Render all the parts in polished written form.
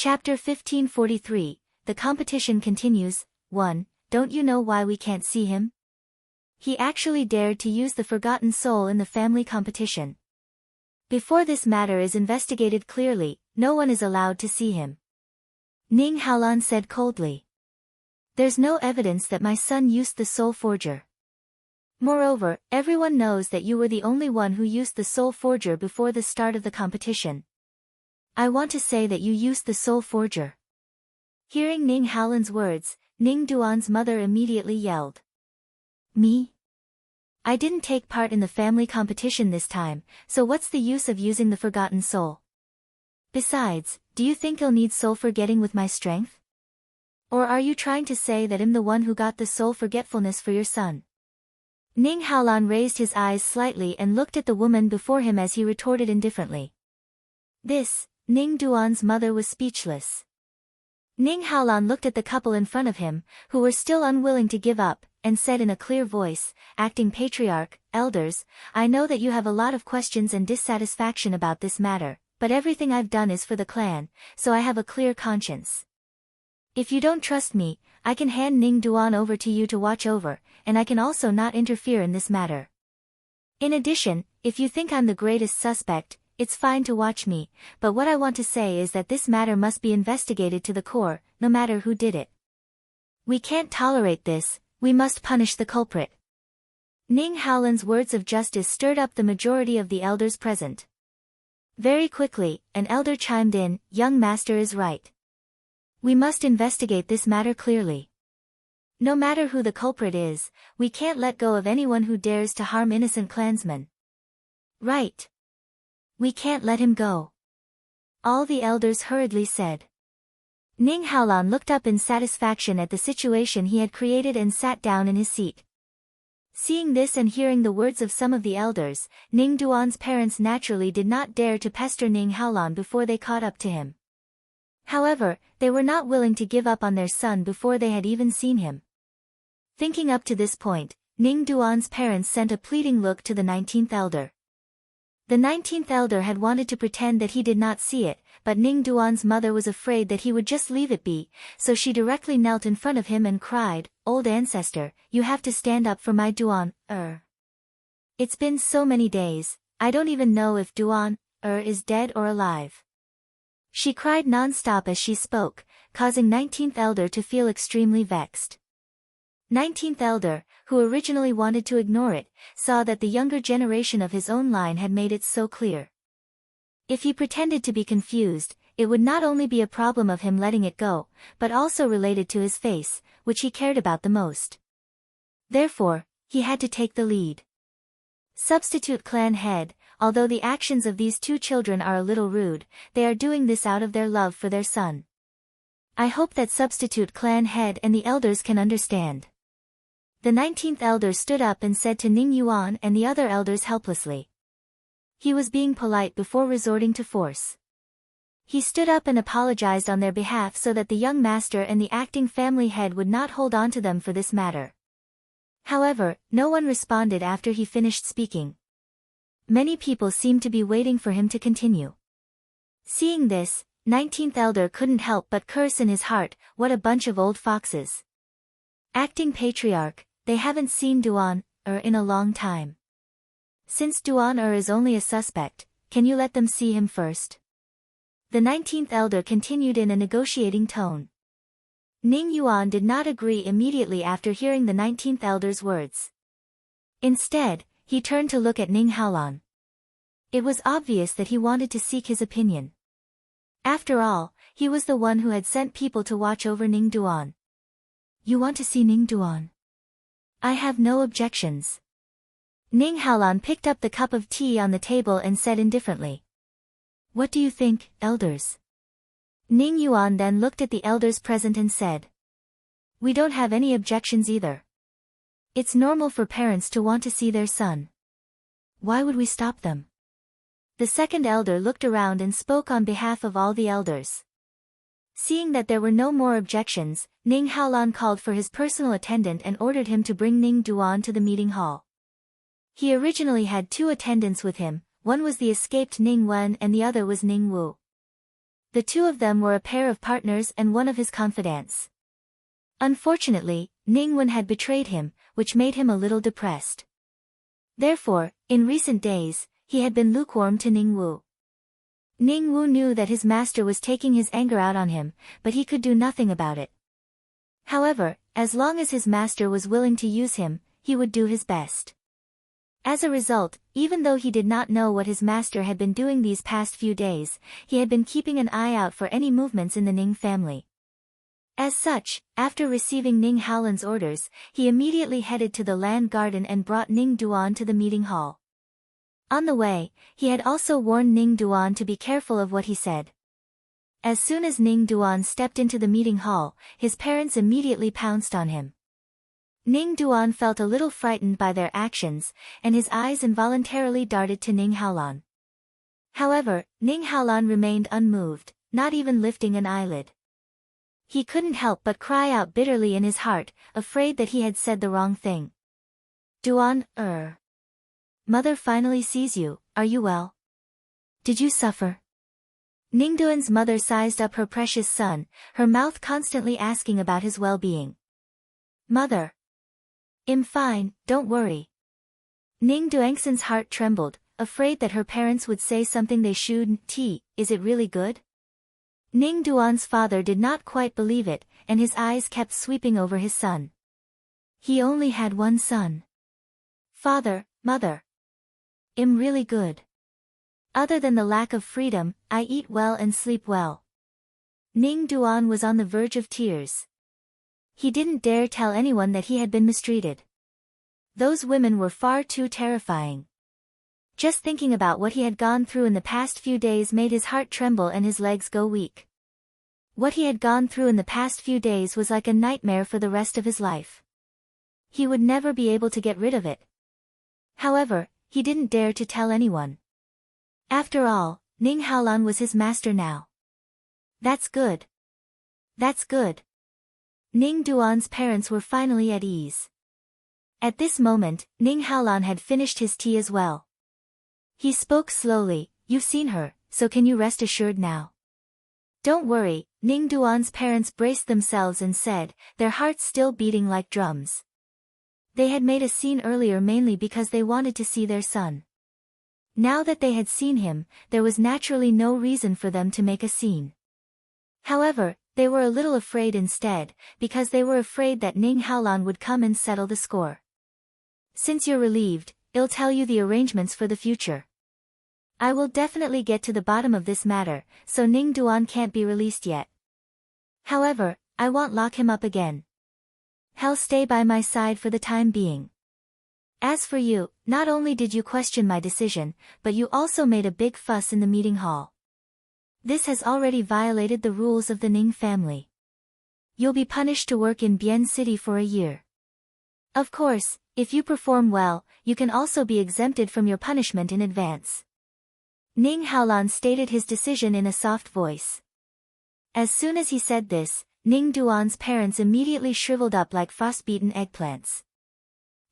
Chapter 1543, The competition continues. 1. Don't you know why we can't see him? He actually dared to use the forgotten soul in the family competition. Before this matter is investigated clearly, no one is allowed to see him. Ning Haolan said coldly. There's no evidence that my son used the soul forger. Moreover, everyone knows that you were the only one who used the soul forger before the start of the competition. I want to say that you used the soul forger. Hearing Ning Haolan's words, Ning Duan's mother immediately yelled. Me? I didn't take part in the family competition this time, so what's the use of using the forgotten soul? Besides, do you think I'll need soul forgetting with my strength? Or are you trying to say that I'm the one who got the soul forgetfulness for your son? Ning Haolan raised his eyes slightly and looked at the woman before him as he retorted indifferently. Ning Duan's mother was speechless. Ning Haolan looked at the couple in front of him, who were still unwilling to give up, and said in a clear voice, acting patriarch, Elders, I know that you have a lot of questions and dissatisfaction about this matter, but everything I've done is for the clan, so I have a clear conscience. If you don't trust me, I can hand Ning Duan over to you to watch over, and I can also not interfere in this matter. In addition, if you think I'm the greatest suspect, it's fine to watch me, but what I want to say is that this matter must be investigated to the core, no matter who did it. We can't tolerate this, we must punish the culprit. Ning Haolan's words of justice stirred up the majority of the elders present. Very quickly, an elder chimed in, Young master is right. We must investigate this matter clearly. No matter who the culprit is, we can't let go of anyone who dares to harm innocent clansmen. Right. We can't let him go. All the elders hurriedly said. Ning Haolan looked up in satisfaction at the situation he had created and sat down in his seat. Seeing this and hearing the words of some of the elders, Ning Duan's parents naturally did not dare to pester Ning Haolan before they caught up to him. However, they were not willing to give up on their son before they had even seen him. Thinking up to this point, Ning Duan's parents sent a pleading look to the 19th elder. The 19th elder had wanted to pretend that he did not see it, but Ning Duan's mother was afraid that he would just leave it be, so she directly knelt in front of him and cried, Old ancestor, you have to stand up for my Duan, It's been so many days, I don't even know if Duan, is dead or alive. She cried non-stop as she spoke, causing 19th elder to feel extremely vexed. 19th elder, who originally wanted to ignore it, saw that the younger generation of his own line had made it so clear. If he pretended to be confused, it would not only be a problem of him letting it go, but also related to his face, which he cared about the most. Therefore, he had to take the lead. Substitute clan head, although the actions of these two children are a little rude, they are doing this out of their love for their son. I hope that substitute clan head and the elders can understand. The 19th elder stood up and said to Ning Yuan and the other elders helplessly. He was being polite before resorting to force. He stood up and apologized on their behalf so that the young master and the acting family head would not hold on to them for this matter. However, no one responded after he finished speaking. Many people seemed to be waiting for him to continue. Seeing this, 19th elder couldn't help but curse in his heart, what a bunch of old foxes. Acting patriarch, they haven't seen Duan, in a long time. Since Duan is only a suspect, can you let them see him first? The 19th elder continued in a negotiating tone. Ning Yuan did not agree immediately after hearing the 19th elder's words. Instead, he turned to look at Ning Haolan. It was obvious that he wanted to seek his opinion. After all, he was the one who had sent people to watch over Ning Duan. You want to see Ning Duan? I have no objections. Ning Haolan picked up the cup of tea on the table and said indifferently. What do you think, elders? Ning Yuan then looked at the elders present and said. We don't have any objections either. It's normal for parents to want to see their son. Why would we stop them? The second elder looked around and spoke on behalf of all the elders. Seeing that there were no more objections, Ning Haolan called for his personal attendant and ordered him to bring Ning Duan to the meeting hall. He originally had two attendants with him, one was the escaped Ning Wen and the other was Ning Wu. The two of them were a pair of partners and one of his confidants. Unfortunately, Ning Wen had betrayed him, which made him a little depressed. Therefore, in recent days, he had been lukewarm to Ning Wu. Ning Wu knew that his master was taking his anger out on him, but he could do nothing about it. However, as long as his master was willing to use him, he would do his best. As a result, even though he did not know what his master had been doing these past few days, he had been keeping an eye out for any movements in the Ning family. As such, after receiving Ning Haolan's orders, he immediately headed to the land garden and brought Ning Duan to the meeting hall. On the way, he had also warned Ning Duan to be careful of what he said. As soon as Ning Duan stepped into the meeting hall, his parents immediately pounced on him. Ning Duan felt a little frightened by their actions, and his eyes involuntarily darted to Ning Haolan. However, Ning Haolan remained unmoved, not even lifting an eyelid. He couldn't help but cry out bitterly in his heart, afraid that he had said the wrong thing. Duan, Mother finally sees you, are you well? Did you suffer? Ning Duan's mother sized up her precious son, her mouth constantly asking about his well-being. Mother. I'm fine, don't worry. Ning Duangson's heart trembled, afraid that her parents would say something they shouldn't. Is it really good? Ning Duan's father did not quite believe it, and his eyes kept sweeping over his son. He only had one son. Father, mother. I'm really good. Other than the lack of freedom, I eat well and sleep well. Ning Duan was on the verge of tears. He didn't dare tell anyone that he had been mistreated. Those women were far too terrifying. Just thinking about what he had gone through in the past few days made his heart tremble and his legs go weak. What he had gone through in the past few days was like a nightmare for the rest of his life. He would never be able to get rid of it. However, he didn't dare to tell anyone. After all, Ning Haolan was his master now. That's good. That's good. Ning Duan's parents were finally at ease. At this moment, Ning Haolan had finished his tea as well. He spoke slowly, you've seen her, so can you rest assured now? Don't worry, Ning Duan's parents braced themselves and said, their hearts still beating like drums. They had made a scene earlier mainly because they wanted to see their son. Now that they had seen him, there was naturally no reason for them to make a scene. However, they were a little afraid instead, because they were afraid that Ning Haolan would come and settle the score. Since you're relieved, I'll tell you the arrangements for the future. I will definitely get to the bottom of this matter, so Ning Duan can't be released yet. However, I won't lock him up again. He'll stay by my side for the time being. As for you, not only did you question my decision, but you also made a big fuss in the meeting hall. This has already violated the rules of the Ning family. You'll be punished to work in Bian City for a year. Of course, if you perform well, you can also be exempted from your punishment in advance. Ning Haolan stated his decision in a soft voice. As soon as he said this, Ning Duan's parents immediately shriveled up like frost-beaten eggplants.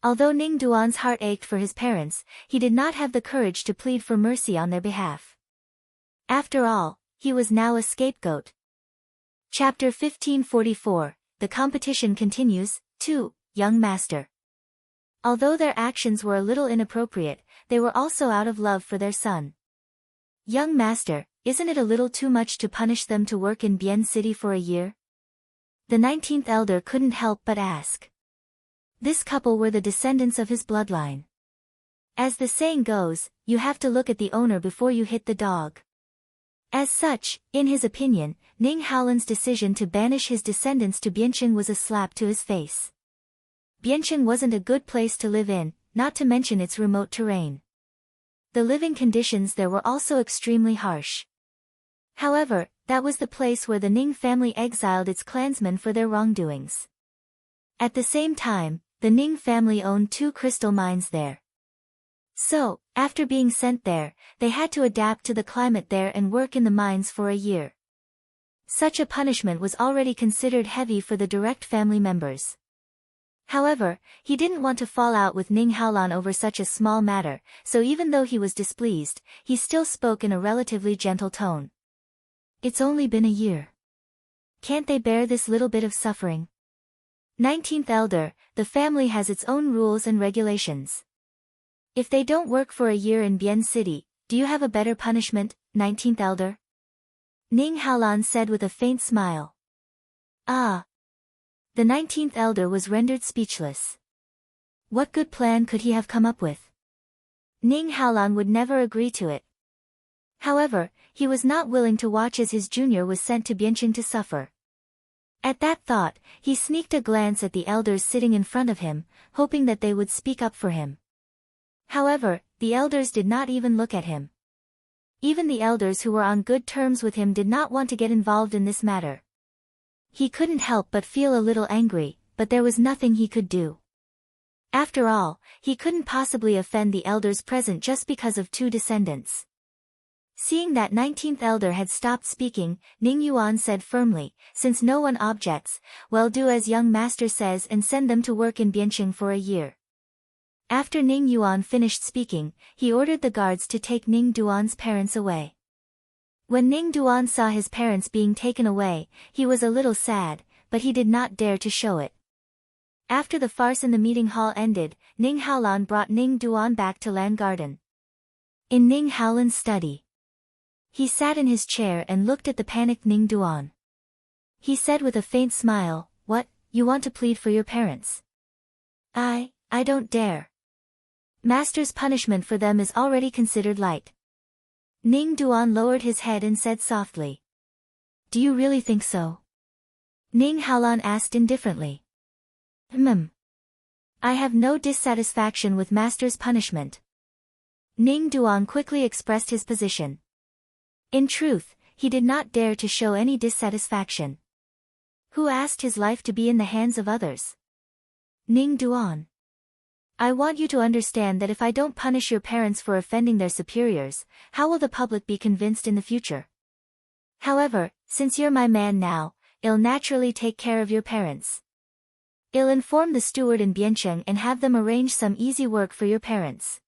Although Ning Duan's heart ached for his parents, he did not have the courage to plead for mercy on their behalf. After all, he was now a scapegoat. Chapter 1544, The Competition Continues, 2, Young Master. Although their actions were a little inappropriate, they were also out of love for their son. Young Master, isn't it a little too much to punish them to work in Bian City for a year? The 19th elder couldn't help but ask. This couple were the descendants of his bloodline. As the saying goes, you have to look at the owner before you hit the dog. As such, in his opinion, Ning Haolan's decision to banish his descendants to Biancheng was a slap to his face. Biancheng wasn't a good place to live in, not to mention its remote terrain. The living conditions there were also extremely harsh. However, that was the place where the Ning family exiled its clansmen for their wrongdoings. At the same time, the Ning family owned 2 crystal mines there. So, after being sent there, they had to adapt to the climate there and work in the mines for a year. Such a punishment was already considered heavy for the direct family members. However, he didn't want to fall out with Ning Haolan over such a small matter, so even though he was displeased, he still spoke in a relatively gentle tone. It's only been a year. Can't they bear this little bit of suffering? 19th Elder, the family has its own rules and regulations. If they don't work for a year in Bien City, do you have a better punishment, 19th Elder? Ning Haolan said with a faint smile. Ah. The 19th Elder was rendered speechless. What good plan could he have come up with? Ning Haolan would never agree to it. However, he was not willing to watch as his junior was sent to Biancheng to suffer. At that thought, he sneaked a glance at the elders sitting in front of him, hoping that they would speak up for him. However, the elders did not even look at him. Even the elders who were on good terms with him did not want to get involved in this matter. He couldn't help but feel a little angry, but there was nothing he could do. After all, he couldn't possibly offend the elders present just because of two descendants. Seeing that 19th Elder had stopped speaking, Ning Yuan said firmly, since no one objects, well, do as young master says and send them to work in Biancheng for a year. After Ning Yuan finished speaking, he ordered the guards to take Ning Duan's parents away. When Ning Duan saw his parents being taken away, he was a little sad, but he did not dare to show it. After the farce in the meeting hall ended, Ning Haolan brought Ning Duan back to Lan Garden. In Ning Haolan's study, he sat in his chair and looked at the panicked Ning Duan. He said with a faint smile, "What, you want to plead for your parents?" I don't dare. Master's punishment for them is already considered light." Ning Duan lowered his head and said softly. "Do you really think so?" Ning Haolan asked indifferently. I have no dissatisfaction with Master's punishment." Ning Duan quickly expressed his position. In truth, he did not dare to show any dissatisfaction. Who asked his life to be in the hands of others? Ning Duan. I want you to understand that if I don't punish your parents for offending their superiors, how will the public be convinced in the future? However, since you're my man now, I'll naturally take care of your parents. I'll inform the steward in Biancheng and have them arrange some easy work for your parents.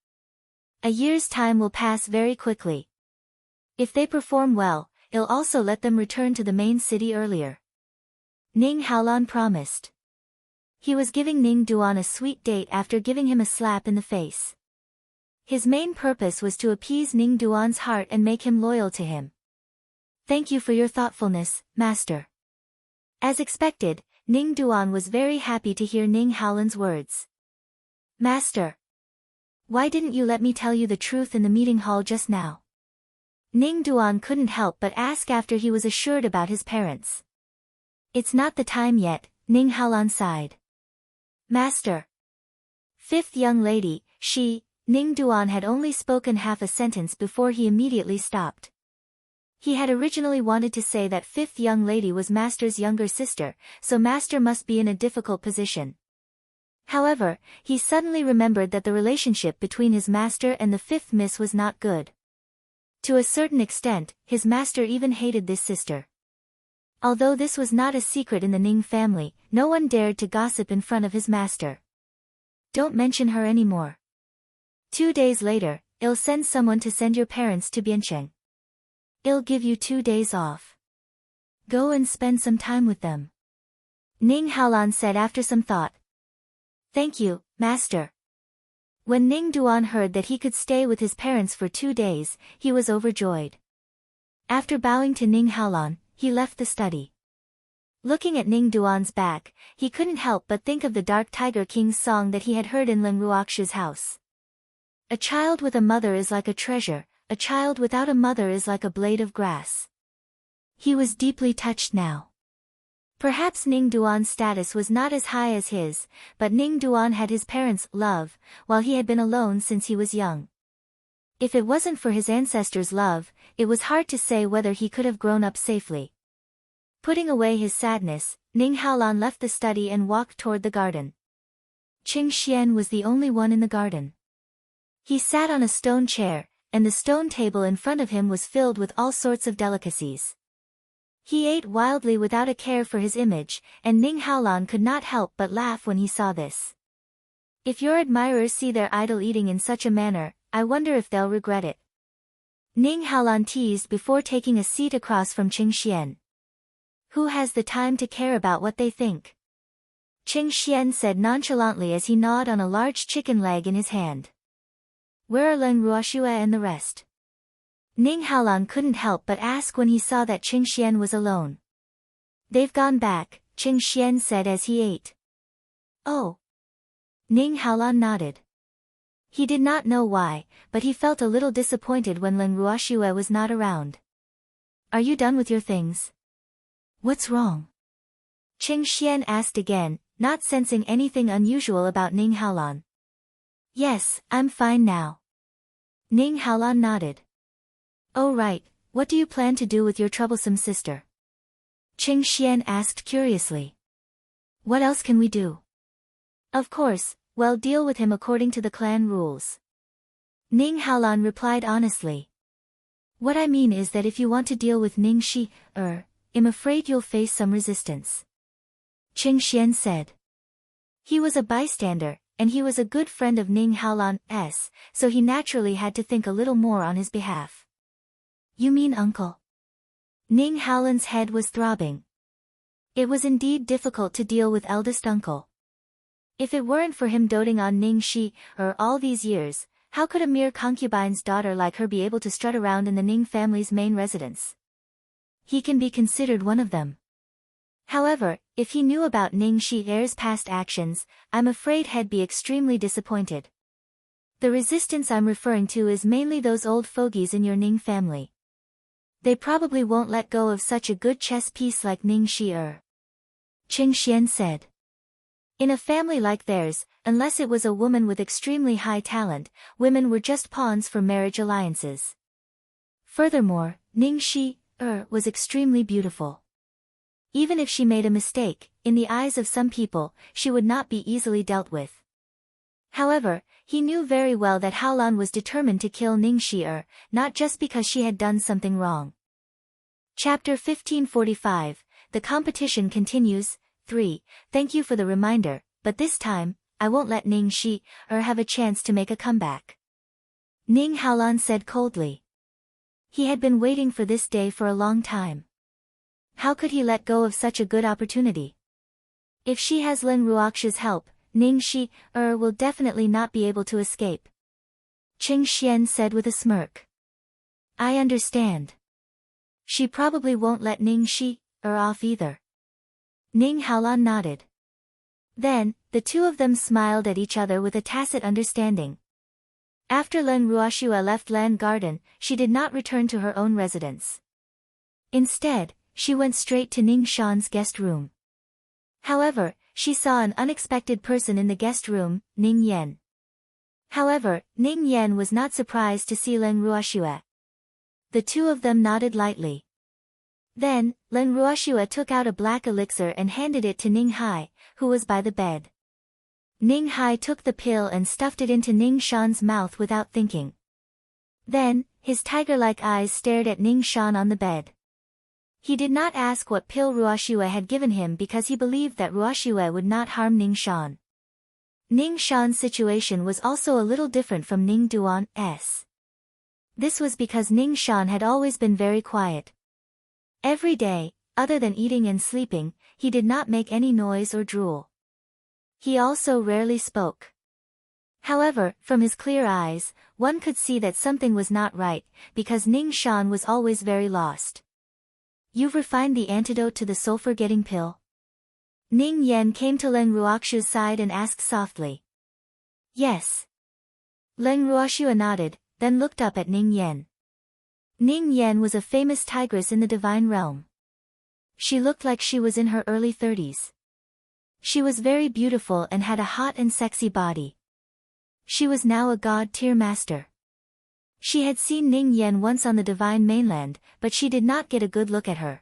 A year's time will pass very quickly. If they perform well, I'll also let them return to the main city earlier." Ning Haolan promised. He was giving Ning Duan a sweet date after giving him a slap in the face. His main purpose was to appease Ning Duan's heart and make him loyal to him. "Thank you for your thoughtfulness, Master." As expected, Ning Duan was very happy to hear Ning Haolan's words. "Master, why didn't you let me tell you the truth in the meeting hall just now?" Ning Duan couldn't help but ask after he was assured about his parents. "It's not the time yet," Ning Haolan sighed. "Master." Fifth young lady, Ning Duan had only spoken half a sentence before he immediately stopped. He had originally wanted to say that fifth young lady was Master's younger sister, so Master must be in a difficult position. However, he suddenly remembered that the relationship between his master and the fifth miss was not good. To a certain extent, his master even hated this sister. Although this was not a secret in the Ning family, no one dared to gossip in front of his master. "Don't mention her anymore. 2 days later, I'll send someone to send your parents to Biancheng. I'll give you 2 days off. Go and spend some time with them." Ning Haolan said after some thought. "Thank you, Master." When Ning Duan heard that he could stay with his parents for 2 days, he was overjoyed. After bowing to Ning Haolan, he left the study. Looking at Ning Duan's back, he couldn't help but think of the Dark Tiger King's song that he had heard in Leng Ruoxu's house. "A child with a mother is like a treasure, a child without a mother is like a blade of grass." He was deeply touched now. Perhaps Ning Duan's status was not as high as his, but Ning Duan had his parents' love, while he had been alone since he was young. If it wasn't for his ancestors' love, it was hard to say whether he could have grown up safely. Putting away his sadness, Ning Haolan left the study and walked toward the garden. Qing Xian was the only one in the garden. He sat on a stone chair, and the stone table in front of him was filled with all sorts of delicacies. He ate wildly without a care for his image, and Ning Haolan could not help but laugh when he saw this. If your admirers see their idol eating in such a manner, I wonder if they'll regret it. Ning Haolan teased before taking a seat across from Qing Xian. Who has the time to care about what they think? Qing Xian said nonchalantly as he gnawed on a large chicken leg in his hand. Where are Leng Ruoxue and the rest? Ning Haolan couldn't help but ask when he saw that Qing Xian was alone. They've gone back, Qing Xian said as he ate. Oh. Ning Haolan nodded. He did not know why, but he felt a little disappointed when Leng Ruoxue was not around. Are you done with your things? What's wrong? Qing Xian asked again, not sensing anything unusual about Ning Haolan. Yes, I'm fine now. Ning Haolan nodded. Oh right, what do you plan to do with your troublesome sister? Qing Xian asked curiously. What else can we do? Of course, well, deal with him according to the clan rules. Ning Haolan replied honestly. What I mean is that if you want to deal with Ning Shi, I'm afraid you'll face some resistance. Qing Xian said. He was a bystander, and he was a good friend of Ning Haolan's, so he naturally had to think a little more on his behalf. You mean uncle? Ning Haolan's head was throbbing. It was indeed difficult to deal with eldest uncle. If it weren't for him doting on Ning Shi, all these years, how could a mere concubine's daughter like her be able to strut around in the Ning family's main residence? He can be considered one of them. However, if he knew about Ning Shi's past actions, I'm afraid he'd be extremely disappointed. The resistance I'm referring to is mainly those old fogies in your Ning family. They probably won't let go of such a good chess piece like Ning Shi. Qing Xian said. In a family like theirs, unless it was a woman with extremely high talent, women were just pawns for marriage alliances. Furthermore, Ning Shi was extremely beautiful. Even if she made a mistake, in the eyes of some people, she would not be easily dealt with. However, he knew very well that Haolan was determined to kill Ning Shi, not just because she had done something wrong. Chapter 1545, The Competition Continues, 3. Thank you for the reminder, but this time, I won't let Ning Shi have a chance to make a comeback. Ning Haolan said coldly. He had been waiting for this day for a long time. How could he let go of such a good opportunity? If she has Leng Ruoxue's help, Ning Shi will definitely not be able to escape. Qing Xian said with a smirk. I understand. She probably won't let Ning Shi off either. Ning Haolan nodded. Then, the two of them smiled at each other with a tacit understanding. After Leng Ruoxue left Lan Garden, she did not return to her own residence. Instead, she went straight to Ning Shan's guest room. However, she saw an unexpected person in the guest room, Ning Yan. However, Ning Yan was not surprised to see Leng Ruoxue. The two of them nodded lightly. Then, Leng Ruoxue took out a black elixir and handed it to Ning Hai, who was by the bed. Ning Hai took the pill and stuffed it into Ning Shan's mouth without thinking. Then, his tiger-like eyes stared at Ning Shan on the bed. He did not ask what pill Ruoxue had given him because he believed that Ruoxue would not harm Ning Shan. Ning Shan's situation was also a little different from Ning Duan's. This was because Ning Shan had always been very quiet. Every day, other than eating and sleeping, he did not make any noise or drool. He also rarely spoke. However, from his clear eyes, one could see that something was not right, because Ning Shan was always very lost. You've refined the antidote to the sulfur-getting pill? Ning Yan came to Leng Ruoxue's side and asked softly. Yes. Leng Ruoxue nodded, then looked up at Ning Yan. Ning Yan was a famous tigress in the divine realm. She looked like she was in her early 30s. She was very beautiful and had a hot and sexy body. She was now a god-tier master. She had seen Ning Yan once on the divine mainland, but she did not get a good look at her.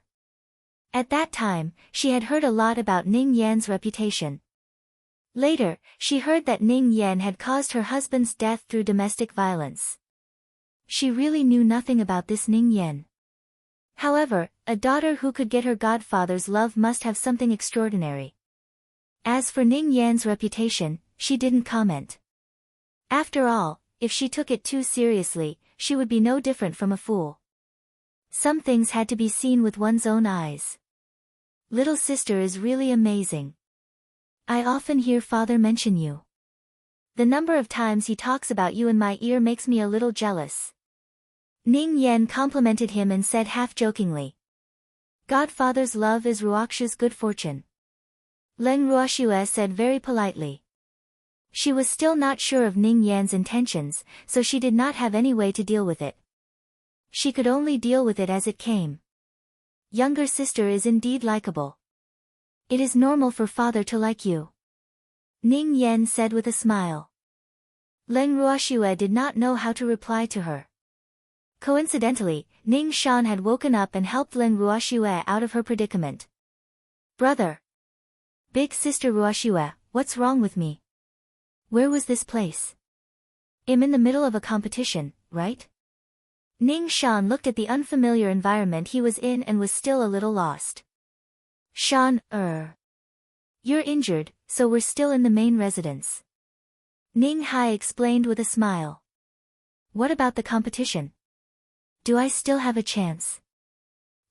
At that time, she had heard a lot about Ning Yan's reputation. Later, she heard that Ning Yan had caused her husband's death through domestic violence. She really knew nothing about this Ning Yan. However, a daughter who could get her godfather's love must have something extraordinary. As for Ning Yan's reputation, she didn't comment. After all, if she took it too seriously, she would be no different from a fool. Some things had to be seen with one's own eyes. Little sister is really amazing. I often hear father mention you. The number of times he talks about you in my ear makes me a little jealous. Ning Yan complimented him and said half-jokingly. Godfather's love is Ruoxu's good fortune. Leng Ruoxue said very politely. She was still not sure of Ning Yan's intentions, so she did not have any way to deal with it. She could only deal with it as it came. Younger sister is indeed likable. It is normal for father to like you. Ning Yan said with a smile. Leng Ruoxue did not know how to reply to her. Coincidentally, Ning Shan had woken up and helped Leng Ruoxue out of her predicament. Brother. Big sister Ruoxue, what's wrong with me? Where was this place? I'm in the middle of a competition, right? Ning Shan looked at the unfamiliar environment he was in and was still a little lost. Shan, You're injured, so we're still in the main residence. Ning Hai explained with a smile. What about the competition? Do I still have a chance?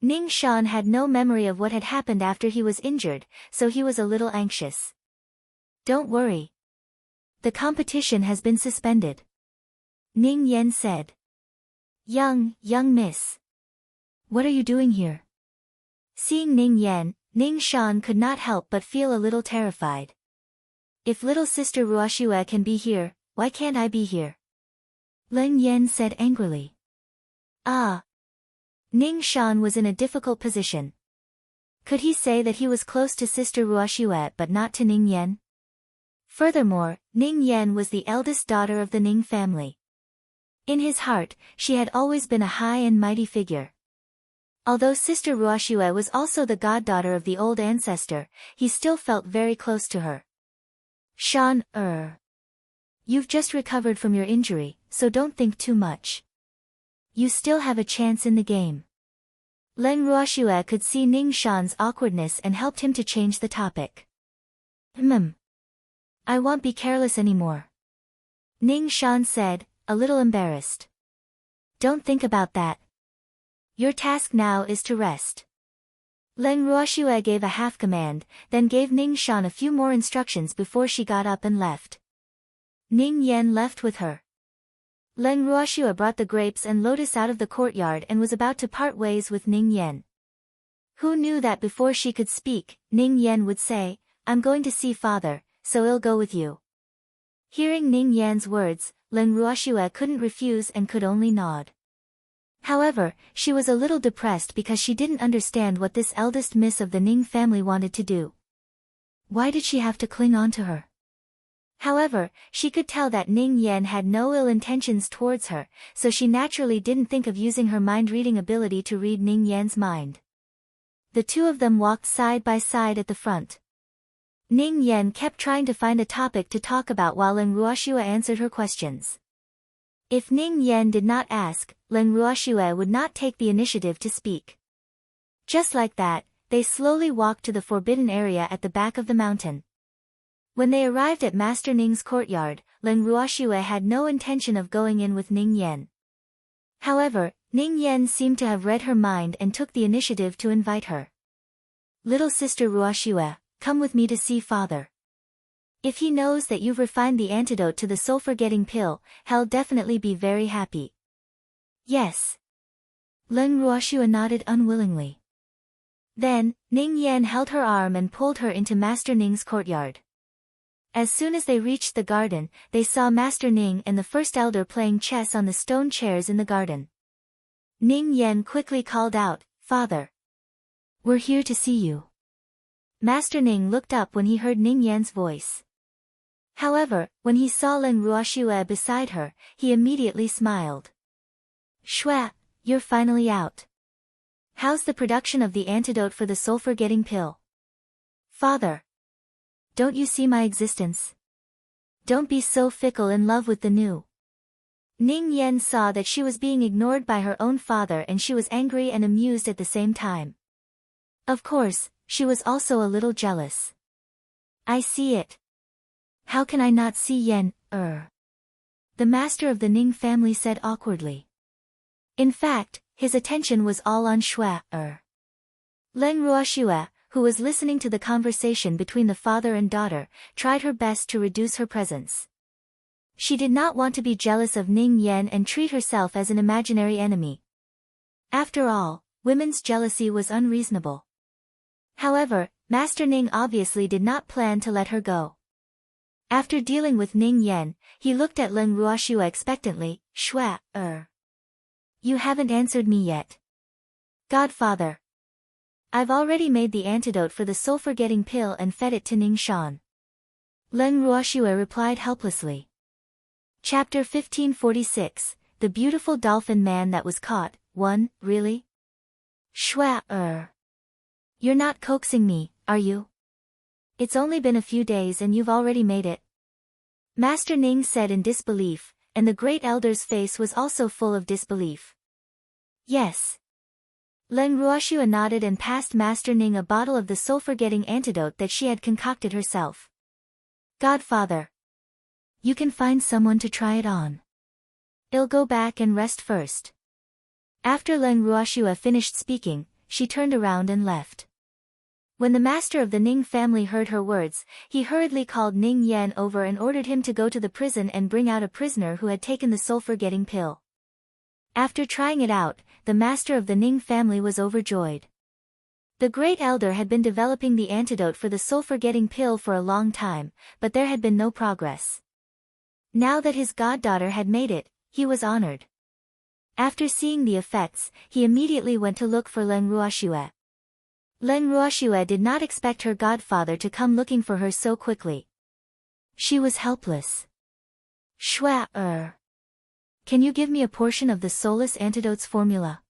Ning Shan had no memory of what had happened after he was injured, so he was a little anxious. Don't worry. The competition has been suspended. Ning Yan said. Young miss. What are you doing here? Seeing Ning Yan, Ning Shan could not help but feel a little terrified. If little sister Ruoxue can be here, why can't I be here? Leng Yan said angrily. Ah. Ning Shan was in a difficult position. Could he say that he was close to sister Ruoxue but not to Ning Yan? Furthermore, Ning Yan was the eldest daughter of the Ning family. In his heart, she had always been a high and mighty figure. Although sister Ruoxue was also the goddaughter of the old ancestor, he still felt very close to her. Shan, You've just recovered from your injury, so don't think too much. You still have a chance in the game. Leng Ruoxue could see Ning Shan's awkwardness and helped him to change the topic. I won't be careless anymore. Ning Shan said, a little embarrassed. Don't think about that. Your task now is to rest. Leng Ruoxue gave a half command, then gave Ning Shan a few more instructions before she got up and left. Ning Yan left with her. Leng Ruoxue brought the grapes and lotus out of the courtyard and was about to part ways with Ning Yan. Who knew that before she could speak, Ning Yan would say, I'm going to see father, so I'll go with you. Hearing Ning Yan's words, Leng Ruoxue couldn't refuse and could only nod. However, she was a little depressed because she didn't understand what this eldest miss of the Ning family wanted to do. Why did she have to cling on to her? However, she could tell that Ning Yan had no ill intentions towards her, so she naturally didn't think of using her mind-reading ability to read Ning Yan's mind. The two of them walked side by side at the front. Ning Yan kept trying to find a topic to talk about while Leng Ruoxue answered her questions. If Ning Yan did not ask, Leng Ruoxue would not take the initiative to speak. Just like that, they slowly walked to the forbidden area at the back of the mountain. When they arrived at Master Ning's courtyard, Leng Ruoxue had no intention of going in with Ning Yan. However, Ning Yan seemed to have read her mind and took the initiative to invite her. Little sister Ruoxue, come with me to see father. If he knows that you've refined the antidote to the sulfur-getting pill, he'll definitely be very happy. Yes. Leng Ruoxue nodded unwillingly. Then, Ning Yan held her arm and pulled her into Master Ning's courtyard. As soon as they reached the garden, they saw Master Ning and the first elder playing chess on the stone chairs in the garden. Ning Yan quickly called out, Father. We're here to see you. Master Ning looked up when he heard Ning Yan's voice. However, when he saw Leng Ruoxue beside her, he immediately smiled. Shua, you're finally out. How's the production of the antidote for the sulfur-getting pill? Father. Don't you see my existence? Don't be so fickle in love with the new. Ning Yan saw that she was being ignored by her own father and she was angry and amused at the same time. Of course, she was also a little jealous. I see it. How can I not see Yan, the master of the Ning family said awkwardly. In fact, his attention was all on Shui. Leng Ruoxue, who was listening to the conversation between the father and daughter, tried her best to reduce her presence. She did not want to be jealous of Ning Yan and treat herself as an imaginary enemy. After all, women's jealousy was unreasonable. However, Master Ning obviously did not plan to let her go. After dealing with Ning Yan, he looked at Leng Ruoxue expectantly. Shui. You haven't answered me yet. Godfather. I've already made the antidote for the sulfur-getting pill and fed it to Ning Shan. Leng Ruoxue replied helplessly. Chapter 1546, The Beautiful Dolphin Man That Was Caught. 1. Really? Shui. You're not coaxing me, are you? It's only been a few days and you've already made it. Master Ning said in disbelief, and the great elder's face was also full of disbelief. Yes. Leng Ruoxue nodded and passed Master Ning a bottle of the sulfur-getting antidote that she had concocted herself. Godfather. You can find someone to try it on. I'll go back and rest first. After Leng Ruoxue finished speaking, she turned around and left. When the master of the Ning family heard her words, he hurriedly called Ning Yan over and ordered him to go to the prison and bring out a prisoner who had taken the sulfur-getting pill. After trying it out, the master of the Ning family was overjoyed. The great elder had been developing the antidote for the sulfur-getting pill for a long time, but there had been no progress. Now that his goddaughter had made it, he was honored. After seeing the effects, he immediately went to look for Leng Ruoxue. Leng Ruoxue did not expect her godfather to come looking for her so quickly. She was helpless. Shui. Can you give me a portion of the soulless antidote's formula?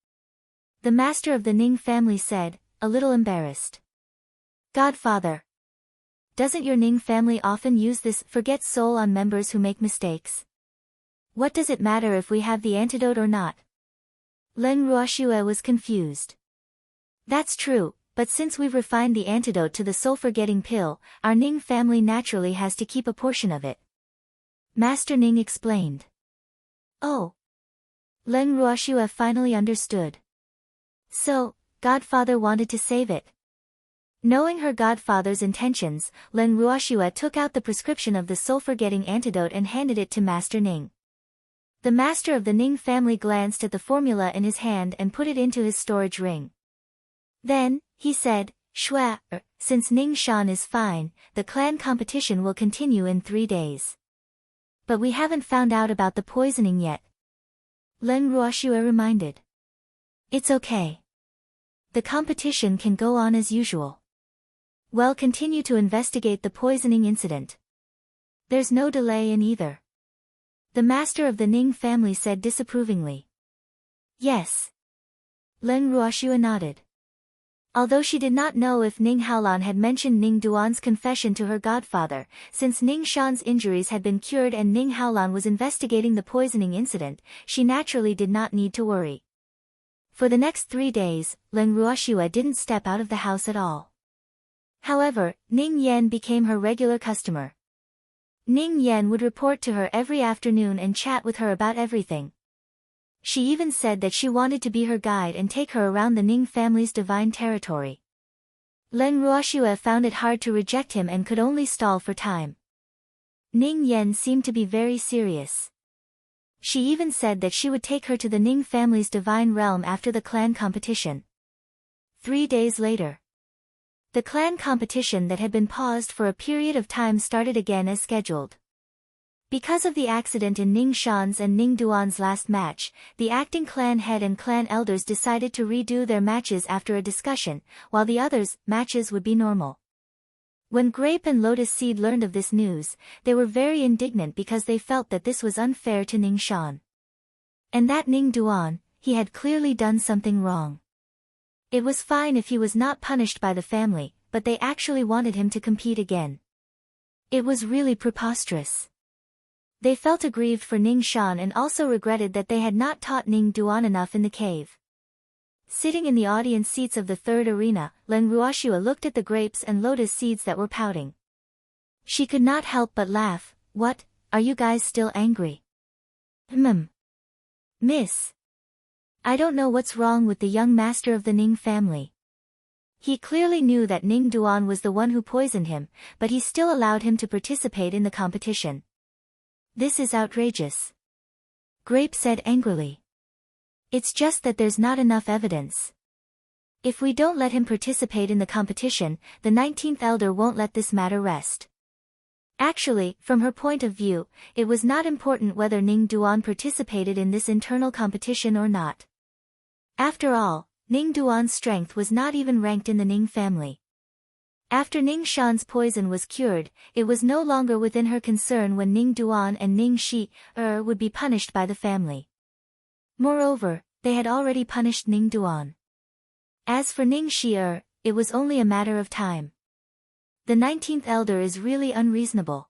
The master of the Ning family said, a little embarrassed. Godfather. Doesn't your Ning family often use this forget soul on members who make mistakes? What does it matter if we have the antidote or not? Leng Ruoxue was confused. That's true, but since we've refined the antidote to the sulfur-getting pill, our Ning family naturally has to keep a portion of it. Master Ning explained. Oh. Leng Ruoxue finally understood. So, Godfather wanted to save it. Knowing her godfather's intentions, Leng Ruoxue took out the prescription of the sulfur-getting antidote and handed it to Master Ning. The master of the Ning family glanced at the formula in his hand and put it into his storage ring. Then, he said, Shui, since Ning Shan is fine, the clan competition will continue in 3 days. But we haven't found out about the poisoning yet. Leng Ruoxue reminded. It's okay. The competition can go on as usual. We'll continue to investigate the poisoning incident. There's no delay in either. The master of the Ning family said disapprovingly. Yes. Leng Ruoxue nodded. Although she did not know if Ning Haolan had mentioned Ning Duan's confession to her godfather, since Ning Shan's injuries had been cured and Ning Haolan was investigating the poisoning incident, she naturally did not need to worry. For the next 3 days, Leng Ruoxue didn't step out of the house at all. However, Ning Yan became her regular customer. Ning Yan would report to her every afternoon and chat with her about everything. She even said that she wanted to be her guide and take her around the Ning family's divine territory. Leng Ruoxue found it hard to reject him and could only stall for time. Ning Yan seemed to be very serious. She even said that she would take her to the Ning family's divine realm after the clan competition. 3 days later. The clan competition that had been paused for a period of time started again as scheduled. Because of the accident in Ning Shan's and Ning Duan's last match, the acting clan head and clan elders decided to redo their matches after a discussion, while the others' matches would be normal. When Grape and Lotus Seed learned of this news, they were very indignant because they felt that this was unfair to Ning Shan. And that Ning Duan, he had clearly done something wrong. It was fine if he was not punished by the family, but they actually wanted him to compete again. It was really preposterous. They felt aggrieved for Ning Shan and also regretted that they had not taught Ning Duan enough in the cave. Sitting in the audience seats of the third arena, Leng Ruoxue looked at the grapes and lotus seeds that were pouting. She could not help but laugh. What, are you guys still angry? Miss. I don't know what's wrong with the young master of the Ning family. He clearly knew that Ning Duan was the one who poisoned him, but he still allowed him to participate in the competition. This is outrageous. Grape said angrily. It's just that there's not enough evidence. If we don't let him participate in the competition, the 19th elder won't let this matter rest. Actually, from her point of view, it was not important whether Ning Duan participated in this internal competition or not. After all, Ning Duan's strength was not even ranked in the Ning family. After Ning Shan's poison was cured, it was no longer within her concern when Ning Duan and Ning Shi would be punished by the family. Moreover, they had already punished Ning Duan. As for Ning Shi it was only a matter of time. The 19th elder is really unreasonable.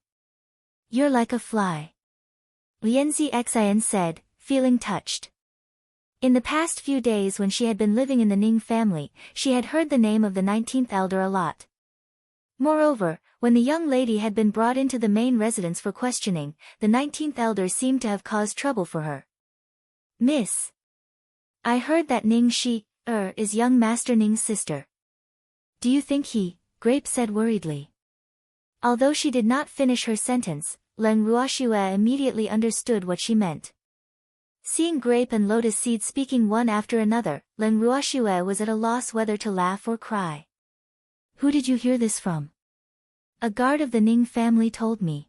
You're like a fly. Lianzi Xin said, feeling touched. In the past few days when she had been living in the Ning family, she had heard the name of the 19th elder a lot. Moreover, when the young lady had been brought into the main residence for questioning, the 19th elder seemed to have caused trouble for her. Miss. I heard that Ning Shi is young Master Ning's sister. Do you think he? Grape said worriedly. Although she did not finish her sentence, Leng Ruoxue immediately understood what she meant. Seeing Grape and Lotus Seed speaking one after another, Leng Ruoxue was at a loss whether to laugh or cry. Who did you hear this from? A guard of the Ning family told me.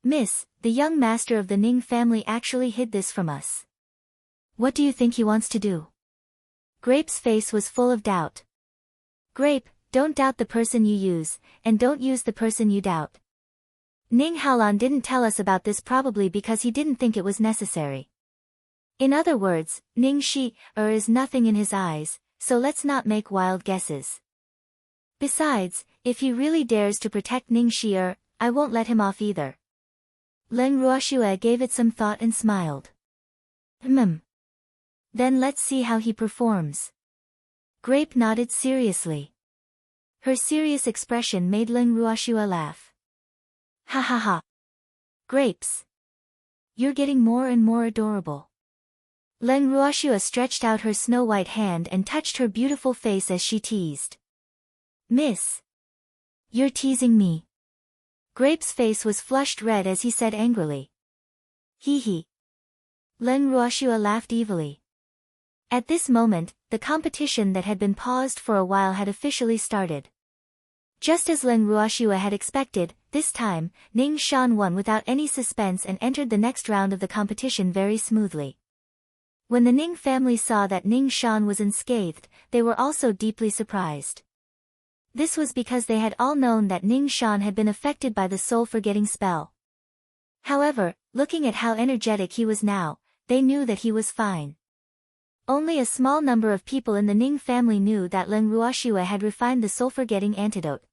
Miss, the young master of the Ning family actually hid this from us. What do you think he wants to do? Grape's face was full of doubt. Grape, don't doubt the person you use, and don't use the person you doubt. Ning Haolan didn't tell us about this probably because he didn't think it was necessary. In other words, Ning Shi is nothing in his eyes, so let's not make wild guesses. Besides, if he really dares to protect Ning Shi I won't let him off either. Leng Ruoxue gave it some thought and smiled. Then let's see how he performs. Grape nodded seriously. Her serious expression made Leng Ruoxue laugh. Ha ha ha. Grapes. You're getting more and more adorable. Leng Ruoxue stretched out her snow-white hand and touched her beautiful face as she teased. Miss. You're teasing me. Grape's face was flushed red as he said angrily. Hee hee. Leng Ruoxue laughed evilly. At this moment, the competition that had been paused for a while had officially started. Just as Leng Ruoxue had expected, this time, Ning Shan won without any suspense and entered the next round of the competition very smoothly. When the Ning family saw that Ning Shan was unscathed, they were also deeply surprised. This was because they had all known that Ning Shan had been affected by the soul-forgetting spell. However, looking at how energetic he was now, they knew that he was fine. Only a small number of people in the Ning family knew that Leng Ruoxue had refined the soul-forgetting antidote.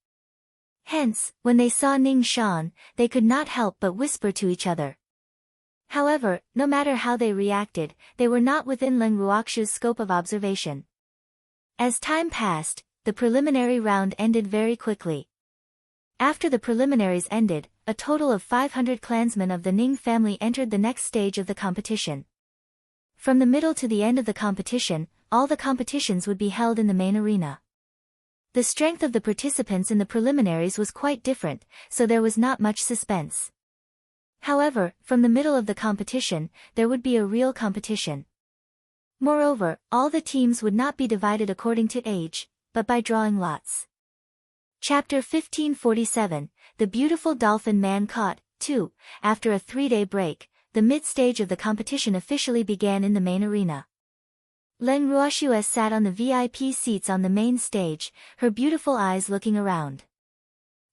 Hence, when they saw Ning Shan, they could not help but whisper to each other. However, no matter how they reacted, they were not within Leng Ruoxue's scope of observation. As time passed, the preliminary round ended very quickly. After the preliminaries ended, a total of 500 clansmen of the Ning family entered the next stage of the competition. From the middle to the end of the competition, all the competitions would be held in the main arena. The strength of the participants in the preliminaries was quite different, so there was not much suspense. However, from the middle of the competition, there would be a real competition. Moreover, all the teams would not be divided according to age, but by drawing lots. Chapter 1547, The Beautiful Dolphin Man Caught, 2. After a 3-day break, the mid-stage of the competition officially began in the main arena. Leng Ruoxue sat on the VIP seats on the main stage, her beautiful eyes looking around.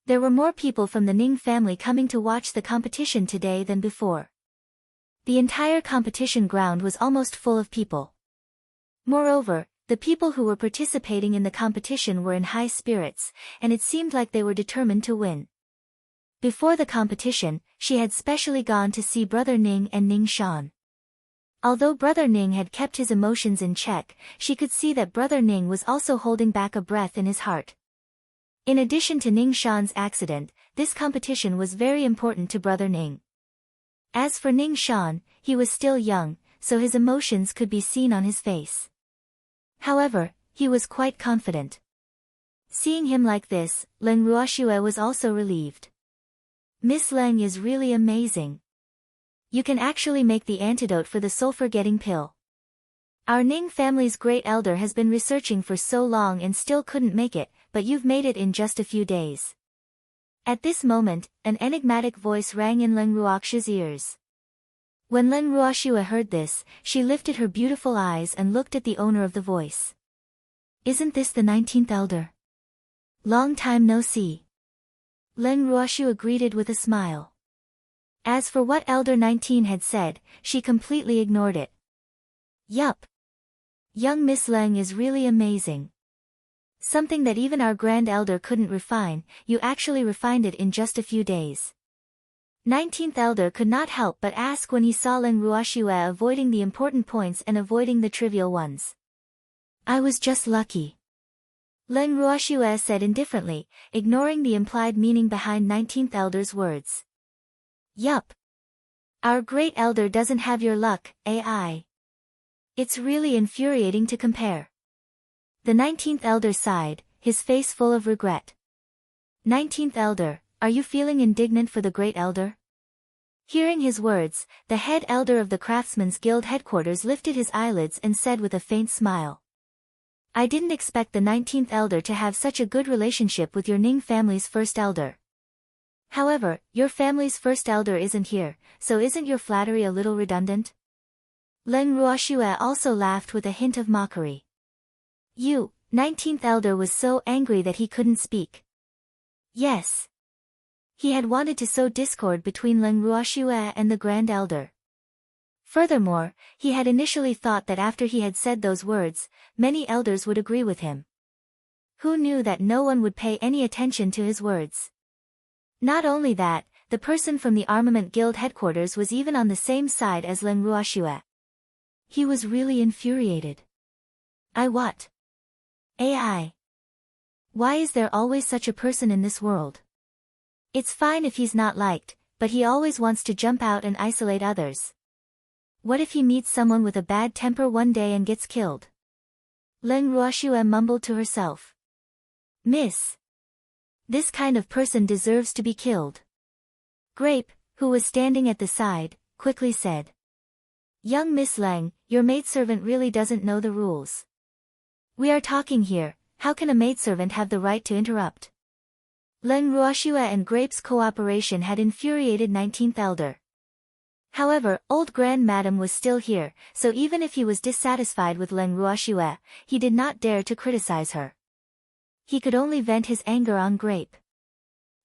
There were more people from the Ning family coming to watch the competition today than before. The entire competition ground was almost full of people. Moreover, the people who were participating in the competition were in high spirits, and it seemed like they were determined to win. Before the competition, she had specially gone to see Brother Ning and Ning Shan. Although Brother Ning had kept his emotions in check, she could see that Brother Ning was also holding back a breath in his heart. In addition to Ning Shan's accident, this competition was very important to Brother Ning. As for Ning Shan, he was still young, so his emotions could be seen on his face. However, he was quite confident. Seeing him like this, Leng Ruoxue was also relieved. Miss Leng is really amazing. You can actually make the antidote for the sulfur-getting pill. Our Ning family's great elder has been researching for so long and still couldn't make it, but you've made it in just a few days. At this moment, an enigmatic voice rang in Leng Ruoxue's ears. When Leng Ruoxue heard this, she lifted her beautiful eyes and looked at the owner of the voice. Isn't this the 19th elder? Long time no see. Leng Ruoxue greeted with a smile. As for what Elder 19 had said, she completely ignored it. Yup. Young Miss Leng is really amazing. Something that even our Grand Elder couldn't refine, you actually refined it in just a few days. 19th Elder could not help but ask when he saw Leng Ruoxue avoiding the important points and avoiding the trivial ones. I was just lucky. Leng Ruoxue said indifferently, ignoring the implied meaning behind 19th Elder's words. Yup. Our great elder doesn't have your luck, AI. It's really infuriating to compare. The 19th elder sighed, his face full of regret. 19th elder, are you feeling indignant for the great elder? Hearing his words, the head elder of the Craftsmen's Guild headquarters lifted his eyelids and said with a faint smile. I didn't expect the 19th elder to have such a good relationship with your Ning family's first elder. However, your family's first elder isn't here, so isn't your flattery a little redundant? Leng Ruoxue also laughed with a hint of mockery. 19th elder was so angry that he couldn't speak. Yes. He had wanted to sow discord between Leng Ruoxue and the Grand Elder. Furthermore, he had initially thought that after he had said those words, many elders would agree with him. Who knew that no one would pay any attention to his words? Not only that, the person from the Armament Guild headquarters was even on the same side as Leng Ruoxue. He was really infuriated. What? AI. Why is there always such a person in this world? It's fine if he's not liked, but he always wants to jump out and isolate others. What if he meets someone with a bad temper one day and gets killed? Leng Ruoxue mumbled to herself. Miss. This kind of person deserves to be killed. Grape, who was standing at the side, quickly said. Young Miss Leng, your maidservant really doesn't know the rules. We are talking here, how can a maidservant have the right to interrupt? Leng Ruoxue and Grape's cooperation had infuriated 19th elder. However, old Grand Madam was still here, so even if he was dissatisfied with Leng Ruoxue, he did not dare to criticize her. He could only vent his anger on Grape.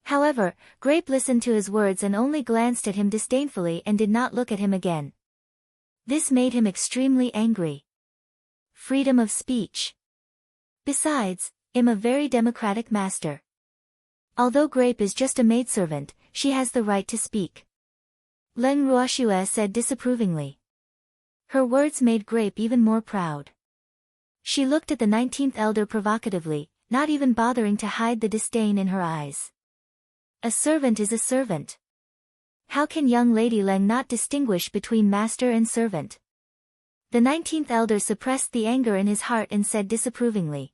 However, Grape listened to his words and only glanced at him disdainfully and did not look at him again. This made him extremely angry. Freedom of speech. Besides, I'm a very democratic master. Although Grape is just a maidservant, she has the right to speak. Leng Ruoxue said disapprovingly. Her words made Grape even more proud. She looked at the 19th elder provocatively, not even bothering to hide the disdain in her eyes. A servant is a servant. How can young Lady Leng not distinguish between master and servant? The 19th elder suppressed the anger in his heart and said disapprovingly.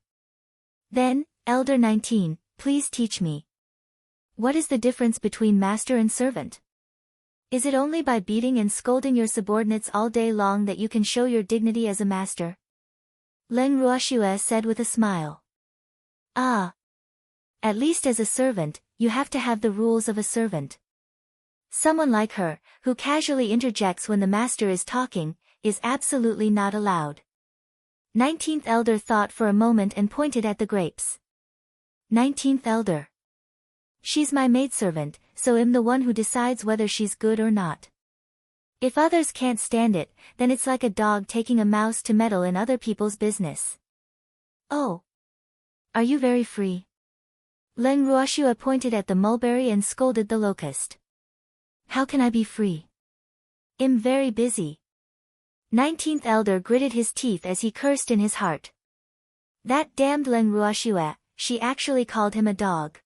Then, Elder 19, please teach me. What is the difference between master and servant? Is it only by beating and scolding your subordinates all day long that you can show your dignity as a master? Leng Ruoxue said with a smile. Ah. At least as a servant, you have to have the rules of a servant. Someone like her, who casually interjects when the master is talking, is absolutely not allowed. 19th elder thought for a moment and pointed at the grapes. 19th elder. She's my maidservant, so I'm the one who decides whether she's good or not. If others can't stand it, then it's like a dog taking a mouse to meddle in other people's business. Oh. Are you very free? Leng Ruoxue pointed at the mulberry and scolded the locust. How can I be free? I'm very busy. 19th elder gritted his teeth as he cursed in his heart. That damned Leng Ruoxue, she actually called him a dog.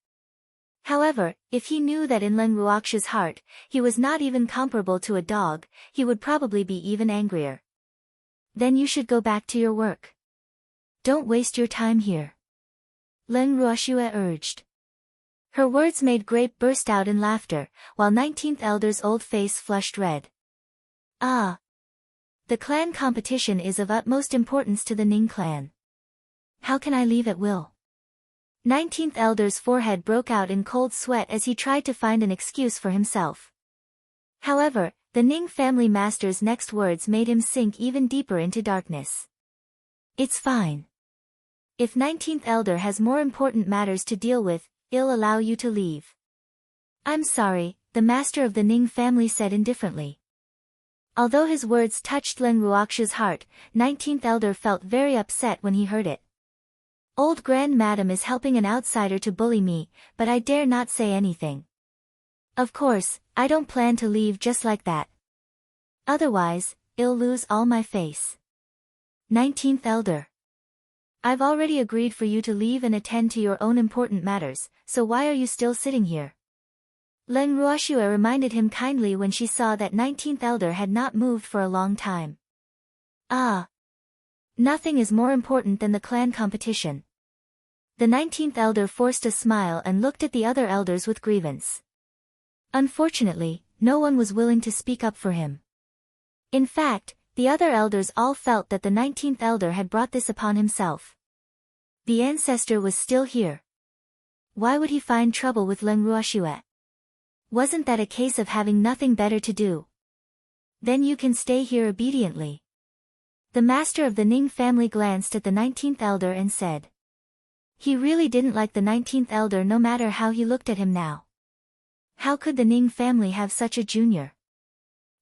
However, if he knew that in Leng Ruox's heart, he was not even comparable to a dog, he would probably be even angrier. Then you should go back to your work. Don't waste your time here. Leng Ruoxue urged. Her words made Grape burst out in laughter, while 19th Elder's old face flushed red. Ah! The clan competition is of utmost importance to the Ning clan. How can I leave at will? 19th Elder's forehead broke out in cold sweat as he tried to find an excuse for himself. However, the Ning family master's next words made him sink even deeper into darkness. It's fine. If 19th Elder has more important matters to deal with, I'll allow you to leave. I'm sorry, the master of the Ning family said indifferently. Although his words touched Leng Ruox's heart, 19th Elder felt very upset when he heard it. Old Grand Madam is helping an outsider to bully me, but I dare not say anything. Of course, I don't plan to leave just like that. Otherwise, I'll lose all my face. 19th Elder. I've already agreed for you to leave and attend to your own important matters, so why are you still sitting here? Leng Ruoxue reminded him kindly when she saw that 19th Elder had not moved for a long time. Ah! Nothing is more important than the clan competition. The 19th Elder forced a smile and looked at the other elders with grievance. Unfortunately, no one was willing to speak up for him. In fact, the other elders all felt that the 19th Elder had brought this upon himself. The ancestor was still here. Why would he find trouble with Leng Ruoxue? Wasn't that a case of having nothing better to do? Then you can stay here obediently. The master of the Ning family glanced at the 19th Elder and said. He really didn't like the 19th Elder no matter how he looked at him now. How could the Ning family have such a junior?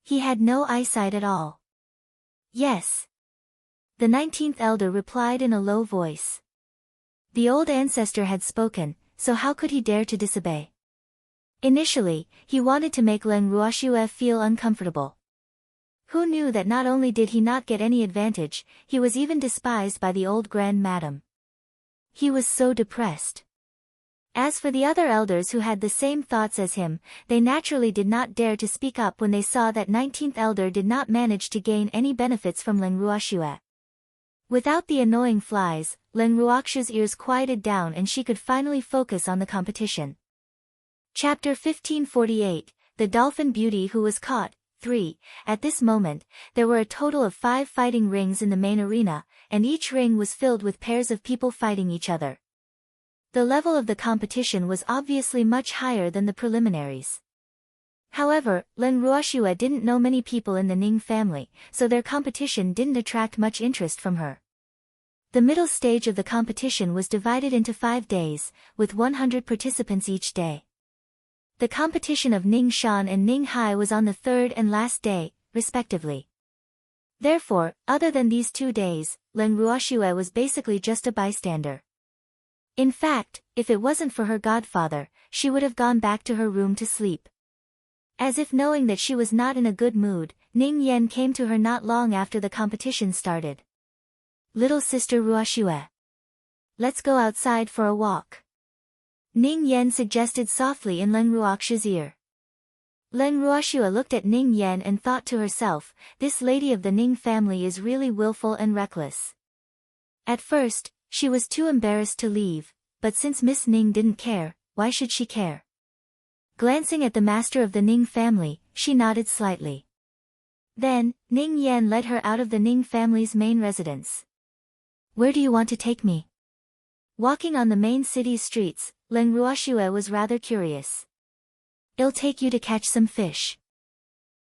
He had no eyesight at all. Yes. The 19th Elder replied in a low voice. The old ancestor had spoken, so how could he dare to disobey? Initially, he wanted to make Leng Ruoxue feel uncomfortable. Who knew that not only did he not get any advantage, he was even despised by the old Grand Madam. He was so depressed. As for the other elders who had the same thoughts as him, they naturally did not dare to speak up when they saw that 19th Elder did not manage to gain any benefits from Leng Ruoxue. Without the annoying flies, Leng Ruox's ears quieted down and she could finally focus on the competition. Chapter 1548, The Dolphin Beauty Who Was Caught, 3. At this moment, there were a total of 5 fighting rings in the main arena, and each ring was filled with pairs of people fighting each other. The level of the competition was obviously much higher than the preliminaries. However, Leng Ruoxue didn't know many people in the Ning family, so their competition didn't attract much interest from her. The middle stage of the competition was divided into 5 days, with 100 participants each day. The competition of Ning Shan and Ning Hai was on the 3rd and last day, respectively. Therefore, other than these 2 days, Leng Ruoxue was basically just a bystander. In fact, if it wasn't for her godfather, she would have gone back to her room to sleep. As if knowing that she was not in a good mood, Ning Yan came to her not long after the competition started. Little sister Ruoxue. Let's go outside for a walk. Ning Yan suggested softly in Leng Ruox's ear. Leng Ruoxue looked at Ning Yan and thought to herself, this lady of the Ning family is really willful and reckless. At first, she was too embarrassed to leave, but since Miss Ning didn't care, why should she care? Glancing at the master of the Ning family, she nodded slightly. Then, Ning Yan led her out of the Ning family's main residence. Where do you want to take me? Walking on the main city's streets, Leng Ruoxue was rather curious. I'll take you to catch some fish.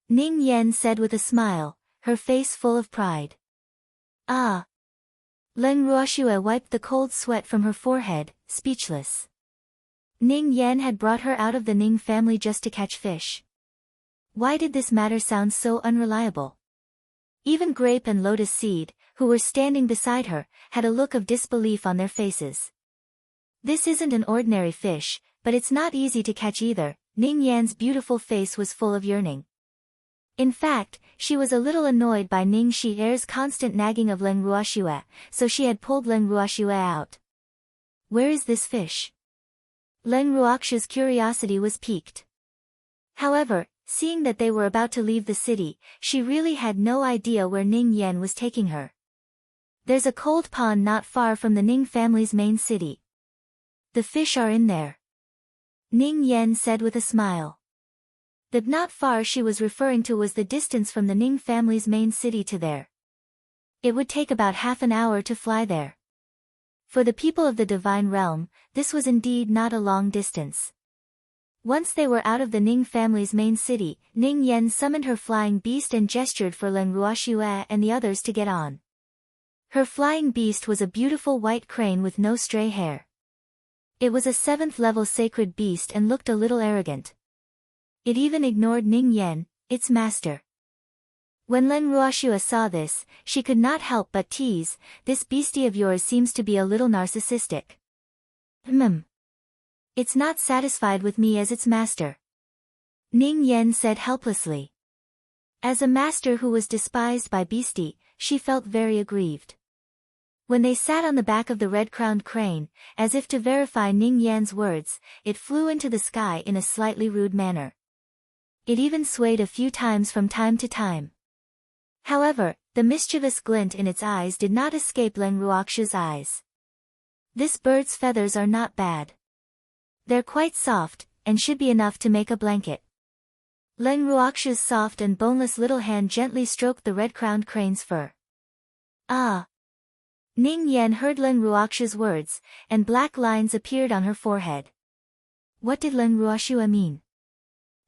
Ning Yan said with a smile, her face full of pride. Ah! Leng Ruoxue wiped the cold sweat from her forehead, speechless. Ning Yan had brought her out of the Ning family just to catch fish. Why did this matter sound so unreliable? Even Grape and Lotus Seed, who were standing beside her, had a look of disbelief on their faces. This isn't an ordinary fish, but it's not easy to catch either. Ning Yan's beautiful face was full of yearning. In fact, she was a little annoyed by Ning Shi-er's constant nagging of Leng Ruoxue, so she had pulled Leng Ruoxue out. Where is this fish? Leng Ruoxiu's curiosity was piqued. However, seeing that they were about to leave the city, she really had no idea where Ning Yan was taking her. There's a cold pond not far from the Ning family's main city. The fish are in there, Ning Yan said with a smile. The not far she was referring to was the distance from the Ning family's main city to there. It would take about half an hour to fly there. For the people of the divine realm, this was indeed not a long distance. Once they were out of the Ning family's main city, Ning Yan summoned her flying beast and gestured for Leng Ruoxiu and the others to get on. Her flying beast was a beautiful white crane with no stray hair. It was a 7th-level sacred beast and looked a little arrogant. It even ignored Ning Yan, its master. When Leng Ruoxiu saw this, she could not help but tease, "This beastie of yours seems to be a little narcissistic." It's not satisfied with me as its master," Ning Yan said helplessly. As a master who was despised by beastie, she felt very aggrieved. When they sat on the back of the red-crowned crane, as if to verify Ning Yan's words, it flew into the sky in a slightly rude manner. It even swayed a few times from time to time. However, the mischievous glint in its eyes did not escape Leng Ruoxiu's eyes. "This bird's feathers are not bad. They're quite soft, and should be enough to make a blanket." Leng Ruoxiu's soft and boneless little hand gently stroked the red-crowned crane's fur. "Ah!" Ning Yan heard Leng Ruoxiu's words, and black lines appeared on her forehead. What did Leng Ruoxiu mean?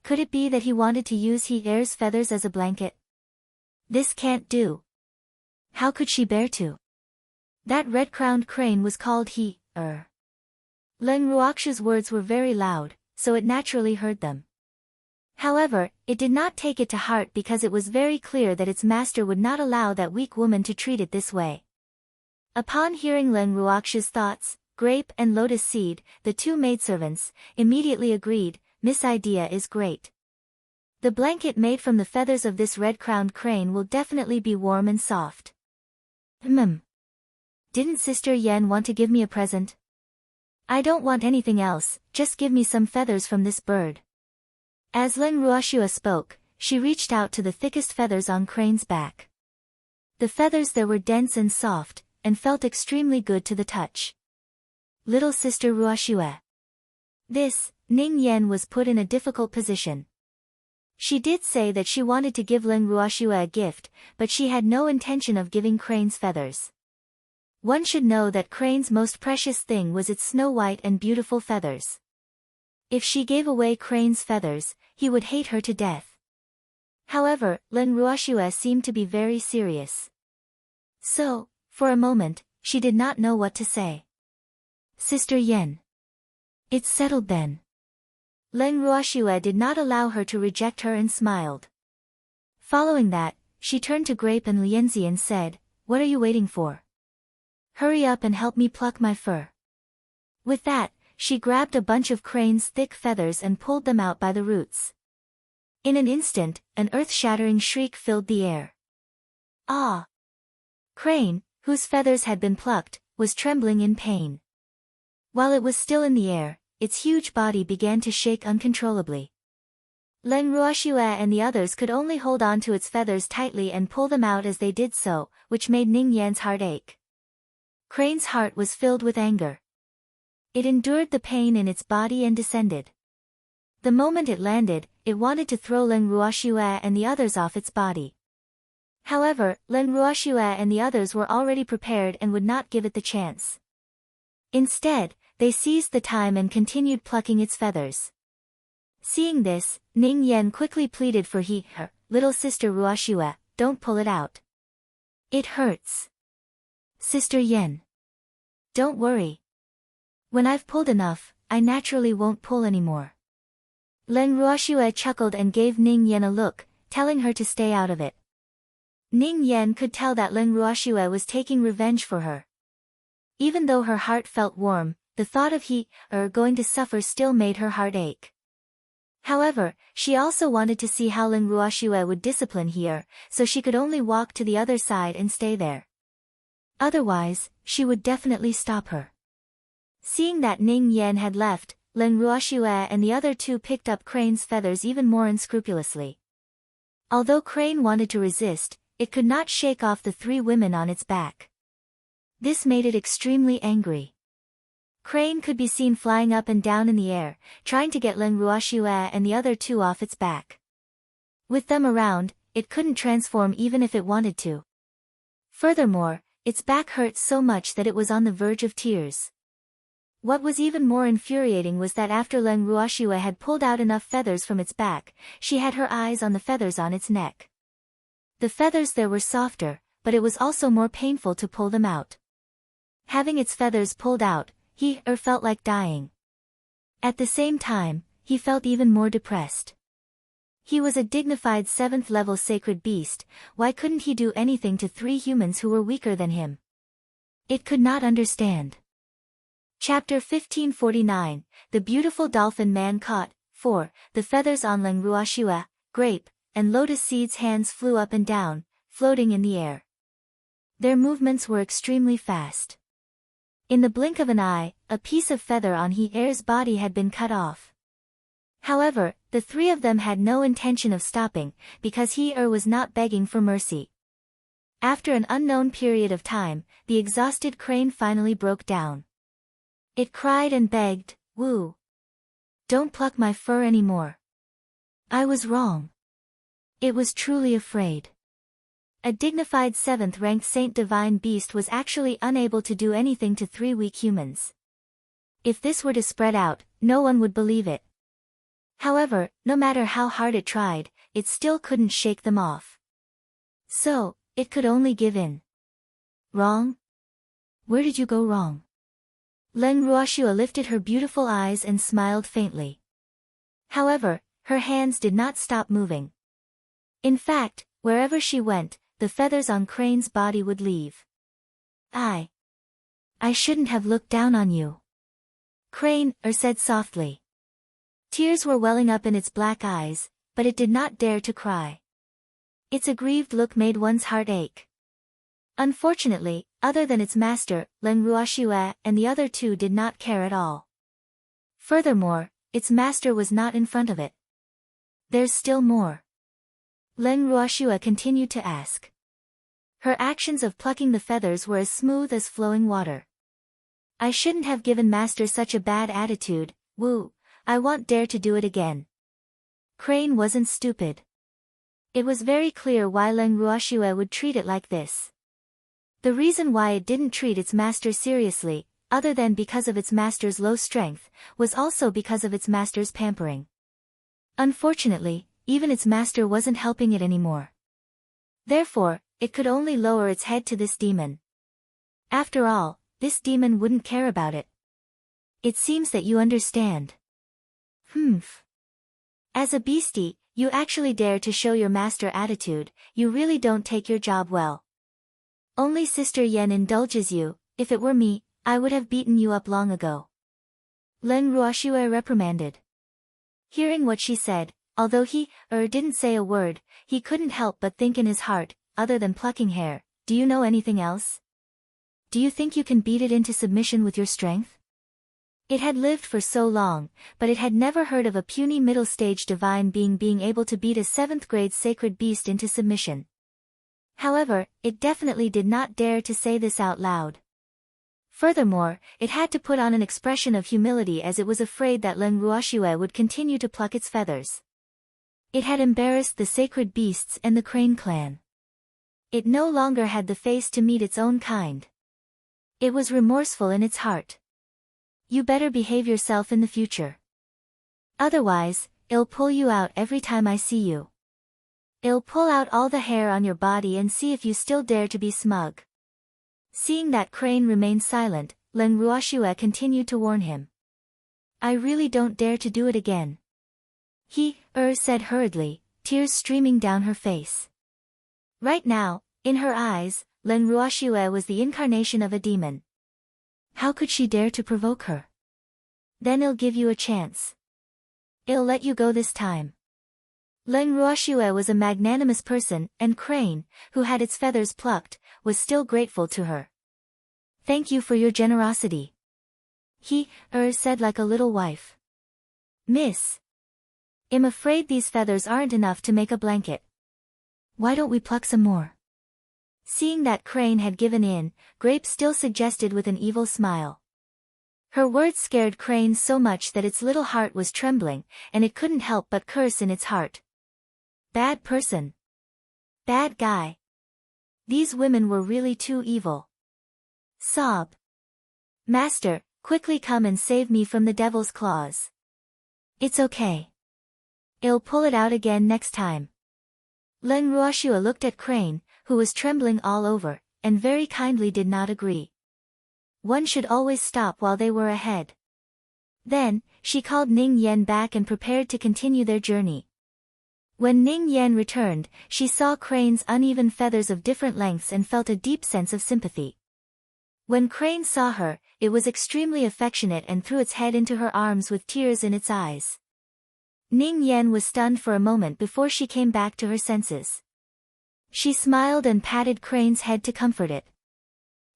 Could it be that he wanted to use He Er's feathers as a blanket? This can't do. How could she bear to? That red-crowned crane was called He Er. Leng Ruoxiu's words were very loud, so it naturally heard them. However, it did not take it to heart because it was very clear that its master would not allow that weak woman to treat it this way. Upon hearing Leng Ruoxiu's thoughts, Grape and Lotus Seed, the two maidservants, immediately agreed, "This idea is great. The blanket made from the feathers of this red-crowned crane will definitely be warm and soft." Didn't Sister Yan want to give me a present? I don't want anything else, just give me some feathers from this bird. As Leng Ruoxiu spoke, she reached out to the thickest feathers on Crane's back. The feathers there were dense and soft, and felt extremely good to the touch. Little Sister Ruoxiu. This, Ning Yan was put in a difficult position. She did say that she wanted to give Leng Ruoxiu a gift, but she had no intention of giving Crane's feathers. One should know that Crane's most precious thing was its snow-white and beautiful feathers. If she gave away Crane's feathers, he would hate her to death. However, Leng Ruoxiu seemed to be very serious. So, for a moment, she did not know what to say. "Sister Yan. It's settled then." Leng Ruoxiu did not allow her to reject her and smiled. Following that, she turned to Grape and Lianzi and said, "What are you waiting for? Hurry up and help me pluck my fur." With that, she grabbed a bunch of Crane's thick feathers and pulled them out by the roots. In an instant, an earth-shattering shriek filled the air. Ah! Crane, whose feathers had been plucked, was trembling in pain. While it was still in the air, its huge body began to shake uncontrollably. Leng Ruoxiu and the others could only hold on to its feathers tightly and pull them out as they did so, which made Ning Yan's heart ache. Crane's heart was filled with anger. It endured the pain in its body and descended. The moment it landed, it wanted to throw Leng Ruoxiu and the others off its body. However, Leng Ruoxiu and the others were already prepared and would not give it the chance. Instead, they seized the time and continued plucking its feathers. Seeing this, Ning Yan quickly pleaded for her, "Little Sister Ruoxiu, don't pull it out. It hurts." "Sister Yan. Don't worry. When I've pulled enough, I naturally won't pull anymore." Leng Ruoxiu chuckled and gave Ning Yan a look, telling her to stay out of it. Ning Yan could tell that Leng Ruoxiu was taking revenge for her. Even though her heart felt warm, the thought of going to suffer still made her heart ache. However, she also wanted to see how Leng Ruoxiu would discipline her, so she could only walk to the other side and stay there. Otherwise, she would definitely stop her. Seeing that Ning Yan had left, Leng Ruoxue and the other two picked up Crane's feathers even more unscrupulously. Although Crane wanted to resist, it could not shake off the three women on its back. This made it extremely angry. Crane could be seen flying up and down in the air, trying to get Leng Ruoxue and the other two off its back. With them around, it couldn't transform even if it wanted to. Furthermore, its back hurt so much that it was on the verge of tears. What was even more infuriating was that after Leng Ruoxue had pulled out enough feathers from its back, she had her eyes on the feathers on its neck. The feathers there were softer, but it was also more painful to pull them out. Having its feathers pulled out, he felt like dying. At the same time, he felt even more depressed. He was a dignified 7th level sacred beast, why couldn't he do anything to three humans who were weaker than him? It could not understand. Chapter 1549, The Beautiful Dolphin Man Caught. 4. The feathers on Leng Ruoxue, Grape, and Lotus Seed's hands flew up and down, floating in the air. Their movements were extremely fast. In the blink of an eye, a piece of feather on He-Er's body had been cut off. However, the three of them had no intention of stopping, because He-Er was not begging for mercy. After an unknown period of time, the exhausted Crane finally broke down. It cried and begged, "Woo! Don't pluck my fur anymore. I was wrong." It was truly afraid. A dignified 7th-ranked Saint Divine Beast was actually unable to do anything to three weak humans. If this were to spread out, no one would believe it. However, no matter how hard it tried, it still couldn't shake them off. So, it could only give in. Wrong? Where did you go wrong? Leng Ruoxue lifted her beautiful eyes and smiled faintly. However, her hands did not stop moving. In fact, wherever she went, the feathers on Crane's body would leave. I shouldn't have looked down on you. Crane said softly. Tears were welling up in its black eyes, but it did not dare to cry. Its aggrieved look made one's heart ache. Unfortunately, other than its master, Leng Ruoxue and the other two did not care at all. Furthermore, its master was not in front of it. There's still more. Leng Ruoxue continued to ask. Her actions of plucking the feathers were as smooth as flowing water. I shouldn't have given master such a bad attitude, woo, I won't dare to do it again. Crane wasn't stupid. It was very clear why Leng Ruoxue would treat it like this. The reason why it didn't treat its master seriously, other than because of its master's low strength, was also because of its master's pampering. Unfortunately, even its master wasn't helping it anymore. Therefore, it could only lower its head to this demon. After all, this demon wouldn't care about it. It seems that you understand. Humph. As a beastie, you actually dare to show your master attitude, you really don't take your job well. Only Sister Yen indulges you, if it were me, I would have beaten you up long ago. Leng Ruoxue reprimanded. Hearing what she said, although he didn't say a word, he couldn't help but think in his heart, other than plucking hair, do you know anything else? Do you think you can beat it into submission with your strength? It had lived for so long, but it had never heard of a puny middle-stage divine being able to beat a 7th-grade sacred beast into submission. However, it definitely did not dare to say this out loud. Furthermore, it had to put on an expression of humility as it was afraid that Leng Ruoxue would continue to pluck its feathers. It had embarrassed the sacred beasts and the Crane clan. It no longer had the face to meet its own kind. It was remorseful in its heart. You better behave yourself in the future. Otherwise, I'll pull you out every time I see you. I'll pull out all the hair on your body and see if you still dare to be smug. Seeing that Crane remained silent, Leng Ruoxue continued to warn him. I really don't dare to do it again. He said hurriedly, tears streaming down her face. Right now, in her eyes, Leng Ruoxue was the incarnation of a demon. How could she dare to provoke her? Then I'll give you a chance. I'll let you go this time. Leng Ruoxue was a magnanimous person, and Crane, who had its feathers plucked, was still grateful to her. Thank you for your generosity. He said like a little wife. Miss. I'm afraid these feathers aren't enough to make a blanket. Why don't we pluck some more? Seeing that Crane had given in, Grape still suggested with an evil smile. Her words scared Crane so much that its little heart was trembling, and it couldn't help but curse in its heart. Bad person. Bad guy. These women were really too evil. Sob. Master, quickly come and save me from the devil's claws. It's okay. I'll pull it out again next time. Len Ruoshua looked at Crane, who was trembling all over, and very kindly did not agree. One should always stop while they were ahead. Then, she called Ning Yen back and prepared to continue their journey. When Ning Yen returned, she saw Crane's uneven feathers of different lengths and felt a deep sense of sympathy. When Crane saw her, it was extremely affectionate and threw its head into her arms with tears in its eyes. Ning Yen was stunned for a moment before she came back to her senses. She smiled and patted Crane's head to comfort it.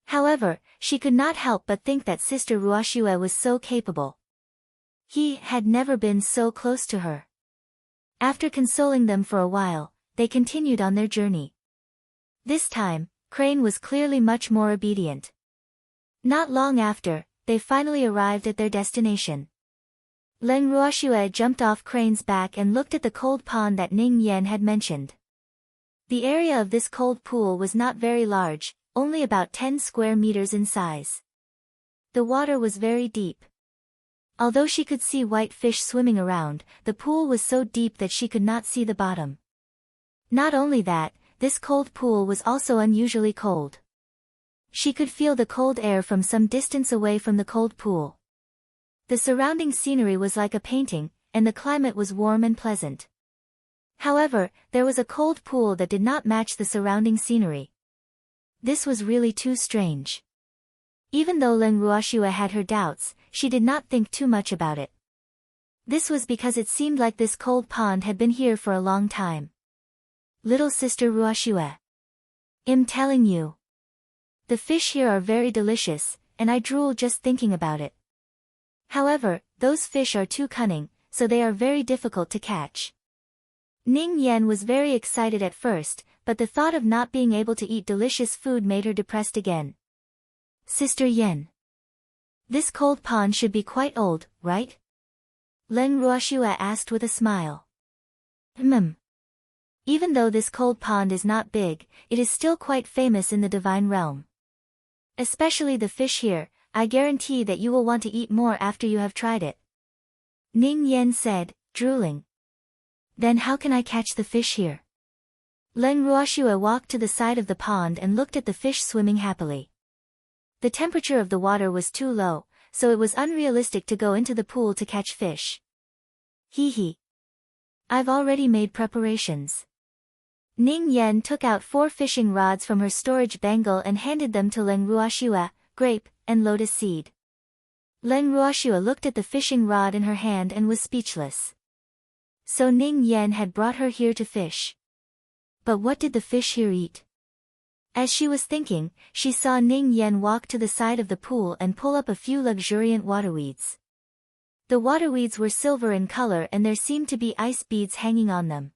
However, she could not help but think that Sister Ruoshua was so capable. He had never been so close to her. After consoling them for a while, they continued on their journey. This time, Crane was clearly much more obedient. Not long after, they finally arrived at their destination. Len Ruoshua jumped off Crane's back and looked at the cold pond that Ning Yen had mentioned. The area of this cold pool was not very large, only about 10 square meters in size. The water was very deep. Although she could see white fish swimming around, the pool was so deep that she could not see the bottom. Not only that, this cold pool was also unusually cold. She could feel the cold air from some distance away from the cold pool. The surrounding scenery was like a painting, and the climate was warm and pleasant. However, there was a cold pool that did not match the surrounding scenery. This was really too strange. Even though Len Ruoshua had her doubts, she did not think too much about it. This was because it seemed like this cold pond had been here for a long time. Little Sister Ruoshua. I'm telling you. The fish here are very delicious, and I drool just thinking about it. However, those fish are too cunning, so they are very difficult to catch. Ning Yen was very excited at first, but the thought of not being able to eat delicious food made her depressed again. Sister Yen. This cold pond should be quite old, right? Len Ruoshua asked with a smile. Even though this cold pond is not big, it is still quite famous in the divine realm. Especially the fish here, I guarantee that you will want to eat more after you have tried it. Ning Yen said, drooling. Then how can I catch the fish here? Len Ruoshua walked to the side of the pond and looked at the fish swimming happily. The temperature of the water was too low, so it was unrealistic to go into the pool to catch fish. Hee hee. I've already made preparations. Ning Yen took out 4 fishing rods from her storage bangle and handed them to Len Ruoshua, Grape, and Lotus Seed. Len Ruoshua looked at the fishing rod in her hand and was speechless. So Ning Yen had brought her here to fish. But what did the fish here eat? As she was thinking, she saw Ning Yen walk to the side of the pool and pull up a few luxuriant waterweeds. The waterweeds were silver in color and there seemed to be ice beads hanging on them.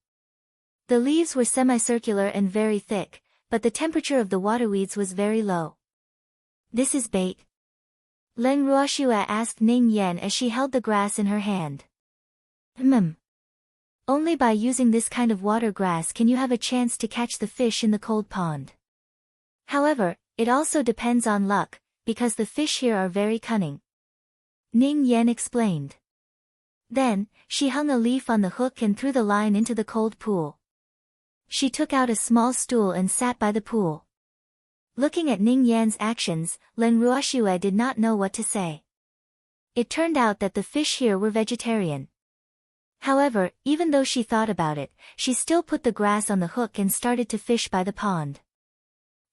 The leaves were semicircular and very thick, but the temperature of the waterweeds was very low. This is bait? Len Ruoshua asked Ning Yen as she held the grass in her hand. Only by using this kind of water grass can you have a chance to catch the fish in the cold pond. However, it also depends on luck, because the fish here are very cunning. Ning Yen explained. Then, she hung a leaf on the hook and threw the line into the cold pool. She took out a small stool and sat by the pool. Looking at Ning Yan's actions, Len Ruoshua did not know what to say. It turned out that the fish here were vegetarian. However, even though she thought about it, she still put the grass on the hook and started to fish by the pond.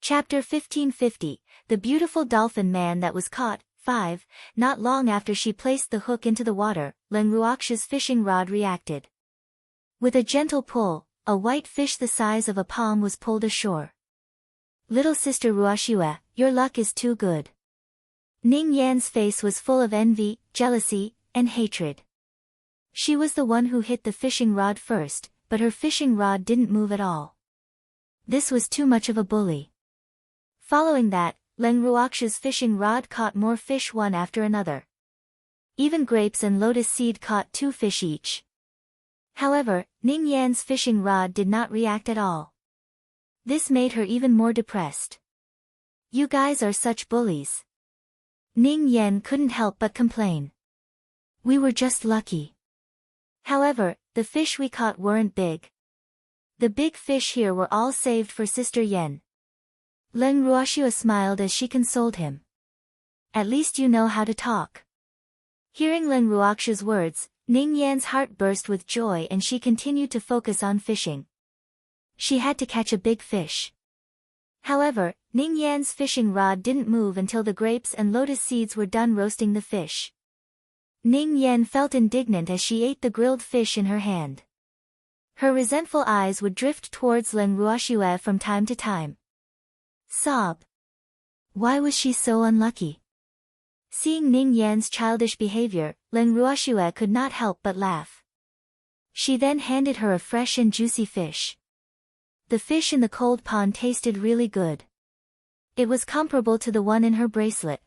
Chapter 1550, The Beautiful Dolphin Man That Was Caught, 5. Not long after she placed the hook into the water, Len Ruokshua's fishing rod reacted. With a gentle pull, a white fish the size of a palm was pulled ashore. Little Sister Ruoshua, your luck is too good. Ning Yan's face was full of envy, jealousy, and hatred. She was the one who hit the fishing rod first, but her fishing rod didn't move at all. This was too much of a bully. Following that, Leng Ruox's fishing rod caught more fish one after another. Even grapes and lotus seed caught 2 fish each. However, Ning Yan's fishing rod did not react at all. This made her even more depressed. You guys are such bullies. Ning Yan couldn't help but complain. We were just lucky. However, the fish we caught weren't big. The big fish here were all saved for Sister Yan. Leng Ruoxue smiled as she consoled him. At least you know how to talk. Hearing Leng Ruoxue's words, Ning Yan's heart burst with joy and she continued to focus on fishing. She had to catch a big fish. However, Ning Yan's fishing rod didn't move until the grapes and lotus seeds were done roasting the fish. Ning Yan felt indignant as she ate the grilled fish in her hand. Her resentful eyes would drift towards Leng Ruoxue from time to time. Sob. Why was she so unlucky? Seeing Ning Yan's childish behavior, Leng Ruoxue could not help but laugh. She then handed her a fresh and juicy fish. The fish in the cold pond tasted really good. It was comparable to the one in her bracelet.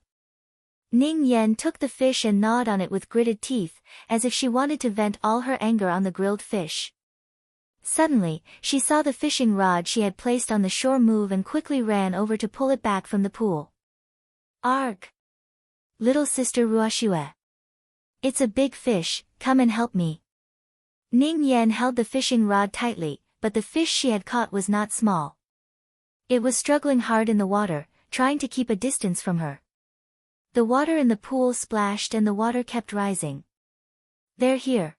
Ning Yan took the fish and gnawed on it with gritted teeth, as if she wanted to vent all her anger on the grilled fish. Suddenly, she saw the fishing rod she had placed on the shore move and quickly ran over to pull it back from the pool. Arg! Little sister Ruoxue. It's a big fish, come and help me. Ning Yan held the fishing rod tightly, but the fish she had caught was not small. It was struggling hard in the water, trying to keep a distance from her. The water in the pool splashed and the water kept rising. They're here.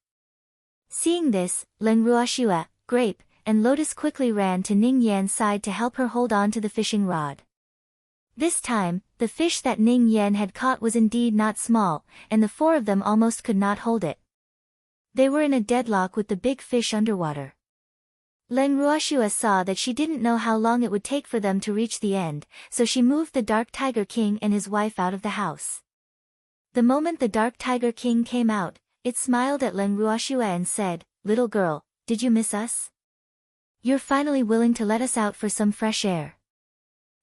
Seeing this, Leng Ruoxue, Grape, and Lotus quickly ran to Ning Yan's side to help her hold on to the fishing rod. This time, the fish that Ning Yan had caught was indeed not small, and the 4 of them almost could not hold it. They were in a deadlock with the big fish underwater. Leng Ruoxue saw that she didn't know how long it would take for them to reach the end, so she moved the Dark Tiger King and his wife out of the house. The moment the Dark Tiger King came out, it smiled at Leng Ruoxue and said, "Little girl, did you miss us? You're finally willing to let us out for some fresh air.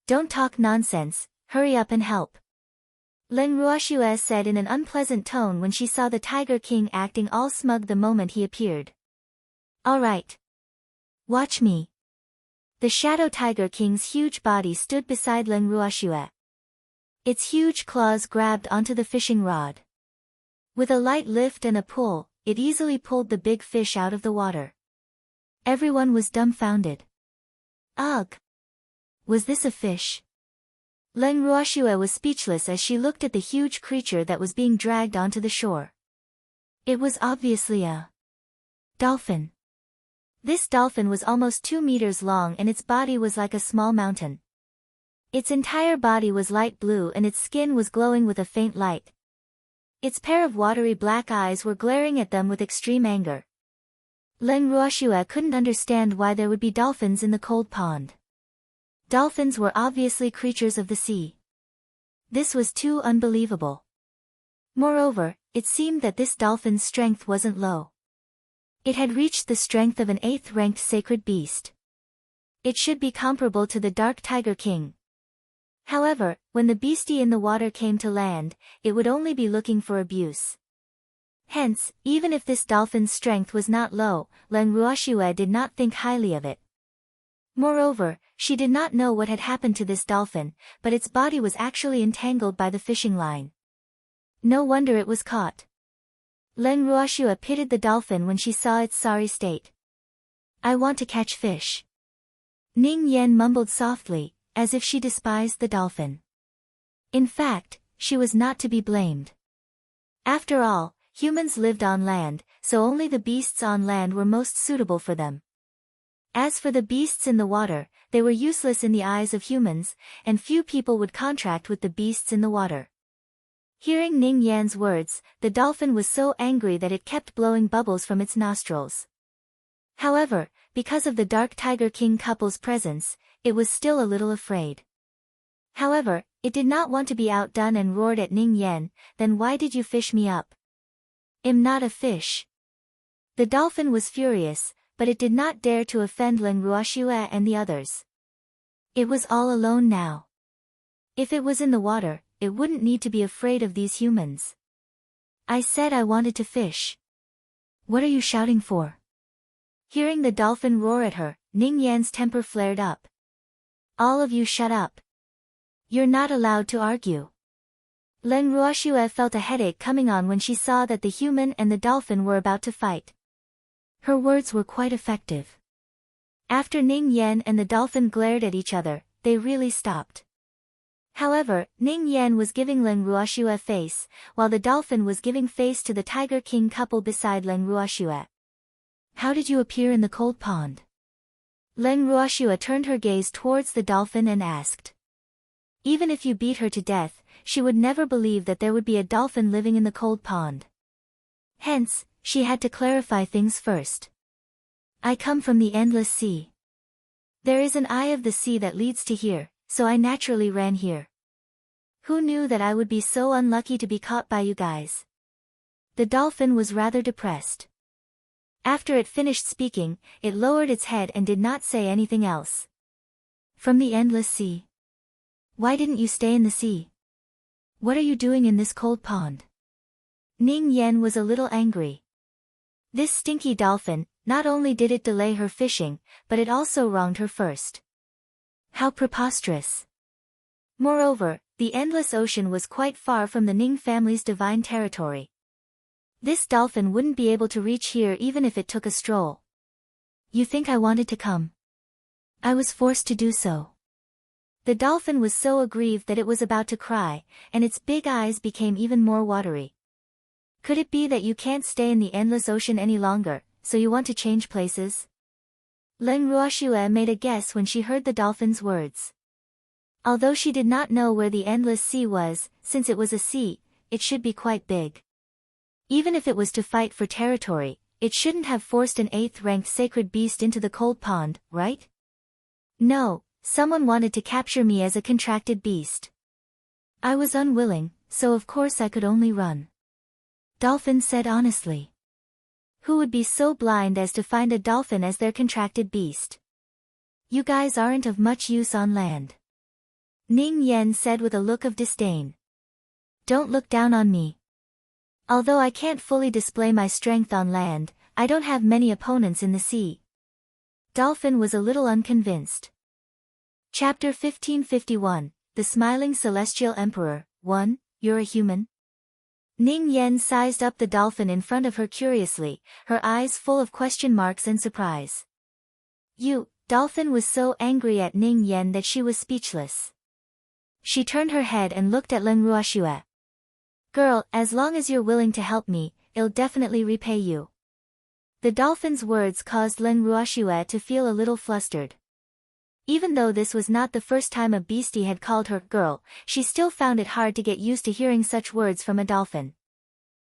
Don't talk nonsense, hurry up and help." Leng Ruoxue said in an unpleasant tone when she saw the Tiger King acting all smug the moment he appeared. All right. Watch me. The Shadow Tiger King's huge body stood beside Leng Ruoxue. Its huge claws grabbed onto the fishing rod. With a light lift and a pull, it easily pulled the big fish out of the water. Everyone was dumbfounded. Ugh! Was this a fish? Leng Ruoxue was speechless as she looked at the huge creature that was being dragged onto the shore. It was obviously a dolphin. This dolphin was almost 2 meters long and its body was like a small mountain. Its entire body was light blue and its skin was glowing with a faint light. Its pair of watery black eyes were glaring at them with extreme anger. Leng Ruoxue couldn't understand why there would be dolphins in the cold pond. Dolphins were obviously creatures of the sea. This was too unbelievable. Moreover, it seemed that this dolphin's strength wasn't low. It had reached the strength of an 8th-ranked sacred beast. It should be comparable to the Dark Tiger King. However, when the beastie in the water came to land, it would only be looking for abuse. Hence, even if this dolphin's strength was not low, Leng Ruoxue did not think highly of it. Moreover, she did not know what had happened to this dolphin, but its body was actually entangled by the fishing line. No wonder it was caught. Leng Ruoxue pitied the dolphin when she saw its sorry state. I want to catch fish. Ning Yan mumbled softly, as if she despised the dolphin. In fact, she was not to be blamed. After all, humans lived on land, so only the beasts on land were most suitable for them. As for the beasts in the water, they were useless in the eyes of humans, and few people would contract with the beasts in the water. Hearing Ning Yan's words, the dolphin was so angry that it kept blowing bubbles from its nostrils. However, because of the Dark Tiger King couple's presence, it was still a little afraid. However, it did not want to be outdone and roared at Ning Yan, "Then why did you fish me up? I'm not a fish." The dolphin was furious, but it did not dare to offend Len Ruoxue and the others. It was all alone now. If it was in the water, it wouldn't need to be afraid of these humans. I said I wanted to fish. What are you shouting for? Hearing the dolphin roar at her, Ning Yan's temper flared up. All of you shut up. You're not allowed to argue. Len Ruoxue felt a headache coming on when she saw that the human and the dolphin were about to fight. Her words were quite effective. After Ning Yan and the dolphin glared at each other, they really stopped. However, Ning Yan was giving Len Ruoxue face, while the dolphin was giving face to the Tiger King couple beside Len Ruoxue. How did you appear in the cold pond? Len Ruoxue turned her gaze towards the dolphin and asked. Even if you beat her to death, she would never believe that there would be a dolphin living in the cold pond. Hence, she had to clarify things first. I come from the endless sea. There is an eye of the sea that leads to here, so I naturally ran here. Who knew that I would be so unlucky to be caught by you guys? The dolphin was rather depressed. After it finished speaking, it lowered its head and did not say anything else. From the endless sea. Why didn't you stay in the sea? What are you doing in this cold pond? Ning Yan was a little angry. This stinky dolphin, not only did it delay her fishing, but it also wronged her first. How preposterous. Moreover, the endless ocean was quite far from the Ning family's divine territory. This dolphin wouldn't be able to reach here even if it took a stroll. You think I wanted to come? I was forced to do so. The dolphin was so aggrieved that it was about to cry, and its big eyes became even more watery. Could it be that you can't stay in the endless ocean any longer, so you want to change places? Len Ruoxue made a guess when she heard the dolphin's words. Although she did not know where the endless sea was, since it was a sea, it should be quite big. Even if it was to fight for territory, it shouldn't have forced an 8th-ranked sacred beast into the cold pond, right? No, someone wanted to capture me as a contracted beast. I was unwilling, so of course I could only run. Dolphin said honestly. Who would be so blind as to find a dolphin as their contracted beast? You guys aren't of much use on land. Ning Yan said with a look of disdain. Don't look down on me. Although I can't fully display my strength on land, I don't have many opponents in the sea. Dolphin was a little unconvinced. Chapter 1551, The Smiling Celestial Emperor, 1, You're a human? Ning Yan sized up the dolphin in front of her curiously, her eyes full of question marks and surprise. Dolphin was so angry at Ning Yan that she was speechless. She turned her head and looked at Len Ruoxue. Girl, as long as you're willing to help me, I'll definitely repay you. The dolphin's words caused Len Ruoxue to feel a little flustered. Even though this was not the first time a beastie had called her girl, she still found it hard to get used to hearing such words from a dolphin.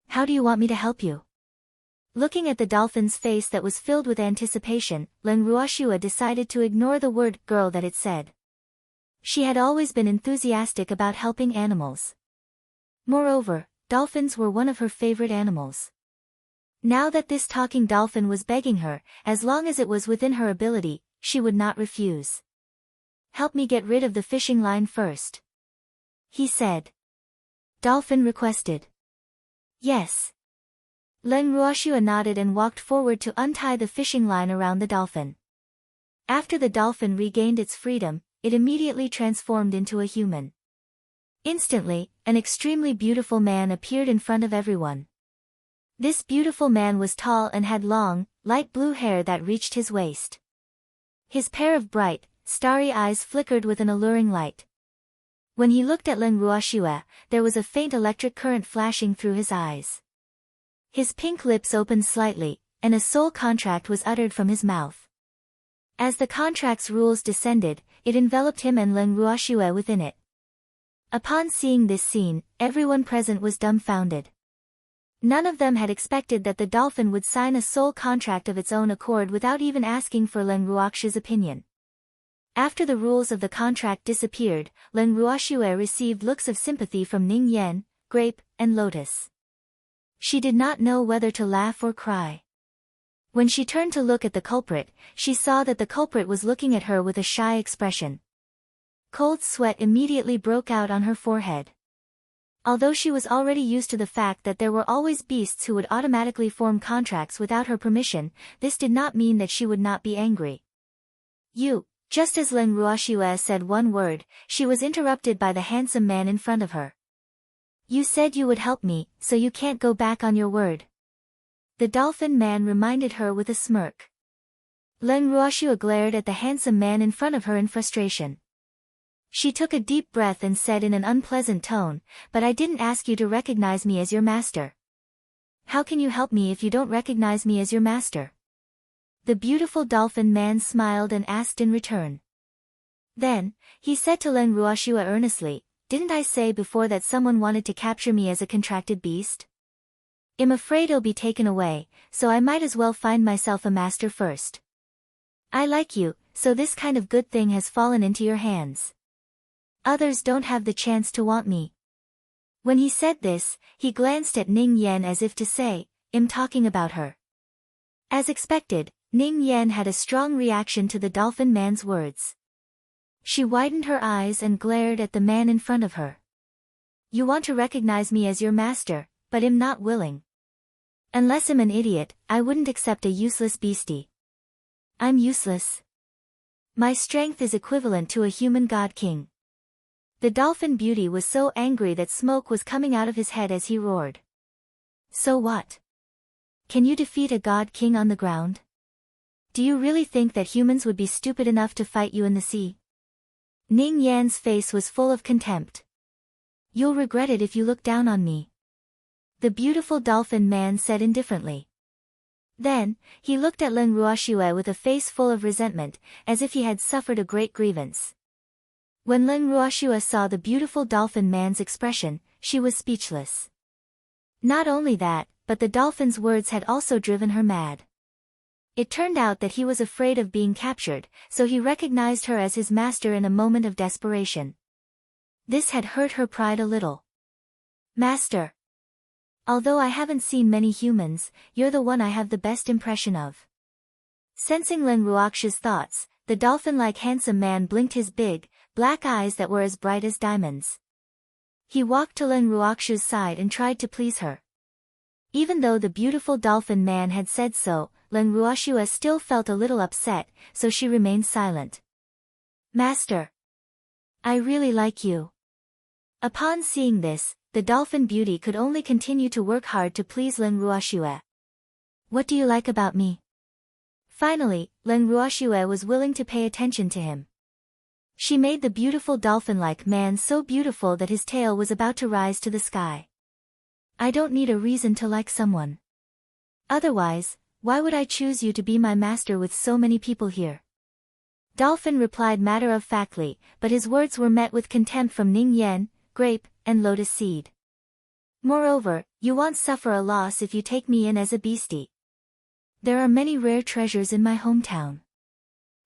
How do you want me to help you? Looking at the dolphin's face that was filled with anticipation, Len Ruoxue decided to ignore the word girl that it said. She had always been enthusiastic about helping animals. Moreover, dolphins were one of her favorite animals. Now that this talking dolphin was begging her, as long as it was within her ability, she would not refuse. Help me get rid of the fishing line first, he said. Dolphin requested. Yes. Len Ruoxue nodded and walked forward to untie the fishing line around the dolphin. After the dolphin regained its freedom, it immediately transformed into a human. Instantly, an extremely beautiful man appeared in front of everyone. This beautiful man was tall and had long, light blue hair that reached his waist. His pair of bright, starry eyes flickered with an alluring light. When he looked at Len Ruoxue, there was a faint electric current flashing through his eyes. His pink lips opened slightly, and a soul contract was uttered from his mouth. As the contract's rules descended, it enveloped him and Len Ruoxue within it. Upon seeing this scene, everyone present was dumbfounded. None of them had expected that the dolphin would sign a soul contract of its own accord without even asking for Len Ruoxue's opinion. After the rules of the contract disappeared, Len Ruoxue received looks of sympathy from Ning Yan, Grape, and Lotus. She did not know whether to laugh or cry. When she turned to look at the culprit, she saw that the culprit was looking at her with a shy expression. Cold sweat immediately broke out on her forehead. Although she was already used to the fact that there were always beasts who would automatically form contracts without her permission, this did not mean that she would not be angry. Just as Leng Ruoxue said one word, she was interrupted by the handsome man in front of her. You said you would help me, so you can't go back on your word. The Dolphin Man reminded her with a smirk. Leng Ruoxue glared at the handsome man in front of her in frustration. She took a deep breath and said in an unpleasant tone, "But I didn't ask you to recognize me as your master. How can you help me if you don't recognize me as your master?" The beautiful Dolphin Man smiled and asked in return. Then, he said to Leng Ruoxue earnestly, "Didn't I say before that someone wanted to capture me as a contracted beast? I'm afraid it'll be taken away, so I might as well find myself a master first. I like you, so this kind of good thing has fallen into your hands. Others don't have the chance to want me." When he said this, he glanced at Ning Yan as if to say, "I'm talking about her." As expected, Ning Yan had a strong reaction to the Dolphin Man's words. She widened her eyes and glared at the man in front of her. "You want to recognize me as your master, but I'm not willing. Unless I'm an idiot, I wouldn't accept a useless beastie. I'm useless. My strength is equivalent to a human god king." The Dolphin Beauty was so angry that smoke was coming out of his head as he roared. "So what? Can you defeat a god king on the ground? Do you really think that humans would be stupid enough to fight you in the sea?" Ning Yan's face was full of contempt. "You'll regret it if you look down on me," the beautiful Dolphin Man said indifferently. Then, he looked at Leng Ruoxue with a face full of resentment, as if he had suffered a great grievance. When Leng Ruoxue saw the beautiful Dolphin Man's expression, she was speechless. Not only that, but the dolphin's words had also driven her mad. It turned out that he was afraid of being captured, so he recognized her as his master in a moment of desperation. This had hurt her pride a little. "Master. Although I haven't seen many humans, you're the one I have the best impression of." Sensing Leng Ruoxue's thoughts, the dolphin-like handsome man blinked his big, black eyes that were as bright as diamonds. He walked to Leng Ruoxue's side and tried to please her. Even though the beautiful Dolphin Man had said so, Leng Ruoxue still felt a little upset, so she remained silent. "Master. I really like you." Upon seeing this, the Dolphin Beauty could only continue to work hard to please Leng Ruoxue. "What do you like about me?" Finally, Leng Ruoxue was willing to pay attention to him. She made the beautiful dolphin-like man so beautiful that his tail was about to rise to the sky. "I don't need a reason to like someone. Otherwise, why would I choose you to be my master with so many people here?" Dolphin replied matter-of-factly, but his words were met with contempt from Ning Yan, Grape, and Lotus Seed. "Moreover, you won't suffer a loss if you take me in as a beastie. There are many rare treasures in my hometown.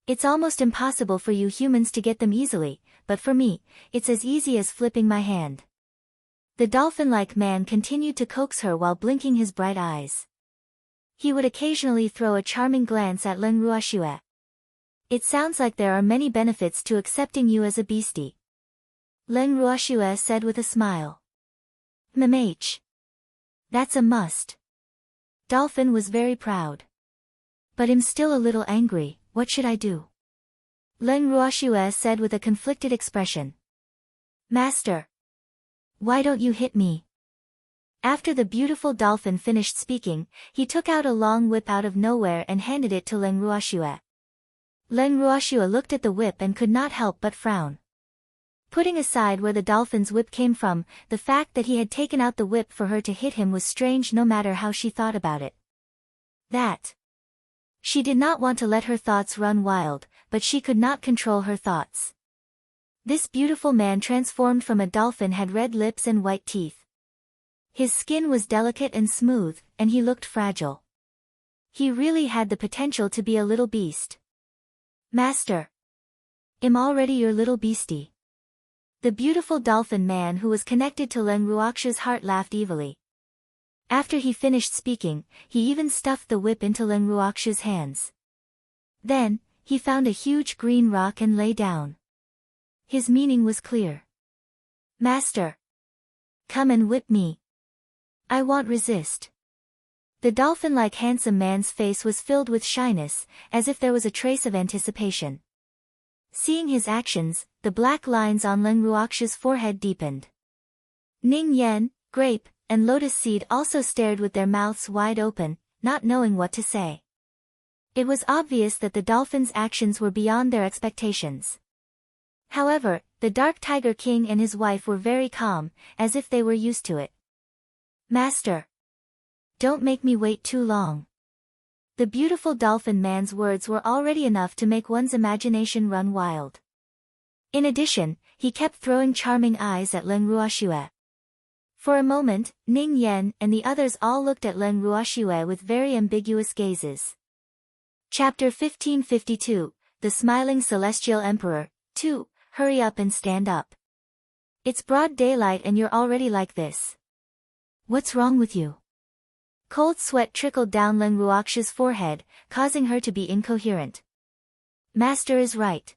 It's almost impossible for you humans to get them easily, but for me, it's as easy as flipping my hand." The dolphin-like man continued to coax her while blinking his bright eyes. He would occasionally throw a charming glance at Leng Ruoxue. "It sounds like there are many benefits to accepting you as a beastie," Leng Ruoxue said with a smile. "Mmh. That's a must." Dolphin was very proud. "But I'm still a little angry, what should I do?" Leng Ruoxue said with a conflicted expression. "Master. Why don't you hit me?" After the beautiful dolphin finished speaking, he took out a long whip out of nowhere and handed it to Leng Ruoxue. Leng Ruoxue looked at the whip and could not help but frown. Putting aside where the dolphin's whip came from, the fact that he had taken out the whip for her to hit him was strange no matter how she thought about it. She did not want to let her thoughts run wild, but she could not control her thoughts. This beautiful man transformed from a dolphin had red lips and white teeth. His skin was delicate and smooth, and he looked fragile. He really had the potential to be a little beast. "Master. I'm already your little beastie." The beautiful dolphin man who was connected to Leng Ruoxue's heart laughed evilly. After he finished speaking, he even stuffed the whip into Leng Ruoxu's hands. Then, he found a huge green rock and lay down. His meaning was clear. Master! Come and whip me. I won't resist. The dolphin-like handsome man's face was filled with shyness, as if there was a trace of anticipation. Seeing his actions, the black lines on Leng Ruoxu's forehead deepened. Ning Yan, Grape, and Lotus Seed also stared with their mouths wide open, not knowing what to say. It was obvious that the dolphin's actions were beyond their expectations. However, the Dark Tiger King and his wife were very calm, as if they were used to it. Master! Don't make me wait too long. The beautiful dolphin man's words were already enough to make one's imagination run wild. In addition, he kept throwing charming eyes at Leng Ruoxue. For a moment, Ning Yan and the others all looked at Leng Ruoxue with very ambiguous gazes. Chapter 1552, The Smiling Celestial Emperor, 2, Hurry up and stand up. It's broad daylight and you're already like this. What's wrong with you? Cold sweat trickled down Leng Ruoxu's forehead, causing her to be incoherent. Master is right.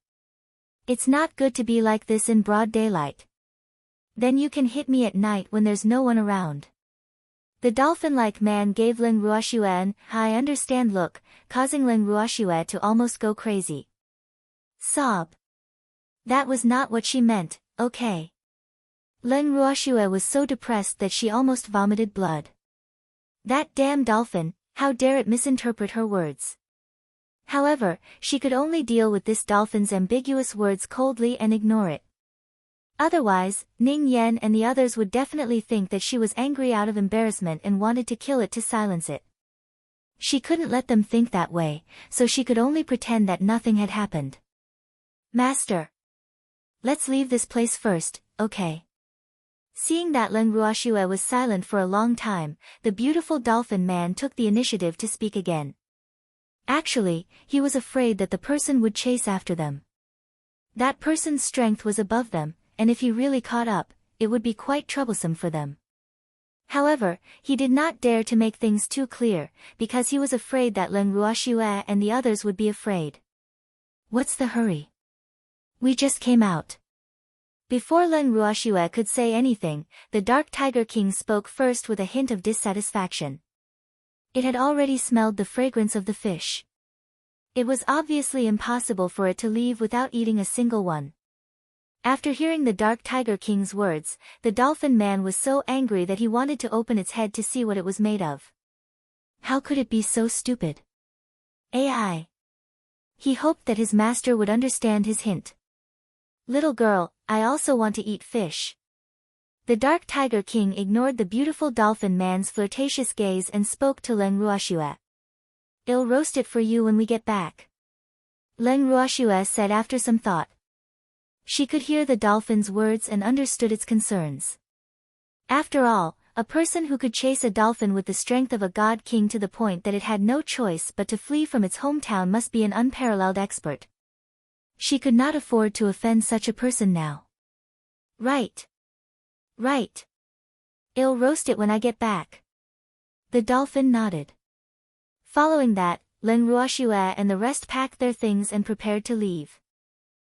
It's not good to be like this in broad daylight. Then you can hit me at night when there's no one around. The dolphin-like man gave Leng Ruoxue an "I understand" look, causing Leng Ruoxue to almost go crazy. Sob. That was not what she meant, okay. Leng Ruoxue was so depressed that she almost vomited blood. That damn dolphin, how dare it misinterpret her words. However, she could only deal with this dolphin's ambiguous words coldly and ignore it. Otherwise, Ning Yan and the others would definitely think that she was angry out of embarrassment and wanted to kill it to silence it. She couldn't let them think that way, so she could only pretend that nothing had happened. Master! Let's leave this place first, okay? Seeing that Leng Ruoxue was silent for a long time, the beautiful dolphin man took the initiative to speak again. Actually, he was afraid that the person would chase after them. That person's strength was above them, and if he really caught up, it would be quite troublesome for them. However, he did not dare to make things too clear, because he was afraid that Leng Ruoxue and the others would be afraid. What's the hurry? We just came out. Before Leng Ruoxue could say anything, the Dark Tiger King spoke first with a hint of dissatisfaction. It had already smelled the fragrance of the fish. It was obviously impossible for it to leave without eating a single one. After hearing the Dark Tiger King's words, the dolphin man was so angry that he wanted to open its head to see what it was made of. How could it be so stupid? AI. He hoped that his master would understand his hint. Little girl, I also want to eat fish. The Dark Tiger King ignored the beautiful dolphin man's flirtatious gaze and spoke to Leng Ruoxue. I'll roast it for you when we get back. Leng Ruoxue said after some thought. She could hear the dolphin's words and understood its concerns. After all, a person who could chase a dolphin with the strength of a god king to the point that it had no choice but to flee from its hometown must be an unparalleled expert. She could not afford to offend such a person now. Right. Right. I'll roast it when I get back. The dolphin nodded. Following that, Leng Ruoxue and the rest packed their things and prepared to leave.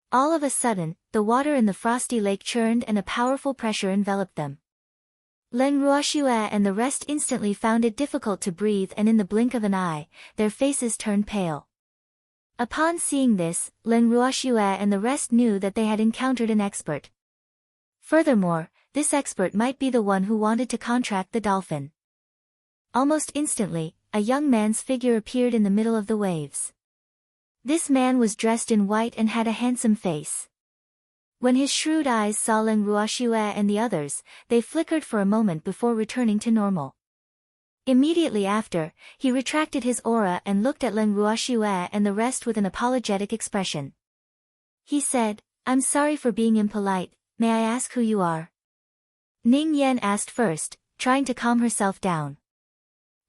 All of a sudden, the water in the frosty lake churned and a powerful pressure enveloped them. Leng Ruoxue and the rest instantly found it difficult to breathe, and in the blink of an eye, their faces turned pale. Upon seeing this, Leng Ruoxue and the rest knew that they had encountered an expert. Furthermore, this expert might be the one who wanted to contract the dolphin. Almost instantly, a young man's figure appeared in the middle of the waves. This man was dressed in white and had a handsome face. When his shrewd eyes saw Leng Ruoxue and the others, they flickered for a moment before returning to normal. Immediately after, he retracted his aura and looked at Leng Ruoxue and the rest with an apologetic expression. He said, I'm sorry for being impolite, may I ask who you are? Ning Yan asked first, trying to calm herself down.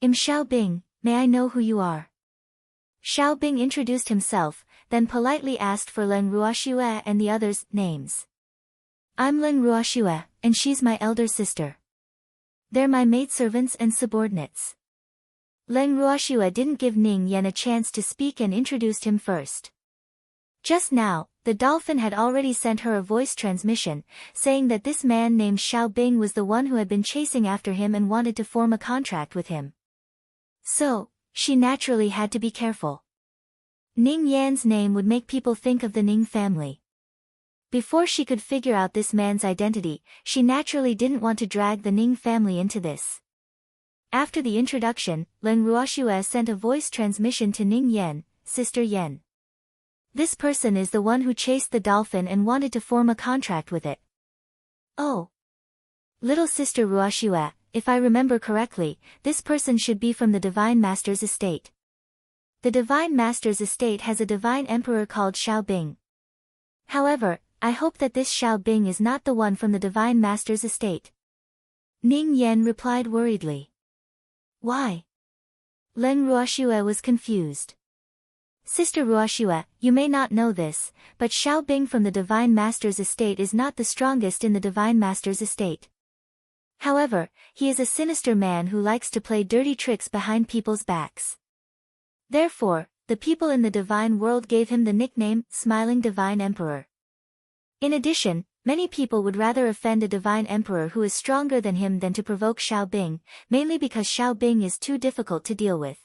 I'm Xiao Bing, may I know who you are? Xiao Bing introduced himself, then politely asked for Leng Ruoxue and the others' names. I'm Leng Ruoxue, and she's my elder sister. They're my maidservants and subordinates. Leng Ruoxue didn't give Ning Yan a chance to speak and introduced him first. Just now, the dolphin had already sent her a voice transmission, saying that this man named Xiao Bing was the one who had been chasing after him and wanted to form a contract with him. So, she naturally had to be careful. Ning Yan's name would make people think of the Ning family. Before she could figure out this man's identity, she naturally didn't want to drag the Ning family into this. After the introduction, Leng Ruoxue sent a voice transmission to Ning Yan, Sister Yan. This person is the one who chased the dolphin and wanted to form a contract with it. Oh. Little Sister Ruoxue, if I remember correctly, this person should be from the Divine Master's estate. The Divine Master's estate has a divine emperor called Xiao Bing. However, I hope that this Xiao Bing is not the one from the Divine Master's estate. Ning Yan replied worriedly. Why? Leng Ruoxue was confused. Sister Ruoxue, you may not know this, but Xiao Bing from the Divine Master's estate is not the strongest in the Divine Master's estate. However, he is a sinister man who likes to play dirty tricks behind people's backs. Therefore, the people in the divine world gave him the nickname, Smiling Divine Emperor. In addition, many people would rather offend a divine emperor who is stronger than him than to provoke Xiao Bing, mainly because Xiao Bing is too difficult to deal with.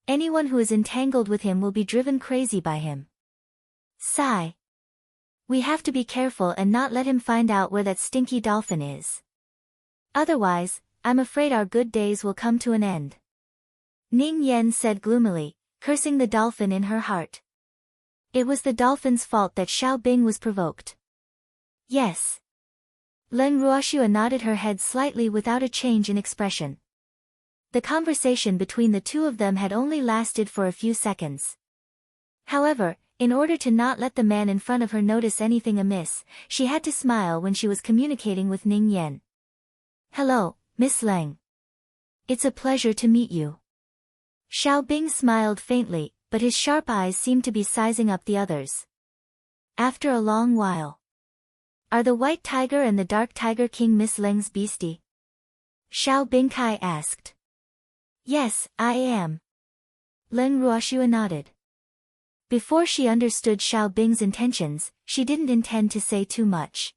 Anyone who is entangled with him will be driven crazy by him. Sigh. We have to be careful and not let him find out where that stinky dolphin is. Otherwise, I'm afraid our good days will come to an end. Ning Yan said gloomily, cursing the dolphin in her heart. It was the dolphin's fault that Xiao Bing was provoked. Yes. Leng Ruoxue nodded her head slightly without a change in expression. The conversation between the two of them had only lasted for a few seconds. However, in order to not let the man in front of her notice anything amiss, she had to smile when she was communicating with Ning Yan. Hello, Miss Leng. It's a pleasure to meet you. Xiao Bing smiled faintly, but his sharp eyes seemed to be sizing up the others. After a long while. Are the White Tiger and the Dark Tiger King Miss Leng's beastie? Xiao Bing Kai asked. Yes, I am. Leng Ruoxue nodded. Before she understood Xiao Bing's intentions, she didn't intend to say too much.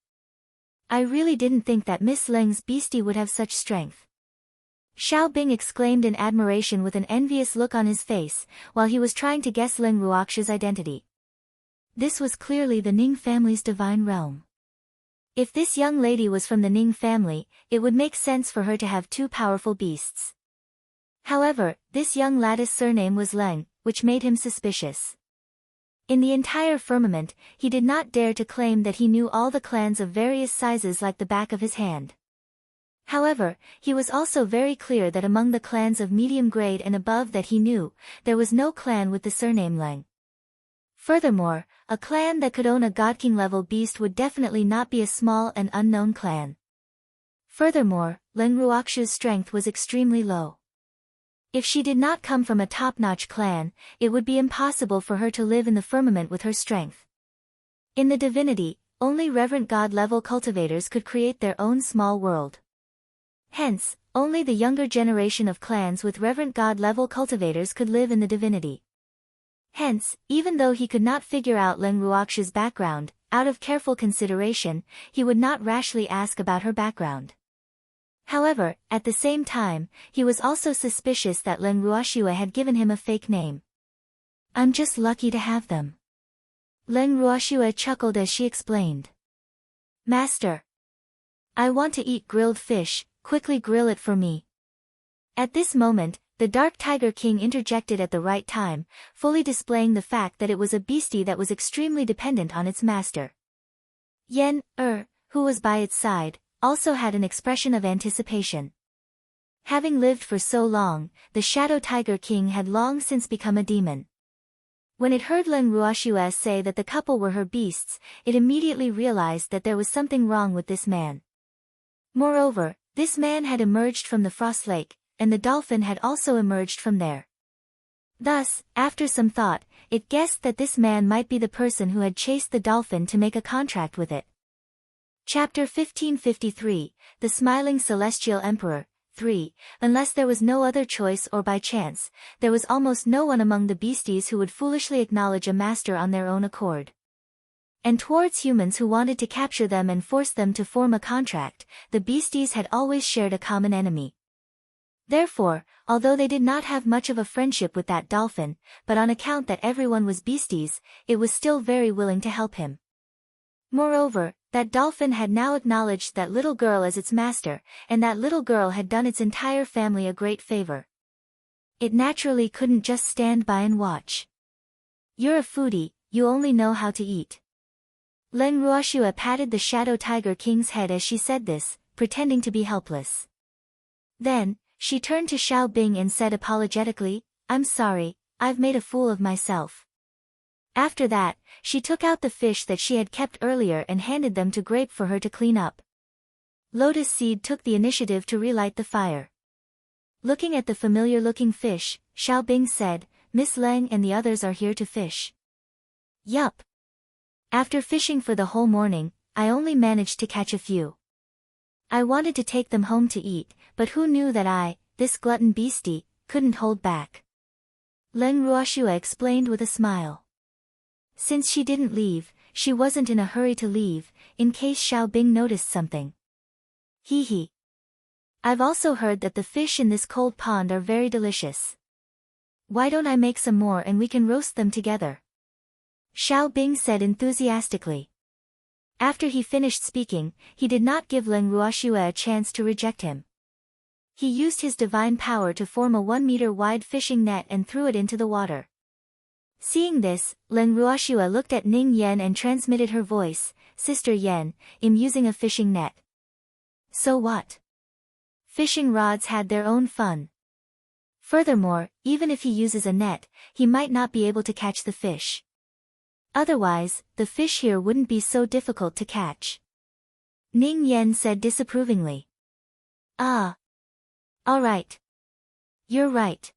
I really didn't think that Miss Leng's beastie would have such strength. Xiao Bing exclaimed in admiration with an envious look on his face, while he was trying to guess Leng Ruoxue's identity. This was clearly the Ning family's divine realm. If this young lady was from the Ning family, it would make sense for her to have two powerful beasts. However, this young lad's surname was Leng, which made him suspicious. In the entire firmament, he did not dare to claim that he knew all the clans of various sizes like the back of his hand. However, he was also very clear that among the clans of medium grade and above that he knew, there was no clan with the surname Leng. Furthermore, a clan that could own a God-King level beast would definitely not be a small and unknown clan. Furthermore, Leng Ruoxue's strength was extremely low. If she did not come from a top-notch clan, it would be impossible for her to live in the firmament with her strength. In the divinity, only reverent god-level cultivators could create their own small world. Hence, only the younger generation of clans with reverent god-level cultivators could live in the divinity. Hence, even though he could not figure out Leng Ruoxue's background, out of careful consideration, he would not rashly ask about her background. However, at the same time, he was also suspicious that Leng Ruoxue had given him a fake name. I'm just lucky to have them. Leng Ruoxue chuckled as she explained. Master. I want to eat grilled fish, quickly grill it for me. At this moment, the Dark Tiger King interjected at the right time, fully displaying the fact that it was a beastie that was extremely dependent on its master. Yen, who was by its side, also had an expression of anticipation. Having lived for so long, the Shadow Tiger King had long since become a demon. When it heard Leng Ruoxue say that the couple were her beasts, it immediately realized that there was something wrong with this man. Moreover, this man had emerged from the Frost Lake, and the dolphin had also emerged from there. Thus, after some thought, it guessed that this man might be the person who had chased the dolphin to make a contract with it. Chapter 1553, The Smiling Celestial Emperor, 3. Unless there was no other choice or by chance, there was almost no one among the beasties who would foolishly acknowledge a master on their own accord. And towards humans who wanted to capture them and force them to form a contract, the beasties had always shared a common enemy. Therefore, although they did not have much of a friendship with that dolphin, but on account that everyone was beasties, it was still very willing to help him. Moreover, that dolphin had now acknowledged that little girl as its master, and that little girl had done its entire family a great favor. It naturally couldn't just stand by and watch. You're a foodie, you only know how to eat. Leng Ruoxue patted the Shadow Tiger King's head as she said this, pretending to be helpless. Then, she turned to Xiao Bing and said apologetically, "I'm sorry, I've made a fool of myself." After that, she took out the fish that she had kept earlier and handed them to Grape for her to clean up. Lotus Seed took the initiative to relight the fire. Looking at the familiar-looking fish, Xiao Bing said, "Miss Leng and the others are here to fish." "Yup. After fishing for the whole morning, I only managed to catch a few. I wanted to take them home to eat, but who knew that I, this glutton beastie, couldn't hold back." Leng Ruoxue explained with a smile. Since she didn't leave, she wasn't in a hurry to leave, in case Xiao Bing noticed something. Hee hee. I've also heard that the fish in this cold pond are very delicious. Why don't I make some more and we can roast them together? Xiao Bing said enthusiastically. After he finished speaking, he did not give Leng Ruoxue a chance to reject him. He used his divine power to form a 1-meter-wide fishing net and threw it into the water. Seeing this, Leng Ruoxue looked at Ning Yan and transmitted her voice, "Sister Yan, I'm using a fishing net." So what? Fishing rods had their own fun. Furthermore, even if he uses a net, he might not be able to catch the fish. Otherwise, the fish here wouldn't be so difficult to catch. Ning Yan said disapprovingly. "Ah. All right. You're right."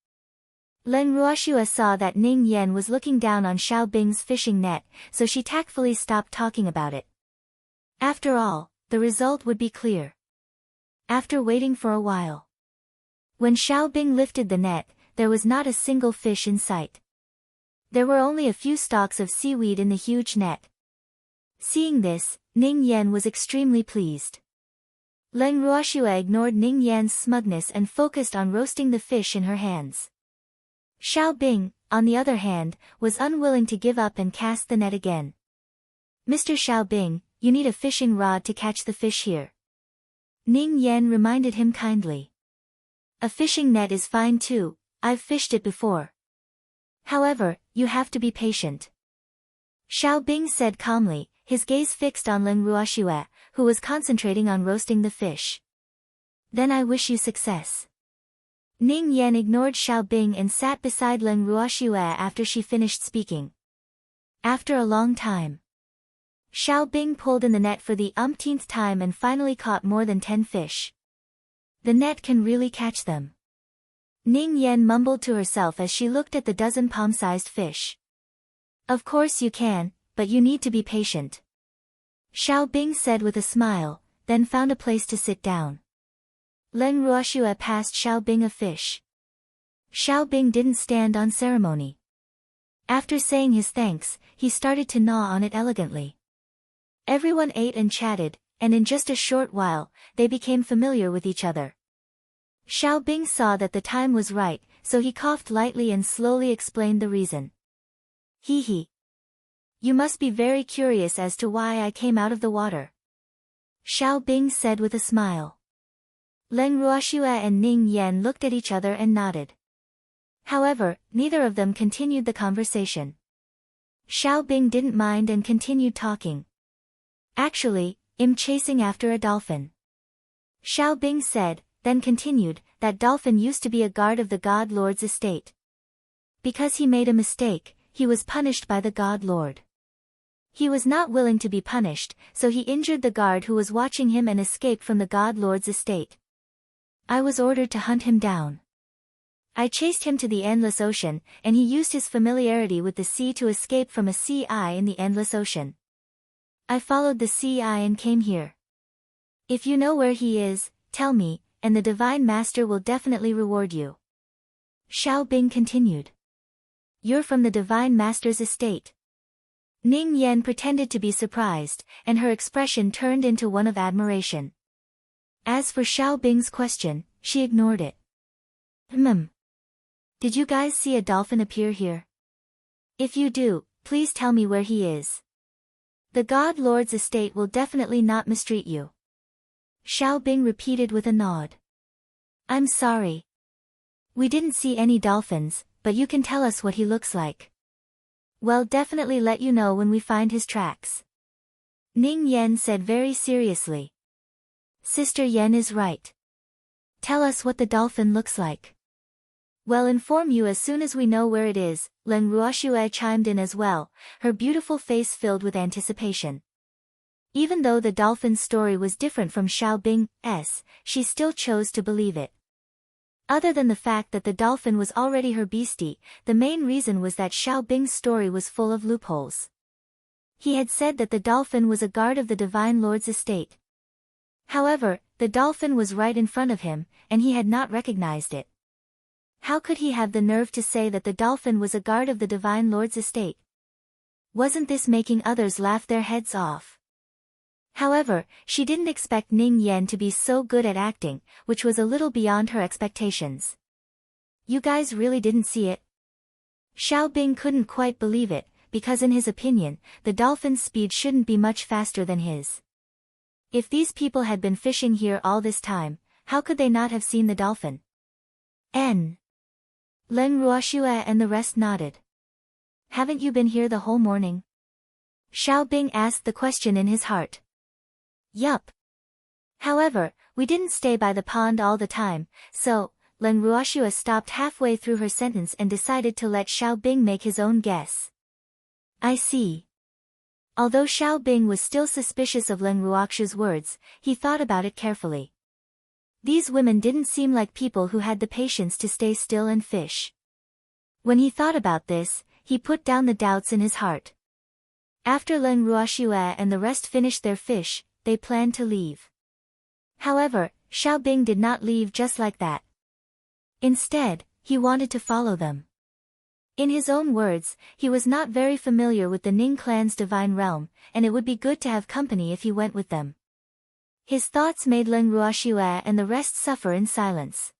Leng Ruoxue saw that Ning Yan was looking down on Xiao Bing's fishing net, so she tactfully stopped talking about it. After all, the result would be clear. After waiting for a while, when Xiao Bing lifted the net, there was not a single fish in sight. There were only a few stalks of seaweed in the huge net. Seeing this, Ning Yan was extremely pleased. Leng Ruoxue ignored Ning Yan's smugness and focused on roasting the fish in her hands. Xiao Bing, on the other hand, was unwilling to give up and cast the net again. "Mr. Xiao Bing, you need a fishing rod to catch the fish here." Ning Yan reminded him kindly. "A fishing net is fine too, I've fished it before. However, you have to be patient." Xiao Bing said calmly, his gaze fixed on Leng Ruoxue, who was concentrating on roasting the fish. "Then I wish you success." Ning Yan ignored Xiao Bing and sat beside Leng Ruoxue after she finished speaking. After a long time, Xiao Bing pulled in the net for the umpteenth time and finally caught more than 10 fish. The net can really catch them. Ning Yan mumbled to herself as she looked at the dozen palm-sized fish. "Of course you can, but you need to be patient," Xiao Bing said with a smile, then found a place to sit down. Leng Ruoxue passed Xiao Bing a fish. Xiao Bing didn't stand on ceremony. After saying his thanks, he started to gnaw on it elegantly. Everyone ate and chatted, and in just a short while, they became familiar with each other. Xiao Bing saw that the time was right, so he coughed lightly and slowly explained the reason. "Hee hee. You must be very curious as to why I came out of the water," Xiao Bing said with a smile. Leng Ruoxue and Ning Yan looked at each other and nodded. However, neither of them continued the conversation. Xiao Bing didn't mind and continued talking. "Actually, I'm chasing after a dolphin," Xiao Bing said, then continued, "That dolphin used to be a guard of the God Lord's estate. Because he made a mistake, he was punished by the God Lord. He was not willing to be punished, so he injured the guard who was watching him and escaped from the God Lord's estate. I was ordered to hunt him down. I chased him to the endless ocean, and he used his familiarity with the sea to escape from a sea eye in the endless ocean. I followed the sea eye and came here. If you know where he is, tell me, and the Divine Master will definitely reward you. Xiao Bing continued. You're from the Divine Master's estate. Ning Yan pretended to be surprised, and her expression turned into one of admiration. As for Xiao Bing's question, she ignored it. Did you guys see a dolphin appear here? If you do, please tell me where he is. The God Lord's estate will definitely not mistreat you. Xiao Bing repeated with a nod. I'm sorry. We didn't see any dolphins, but you can tell us what he looks like. We'll definitely let you know when we find his tracks. Ning Yan said very seriously. Sister Yan is right. Tell us what the dolphin looks like. We'll inform you as soon as we know where it is, Leng Ruoxue chimed in as well, her beautiful face filled with anticipation. Even though the dolphin's story was different from Xiao Bing's, she still chose to believe it. Other than the fact that the dolphin was already her beastie, the main reason was that Xiao Bing's story was full of loopholes. He had said that the dolphin was a guard of the Divine Lord's estate. However, the dolphin was right in front of him, and he had not recognized it. How could he have the nerve to say that the dolphin was a guard of the Divine Lord's estate? Wasn't this making others laugh their heads off? However, she didn't expect Ning Yan to be so good at acting, which was a little beyond her expectations. You guys really didn't see it? Xiao Bing couldn't quite believe it, because in his opinion, the dolphin's speed shouldn't be much faster than his. If these people had been fishing here all this time, how could they not have seen the dolphin? Leng Ruoxue and the rest nodded. Haven't you been here the whole morning? Xiao Bing asked the question in his heart. Yup. However, we didn't stay by the pond all the time, so, Leng Ruoxue stopped halfway through her sentence and decided to let Xiao Bing make his own guess. I see. Although Xiao Bing was still suspicious of Leng Ruoxue's words, he thought about it carefully. These women didn't seem like people who had the patience to stay still and fish. When he thought about this, he put down the doubts in his heart. After Leng Ruoxue and the rest finished their fish, they planned to leave. However, Xiao Bing did not leave just like that. Instead, he wanted to follow them. In his own words, he was not very familiar with the Ning clan's divine realm, and it would be good to have company if he went with them. His thoughts made Leng Ruoxue and the rest suffer in silence.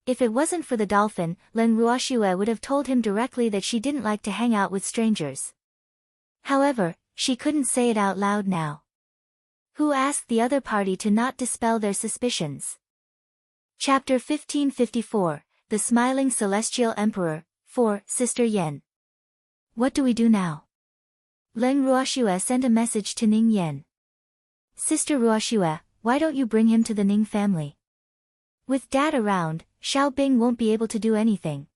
If it wasn't for the dolphin, Leng Ruoxue would have told him directly that she didn't like to hang out with strangers. However, she couldn't say it out loud now. Who asked the other party to not dispel their suspicions? Chapter 1554, The Smiling Celestial Emperor, 4, Sister Yan. What do we do now? Leng Ruoxue sent a message to Ning Yan. Sister Ruoxue, why don't you bring him to the Ning family? With Dad around, Xiao Bing won't be able to do anything.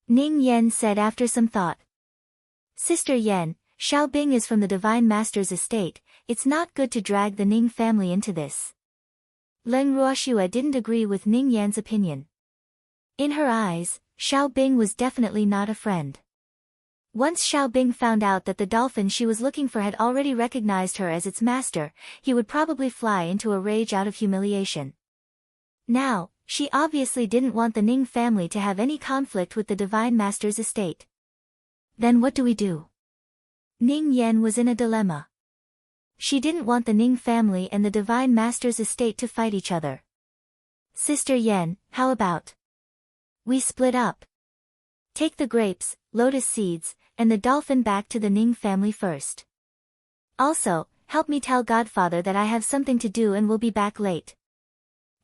Ning Yan said after some thought. Sister Yan, Xiao Bing is from the Divine Master's estate, it's not good to drag the Ning family into this. Leng Ruoxue didn't agree with Ning Yan's opinion. In her eyes, Xiao Bing was definitely not a friend. Once Xiao Bing found out that the dolphin she was looking for had already recognized her as its master, he would probably fly into a rage out of humiliation. Now, she obviously didn't want the Ning family to have any conflict with the Divine Master's estate. Then what do we do? Ning Yan was in a dilemma. She didn't want the Ning family and the Divine Master's estate to fight each other. Sister Yan, how about we split up? Take the grapes, lotus seeds, and the dolphin back to the Ning family first. Also, help me tell Godfather that I have something to do and will be back late.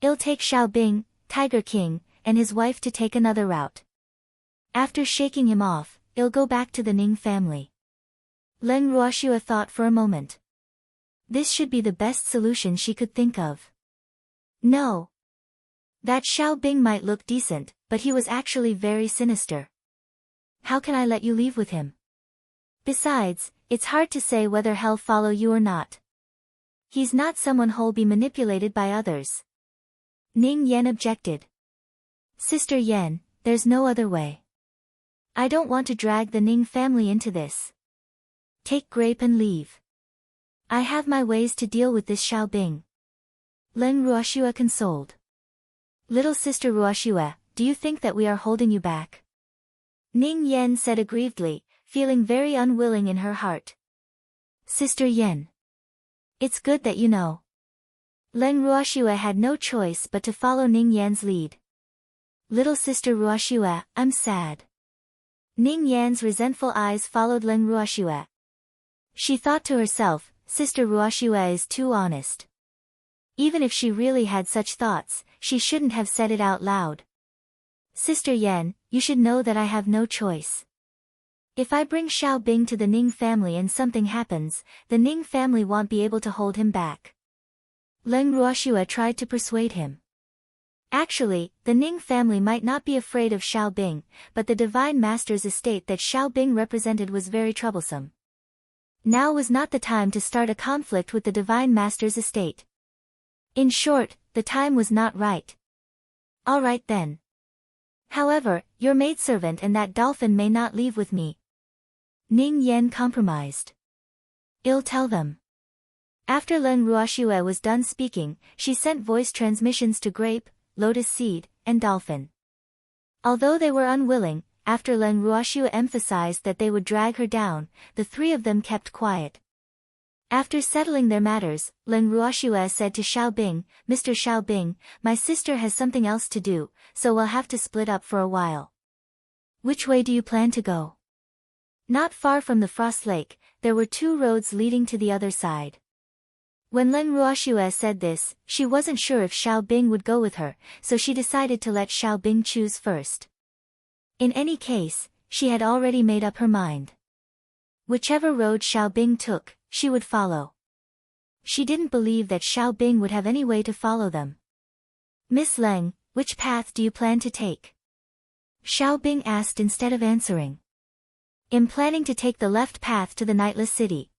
I'll take Xiao Bing, Tiger King, and his wife to take another route. After shaking him off, I'll go back to the Ning family. Leng Ruoxue thought for a moment. This should be the best solution she could think of. No. That Xiao Bing might look decent, but he was actually very sinister. How can I let you leave with him? Besides, it's hard to say whether he'll follow you or not. He's not someone who'll be manipulated by others. Ning Yan objected. Sister Yan, there's no other way. I don't want to drag the Ning family into this. Take grape and leave. I have my ways to deal with this Xiao Bing. Leng Ruoxue consoled. Little sister Ruoxue, do you think that we are holding you back? Ning Yan said aggrievedly, feeling very unwilling in her heart. Sister Yan. It's good that you know. Leng Ruoxue had no choice but to follow Ning Yan's lead. Little sister Ruoxue, I'm sad. Ning Yan's resentful eyes followed Leng Ruoxue. She thought to herself, Sister Ruoxue is too honest. Even if she really had such thoughts, she shouldn't have said it out loud. Sister Yan, you should know that I have no choice. If I bring Xiao Bing to the Ning family and something happens, the Ning family won't be able to hold him back. Leng Ruoxue tried to persuade him. Actually, the Ning family might not be afraid of Xiao Bing, but the Divine Master's estate that Xiao Bing represented was very troublesome. Now was not the time to start a conflict with the Divine Master's estate. In short, the time was not right. All right then. However, your maidservant and that dolphin may not leave with me. Ning Yan compromised. I'll tell them. After Leng Ruoxue was done speaking, she sent voice transmissions to Grape, Lotus Seed, and Dolphin. Although they were unwilling, after Leng Ruoxue emphasized that they would drag her down, the three of them kept quiet. After settling their matters, Leng Ruoxue said to Xiao Bing, Mr. Xiao Bing, my sister has something else to do, so we'll have to split up for a while. Which way do you plan to go? Not far from the Frost Lake, there were two roads leading to the other side. When Leng Ruoxue said this, she wasn't sure if Xiao Bing would go with her, so she decided to let Xiao Bing choose first. In any case, she had already made up her mind. Whichever road Xiao Bing took, she would follow. She didn't believe that Xiao Bing would have any way to follow them. Miss Leng, which path do you plan to take? Xiao Bing asked instead of answering. I'm planning to take the left path to the Nightless City.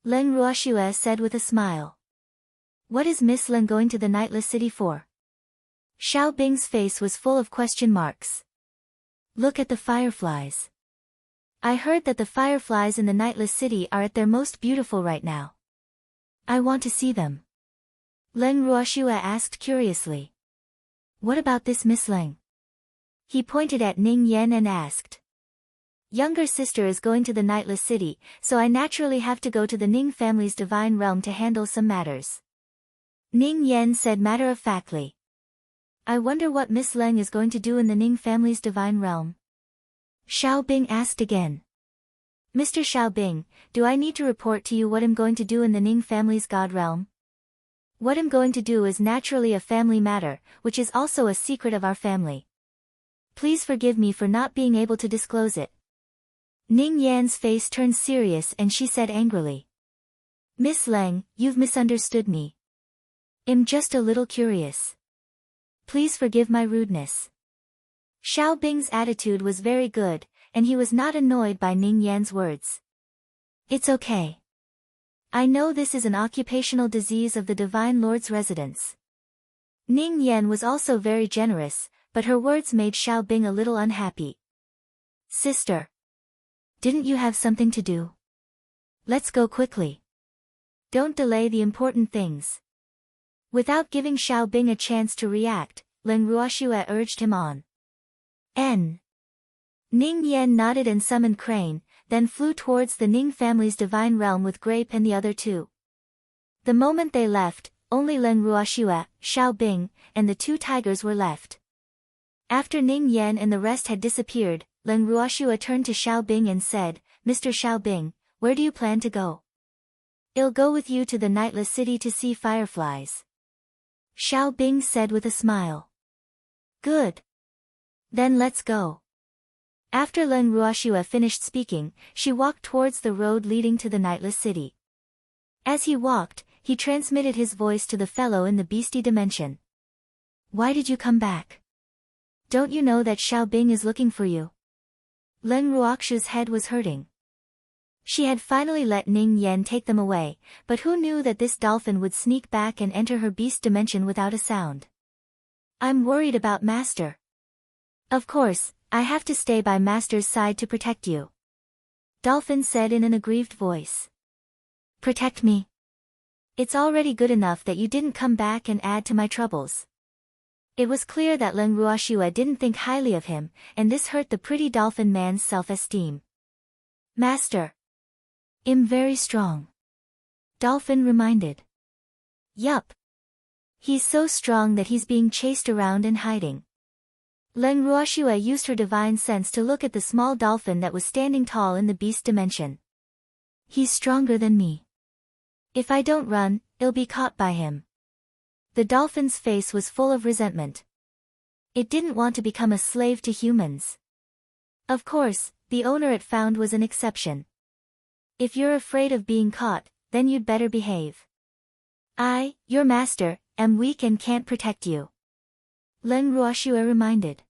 Leng Ruoxue said with a smile. What is Miss Leng going to the Nightless City for? Xiao Bing's face was full of question marks. Look at the fireflies. I heard that the fireflies in the Nightless City are at their most beautiful right now. I want to see them. Leng Ruoxue asked curiously. What about this Miss Leng? He pointed at Ning Yan and asked. Younger sister is going to the Nightless City, so I naturally have to go to the Ning family's divine realm to handle some matters. Ning Yan said matter-of-factly. I wonder what Miss Leng is going to do in the Ning family's divine realm. Xiao Bing asked again. Mr. Xiao Bing, do I need to report to you what I'm going to do in the Ning family's god realm? What I'm going to do is naturally a family matter, which is also a secret of our family. Please forgive me for not being able to disclose it. Ning Yan's face turned serious and she said angrily. Miss Leng, you've misunderstood me. I'm just a little curious. Please forgive my rudeness. Xiao Bing's attitude was very good, and he was not annoyed by Ning Yan's words. It's okay. I know this is an occupational disease of the Divine Lord's residence. Ning Yan was also very generous, but her words made Xiao Bing a little unhappy. Sister. Didn't you have something to do? Let's go quickly. Don't delay the important things. Without giving Xiao Bing a chance to react, Leng Ruoxue urged him on. N. Ning Yan nodded and summoned Crane, then flew towards the Ning family's divine realm with Grape and the other two. The moment they left, only Leng Ruoxue, Xiao Bing, and the two tigers were left. After Ning Yan and the rest had disappeared, Leng Ruoxue turned to Xiao Bing and said, Mr. Xiao Bing, where do you plan to go? I'll go with you to the Nightless City to see fireflies. Xiao Bing said with a smile. Good. Then let's go. After Leng Ruoxue finished speaking, she walked towards the road leading to the Nightless City. As he walked, he transmitted his voice to the fellow in the beastie dimension. Why did you come back? Don't you know that Xiao Bing is looking for you? Leng Ruoxue's head was hurting. She had finally let Ning Yan take them away, but who knew that this dolphin would sneak back and enter her beast dimension without a sound? I'm worried about Master. Of course, I have to stay by Master's side to protect you. Dolphin said in an aggrieved voice. Protect me? It's already good enough that you didn't come back and add to my troubles. It was clear that Leng Ruoxue didn't think highly of him, and this hurt the pretty Dolphin Man's self-esteem. Master. I'm very strong. Dolphin reminded. Yup. He's so strong that he's being chased around and hiding. Leng Ruoxue used her divine sense to look at the small dolphin that was standing tall in the beast dimension. He's stronger than me. If I don't run, I'll be caught by him. The dolphin's face was full of resentment. It didn't want to become a slave to humans. Of course, the owner it found was an exception. If you're afraid of being caught, then you'd better behave. I, your master, am weak and can't protect you. Leng Ruoxue reminded.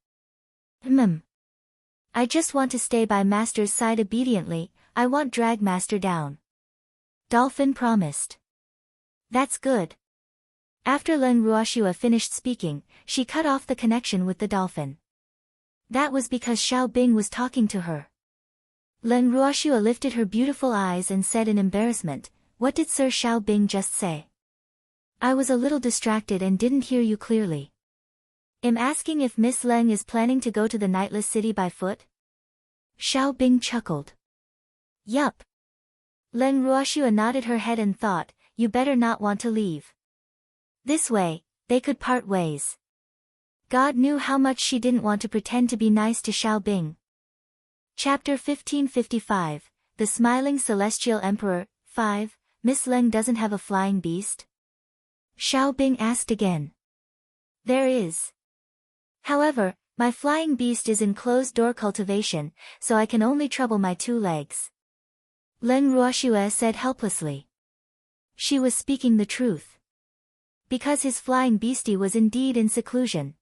I just want to stay by master's side obediently, I won't drag master down. Dolphin promised. That's good. After Leng Ruoxue finished speaking, she cut off the connection with the dolphin. That was because Xiao Bing was talking to her. Leng Ruoxue lifted her beautiful eyes and said in embarrassment, "What did Sir Xiao Bing just say? I was a little distracted and didn't hear you clearly." I'm asking if Miss Leng is planning to go to the Nightless City by foot? Xiao Bing chuckled. Yup. Leng Ruoxue nodded her head and thought, you better not want to leave. This way, they could part ways. God knew how much she didn't want to pretend to be nice to Xiao Bing. Chapter 1555, The Smiling Celestial Emperor, 5, Miss Leng doesn't have a flying beast? Xiao Bing asked again. There is. However, my flying beast is in closed-door cultivation, so I can only trouble my 2 legs. Leng Ruoxue said helplessly. She was speaking the truth. Because his flying beastie was indeed in seclusion.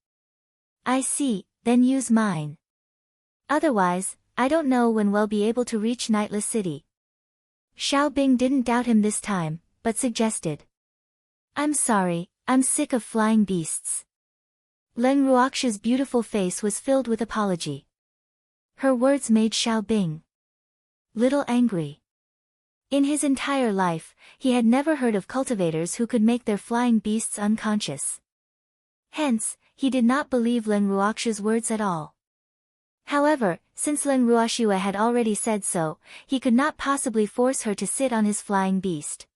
I see, then use mine. Otherwise, I don't know when we'll be able to reach Nightless City. Xiao Bing didn't doubt him this time, but suggested. I'm sorry, I'm sick of flying beasts. Leng Ruoxue's beautiful face was filled with apology. Her words made Xiao Bing little angry. In his entire life, he had never heard of cultivators who could make their flying beasts unconscious. Hence, he did not believe Leng Ruoxue's words at all. However, since Leng Ruoxue had already said so, he could not possibly force her to sit on his flying beast.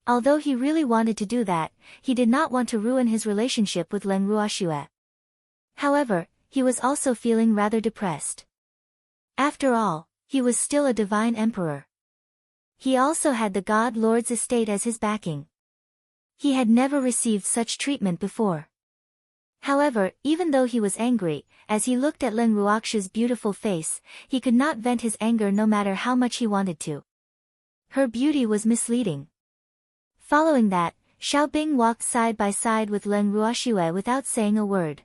Although he really wanted to do that, he did not want to ruin his relationship with Leng Ruoxue. However, he was also feeling rather depressed. After all, he was still a divine emperor. He also had the God Lord's estate as his backing. He had never received such treatment before. However, even though he was angry, as he looked at Leng Ruoxue's beautiful face, he could not vent his anger no matter how much he wanted to. Her beauty was misleading. Following that, Xiao Bing walked side by side with Leng Ruoxue without saying a word.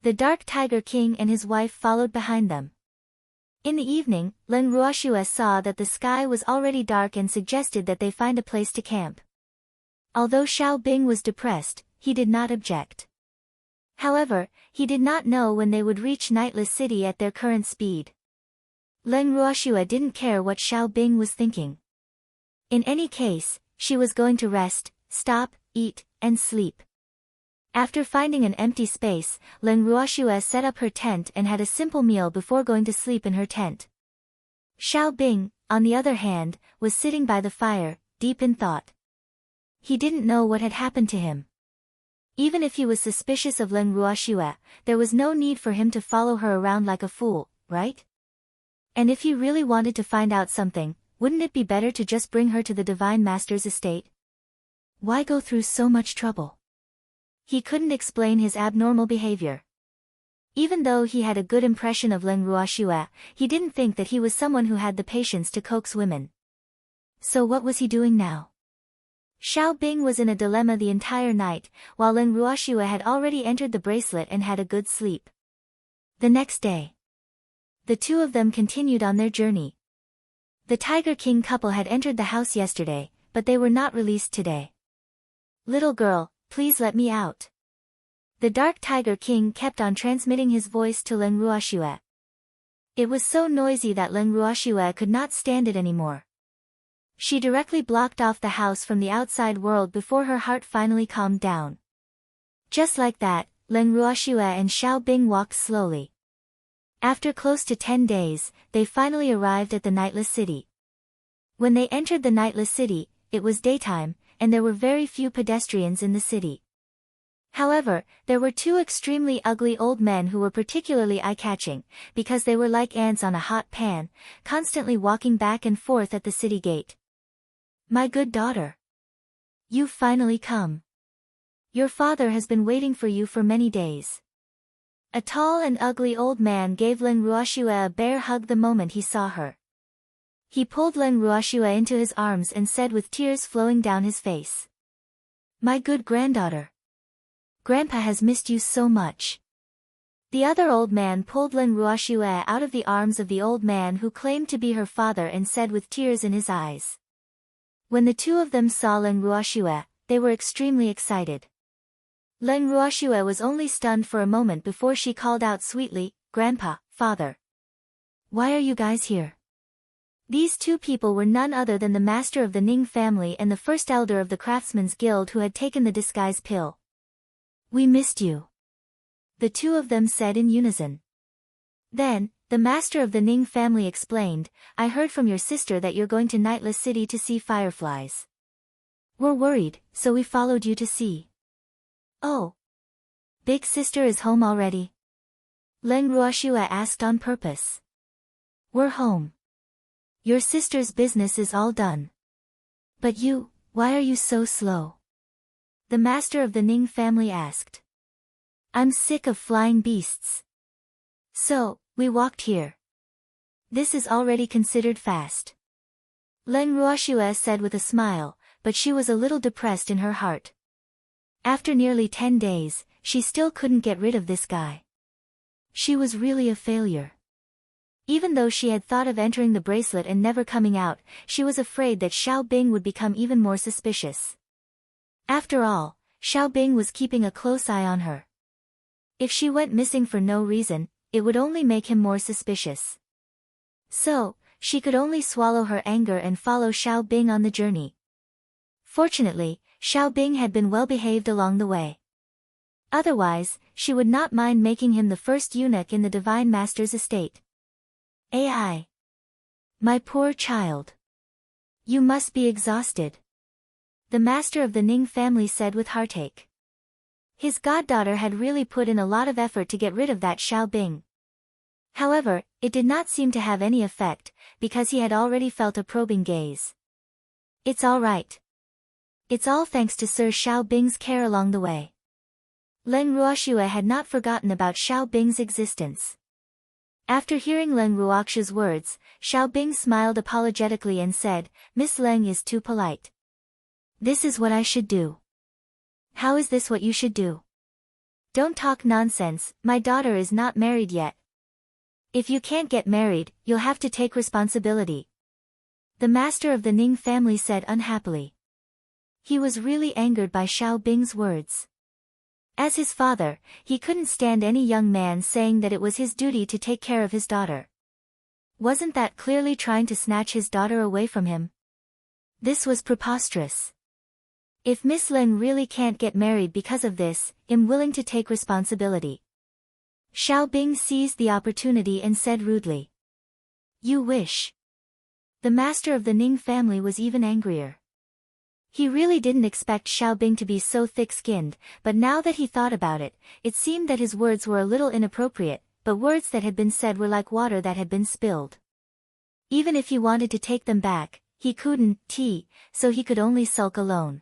The Dark Tiger King and his wife followed behind them. In the evening, Leng Ruoxue saw that the sky was already dark and suggested that they find a place to camp. Although Xiao Bing was depressed, he did not object. However, he did not know when they would reach Nightless City at their current speed. Leng Ruoxue didn't care what Xiao Bing was thinking. In any case, she was going to rest, stop, eat, and sleep. After finding an empty space, Leng Ruoxue set up her tent and had a simple meal before going to sleep in her tent. Xiao Bing, on the other hand, was sitting by the fire, deep in thought. He didn't know what had happened to him. Even if he was suspicious of Leng Ruoxue, there was no need for him to follow her around like a fool, right? And if he really wanted to find out something, wouldn't it be better to just bring her to the Divine Master's estate? Why go through so much trouble? He couldn't explain his abnormal behavior. Even though he had a good impression of Leng Ruoxue, he didn't think that he was someone who had the patience to coax women. So what was he doing now? Xiao Bing was in a dilemma the entire night, while Leng Ruoxue had already entered the bracelet and had a good sleep. The next day, the two of them continued on their journey. The Tiger King couple had entered the house yesterday, but they were not released today. Little girl, please let me out. The Dark Tiger King kept on transmitting his voice to Leng Ruoxue. It was so noisy that Leng Ruoxue could not stand it anymore. She directly blocked off the house from the outside world before her heart finally calmed down. Just like that, Leng Ruoxue and Xiao Bing walked slowly. After close to 10 days, they finally arrived at the Nightless City. When they entered the Nightless City, it was daytime, and there were very few pedestrians in the city. However, there were two extremely ugly old men who were particularly eye-catching, because they were like ants on a hot pan, constantly walking back and forth at the city gate. "My good daughter. You've finally come. Your father has been waiting for you for many days." A tall and ugly old man gave Leng Ruoxue a bear hug the moment he saw her. He pulled Leng Ruoxue into his arms and said with tears flowing down his face, "My good granddaughter. Grandpa has missed you so much." The other old man pulled Leng Ruoxue out of the arms of the old man who claimed to be her father and said with tears in his eyes. When the two of them saw Leng Ruoxue, they were extremely excited. Leng Ruoxue was only stunned for a moment before she called out sweetly, "Grandpa, father. Why are you guys here?" These two people were none other than the master of the Ning family and the first elder of the Craftsmen's Guild who had taken the disguise pill. "We missed you," the two of them said in unison. Then, the master of the Ning family explained, "I heard from your sister that you're going to Nightless City to see fireflies. We're worried, so we followed you to see." "Oh. Big sister is home already?" Leng Ruoxue asked on purpose. "We're home. Your sister's business is all done. But you, why are you so slow?" the master of the Ning family asked. "I'm sick of flying beasts. So, we walked here. This is already considered fast." Leng Ruoxue said with a smile, but she was a little depressed in her heart. After nearly 10 days, she still couldn't get rid of this guy. She was really a failure. Even though she had thought of entering the bracelet and never coming out, she was afraid that Xiao Bing would become even more suspicious. After all, Xiao Bing was keeping a close eye on her. If she went missing for no reason, it would only make him more suspicious. So, she could only swallow her anger and follow Xiao Bing on the journey. Fortunately, Xiao Bing had been well behaved along the way. Otherwise, she would not mind making him the first eunuch in the Divine Master's estate. "Ai. My poor child. You must be exhausted," the master of the Ning family said with heartache. His goddaughter had really put in a lot of effort to get rid of that Xiao Bing. However, it did not seem to have any effect, because he had already felt a probing gaze. "It's all right. It's all thanks to Sir Xiao Bing's care along the way." Leng Ruoxue had not forgotten about Xiao Bing's existence. After hearing Leng Ruoxue's words, Xiao Bing smiled apologetically and said, "Miss Leng is too polite. This is what I should do." "How is this what you should do?" "Don't talk nonsense, my daughter is not married yet. If you can't get married, you'll have to take responsibility," the master of the Ning family said unhappily. He was really angered by Xiao Bing's words. As his father, he couldn't stand any young man saying that it was his duty to take care of his daughter. Wasn't that clearly trying to snatch his daughter away from him? This was preposterous. If Miss Leng really can't get married because of this, I'm willing to take responsibility. Xiao Bing seized the opportunity and said rudely. "You wish." The master of the Ning family was even angrier. He really didn't expect Xiao Bing to be so thick-skinned, but now that he thought about it, it seemed that his words were a little inappropriate, but words that had been said were like water that had been spilled. Even if he wanted to take them back, he couldn't, so he could only sulk alone.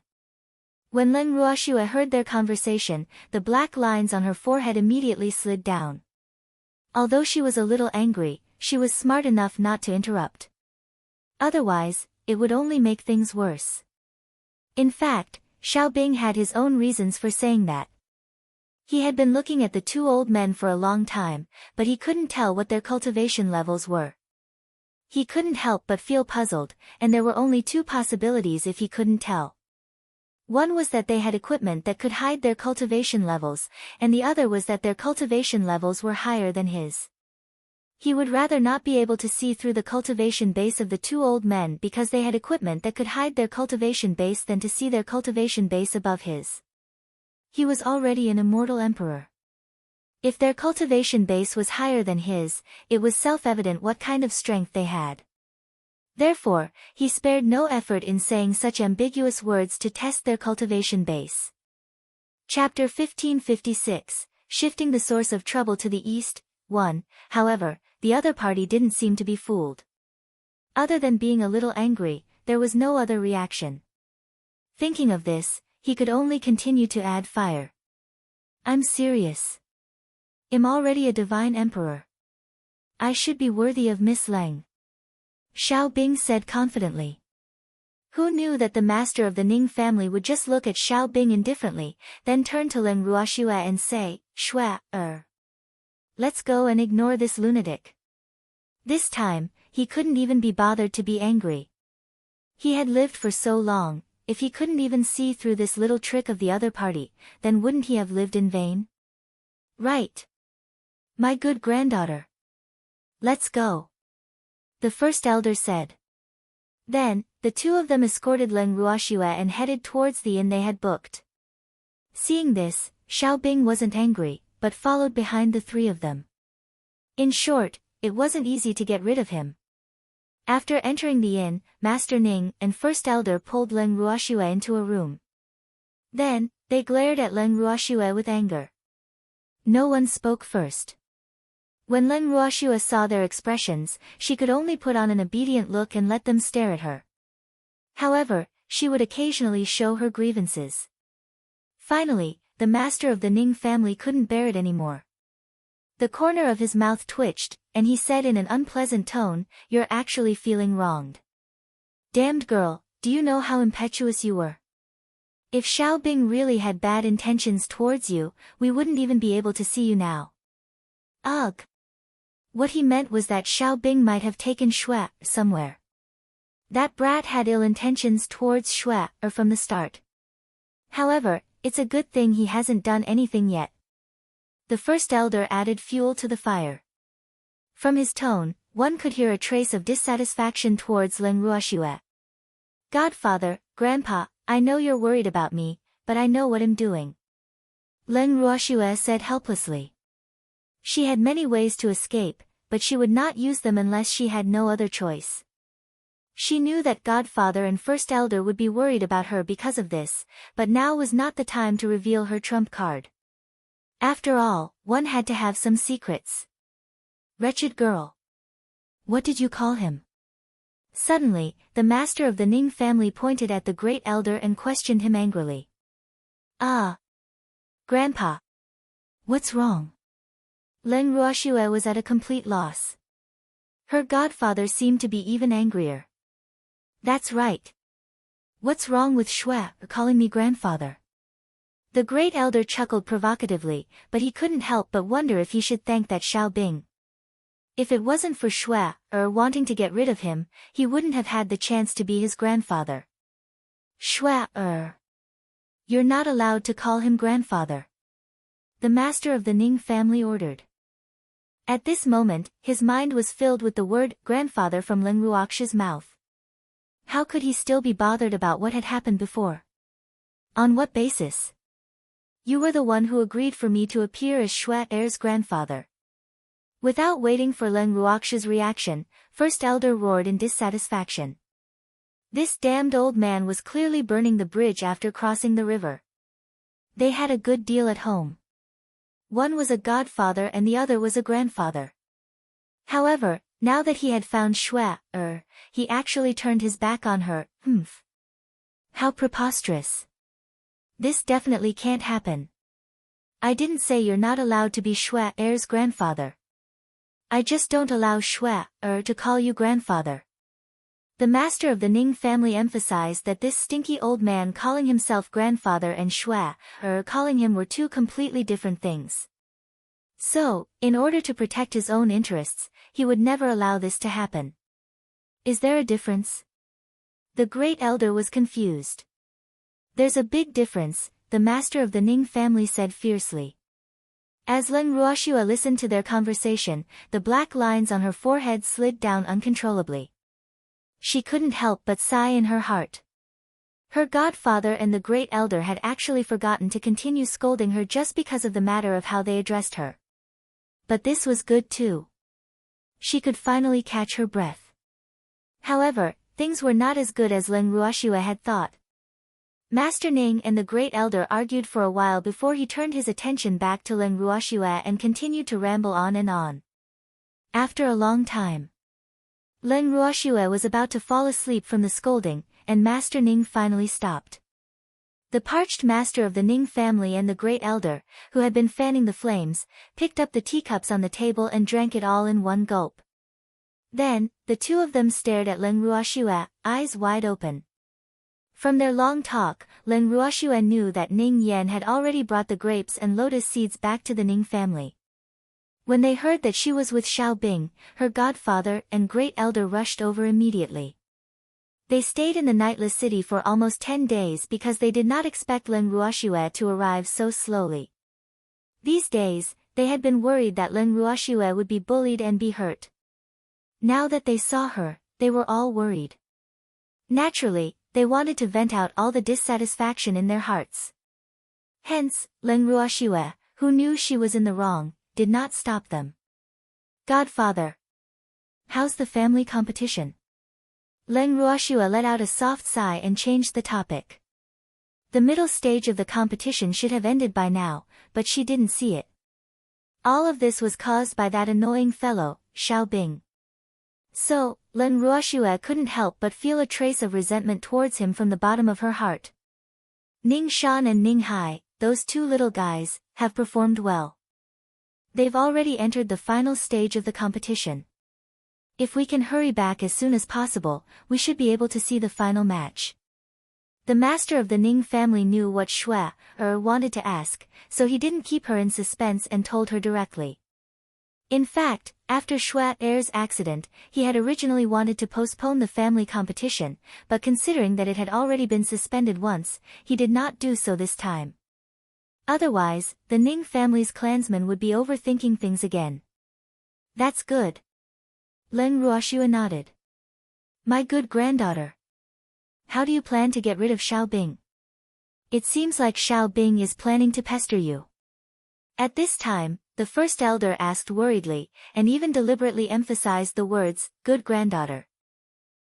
When Leng Ruoxue heard their conversation, the black lines on her forehead immediately slid down. Although she was a little angry, she was smart enough not to interrupt. Otherwise, it would only make things worse. In fact, Xiao Bing had his own reasons for saying that. He had been looking at the two old men for a long time, but he couldn't tell what their cultivation levels were. He couldn't help but feel puzzled, and there were only two possibilities if he couldn't tell. One was that they had equipment that could hide their cultivation levels, and the other was that their cultivation levels were higher than his. He would rather not be able to see through the cultivation base of the two old men because they had equipment that could hide their cultivation base than to see their cultivation base above his. He was already an immortal emperor. If their cultivation base was higher than his, it was self-evident what kind of strength they had. Therefore, he spared no effort in saying such ambiguous words to test their cultivation base. Chapter 1556, Shifting the Source of Trouble to the East. 1. However, the other party didn't seem to be fooled. Other than being a little angry, there was no other reaction. Thinking of this, he could only continue to add fire. I'm serious. I'm already a divine emperor. I should be worthy of Miss Leng. Xiao Bing said confidently. Who knew that the master of the Ning family would just look at Xiao Bing indifferently, then turn to Leng Ruoxue and say, Shua, let's go and ignore this lunatic. This time, he couldn't even be bothered to be angry. He had lived for so long, if he couldn't even see through this little trick of the other party, then wouldn't he have lived in vain? Right. My good granddaughter. Let's go. The first elder said. Then, the two of them escorted Leng Ruoxue and headed towards the inn they had booked. Seeing this, Xiao Bing wasn't angry, but followed behind the three of them. In short, it wasn't easy to get rid of him. After entering the inn, Master Ning and First Elder pulled Leng Ruoxue into a room. Then, they glared at Leng Ruoxue with anger. No one spoke first. When Leng Ruoxue saw their expressions, she could only put on an obedient look and let them stare at her. However, she would occasionally show her grievances. Finally, the master of the Ning family couldn't bear it anymore. The corner of his mouth twitched, and he said in an unpleasant tone, You're actually feeling wronged. Damned girl, do you know how impetuous you were? If Xiao Bing really had bad intentions towards you, we wouldn't even be able to see you now. Ugh. What he meant was that Xiao Bing might have taken Shue somewhere. That brat had ill intentions towards Shue from the start. However, it's a good thing he hasn't done anything yet. The first elder added fuel to the fire. From his tone, one could hear a trace of dissatisfaction towards Leng Ruoxue. Godfather, Grandpa, I know you're worried about me, but I know what I'm doing. Leng Ruoxue said helplessly. She had many ways to escape, but she would not use them unless she had no other choice. She knew that Godfather and First Elder would be worried about her because of this, but now was not the time to reveal her trump card. After all, one had to have some secrets. Wretched girl. What did you call him? Suddenly, the master of the Ning family pointed at the great elder and questioned him angrily. Ah. Grandpa. What's wrong? Leng Ruoxue was at a complete loss. Her godfather seemed to be even angrier. That's right. What's wrong with Shue calling me grandfather? The great elder chuckled provocatively, but he couldn't help but wonder if he should thank that Xiao Bing. If it wasn't for Shue wanting to get rid of him, he wouldn't have had the chance to be his grandfather. Shue You're not allowed to call him grandfather. The master of the Ning family ordered. At this moment, his mind was filled with the word grandfather from Leng Ruoxue's mouth. How could he still be bothered about what had happened before? On what basis? You were the one who agreed for me to appear as Shue's grandfather. Without waiting for Leng Ruoxue's reaction, First Elder roared in dissatisfaction. This damned old man was clearly burning the bridge after crossing the river. They had a good deal at home. One was a godfather and the other was a grandfather. However, now that he had found Shue he actually turned his back on her. How preposterous. This definitely can't happen. I didn't say you're not allowed to be Shue's grandfather. I just don't allow Shue to call you grandfather. The master of the Ning family emphasized that this stinky old man calling himself grandfather and Shue calling him were two completely different things. So, in order to protect his own interests, he would never allow this to happen. Is there a difference? The great elder was confused. There's a big difference, the master of the Ning family said fiercely. As Leng Ruoxue listened to their conversation, the black lines on her forehead slid down uncontrollably. She couldn't help but sigh in her heart. Her godfather and the great elder had actually forgotten to continue scolding her just because of the matter of how they addressed her. But this was good too. She could finally catch her breath. However, things were not as good as Leng Ruoxue had thought. Master Ning and the great elder argued for a while before he turned his attention back to Leng Ruoxue and continued to ramble on and on. After a long time, Leng Ruoxue was about to fall asleep from the scolding, and Master Ning finally stopped. The parched master of the Ning family and the great elder, who had been fanning the flames, picked up the teacups on the table and drank it all in one gulp. Then, the two of them stared at Leng Ruoxue, eyes wide open. From their long talk, Leng Ruoxue knew that Ning Yan had already brought the grapes and lotus seeds back to the Ning family. When they heard that she was with Xiao Bing, her godfather and great elder rushed over immediately. They stayed in the nightless city for almost 10 days because they did not expect Leng Ruoxue to arrive so slowly. These days, they had been worried that Leng Ruoxue would be bullied and be hurt. Now that they saw her, they were all worried. Naturally, they wanted to vent out all the dissatisfaction in their hearts. Hence, Leng Ruoxue, who knew she was in the wrong, did not stop them. Godfather, how's the family competition? Leng Ruoxue let out a soft sigh and changed the topic. The middle stage of the competition should have ended by now, but she didn't see it. All of this was caused by that annoying fellow, Xiao Bing. So, Leng Ruoxue couldn't help but feel a trace of resentment towards him from the bottom of her heart. Ning Shan and Ning Hai, those two little guys, have performed well. They've already entered the final stage of the competition. If we can hurry back as soon as possible, we should be able to see the final match. The master of the Ning family knew what Shui wanted to ask, so he didn't keep her in suspense and told her directly. In fact, after Shui-er's accident, he had originally wanted to postpone the family competition, but considering that it had already been suspended once, he did not do so this time. Otherwise, the Ning family's clansmen would be overthinking things again. That's good. Leng Ruoxue nodded. My good granddaughter. How do you plan to get rid of Xiao Bing? It seems like Xiao Bing is planning to pester you. At this time, the first elder asked worriedly, and even deliberately emphasized the words, good granddaughter.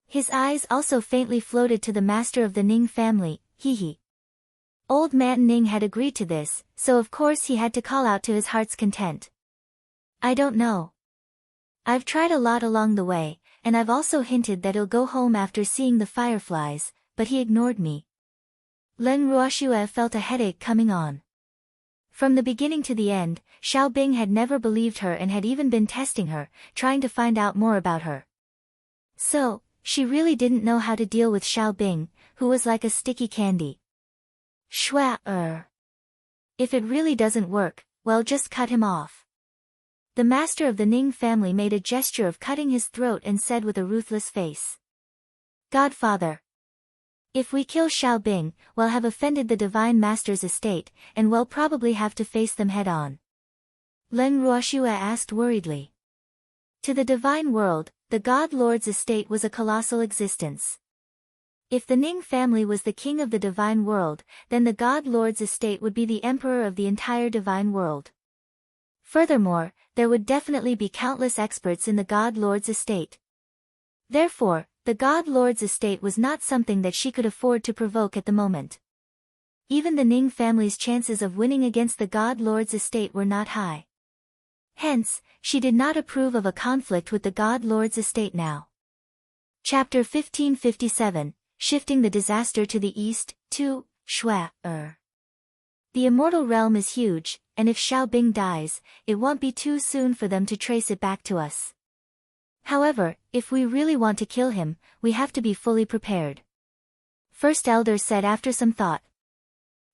His eyes also faintly floated to the master of the Ning family, he. Old man Ning had agreed to this, so of course he had to call out to his heart's content. I don't know. I've tried a lot along the way, and I've also hinted that he'll go home after seeing the fireflies, but he ignored me. Leng Ruoxue felt a headache coming on. From the beginning to the end, Xiao Bing had never believed her and had even been testing her, trying to find out more about her. So, she really didn't know how to deal with Xiao Bing, who was like a sticky candy. If it really doesn't work, well, just cut him off. The master of the Ning family made a gesture of cutting his throat and said with a ruthless face. Godfather. If we kill Xiao Bing, we'll have offended the Divine Master's estate, and we'll probably have to face them head-on. Leng Ruoxue asked worriedly. To the Divine World, the God Lord's estate was a colossal existence. If the Ning family was the king of the Divine World, then the God Lord's estate would be the emperor of the entire Divine World. Furthermore, there would definitely be countless experts in the God Lord's estate. Therefore, the God Lord's estate was not something that she could afford to provoke at the moment. Even the Ning family's chances of winning against the God Lord's estate were not high. Hence, she did not approve of a conflict with the God Lord's estate now. Chapter 1557, Shifting the Disaster to the East, 2, Shui. The immortal realm is huge, and if Xiao Bing dies, it won't be too soon for them to trace it back to us. However, if we really want to kill him, we have to be fully prepared. First Elder said after some thought.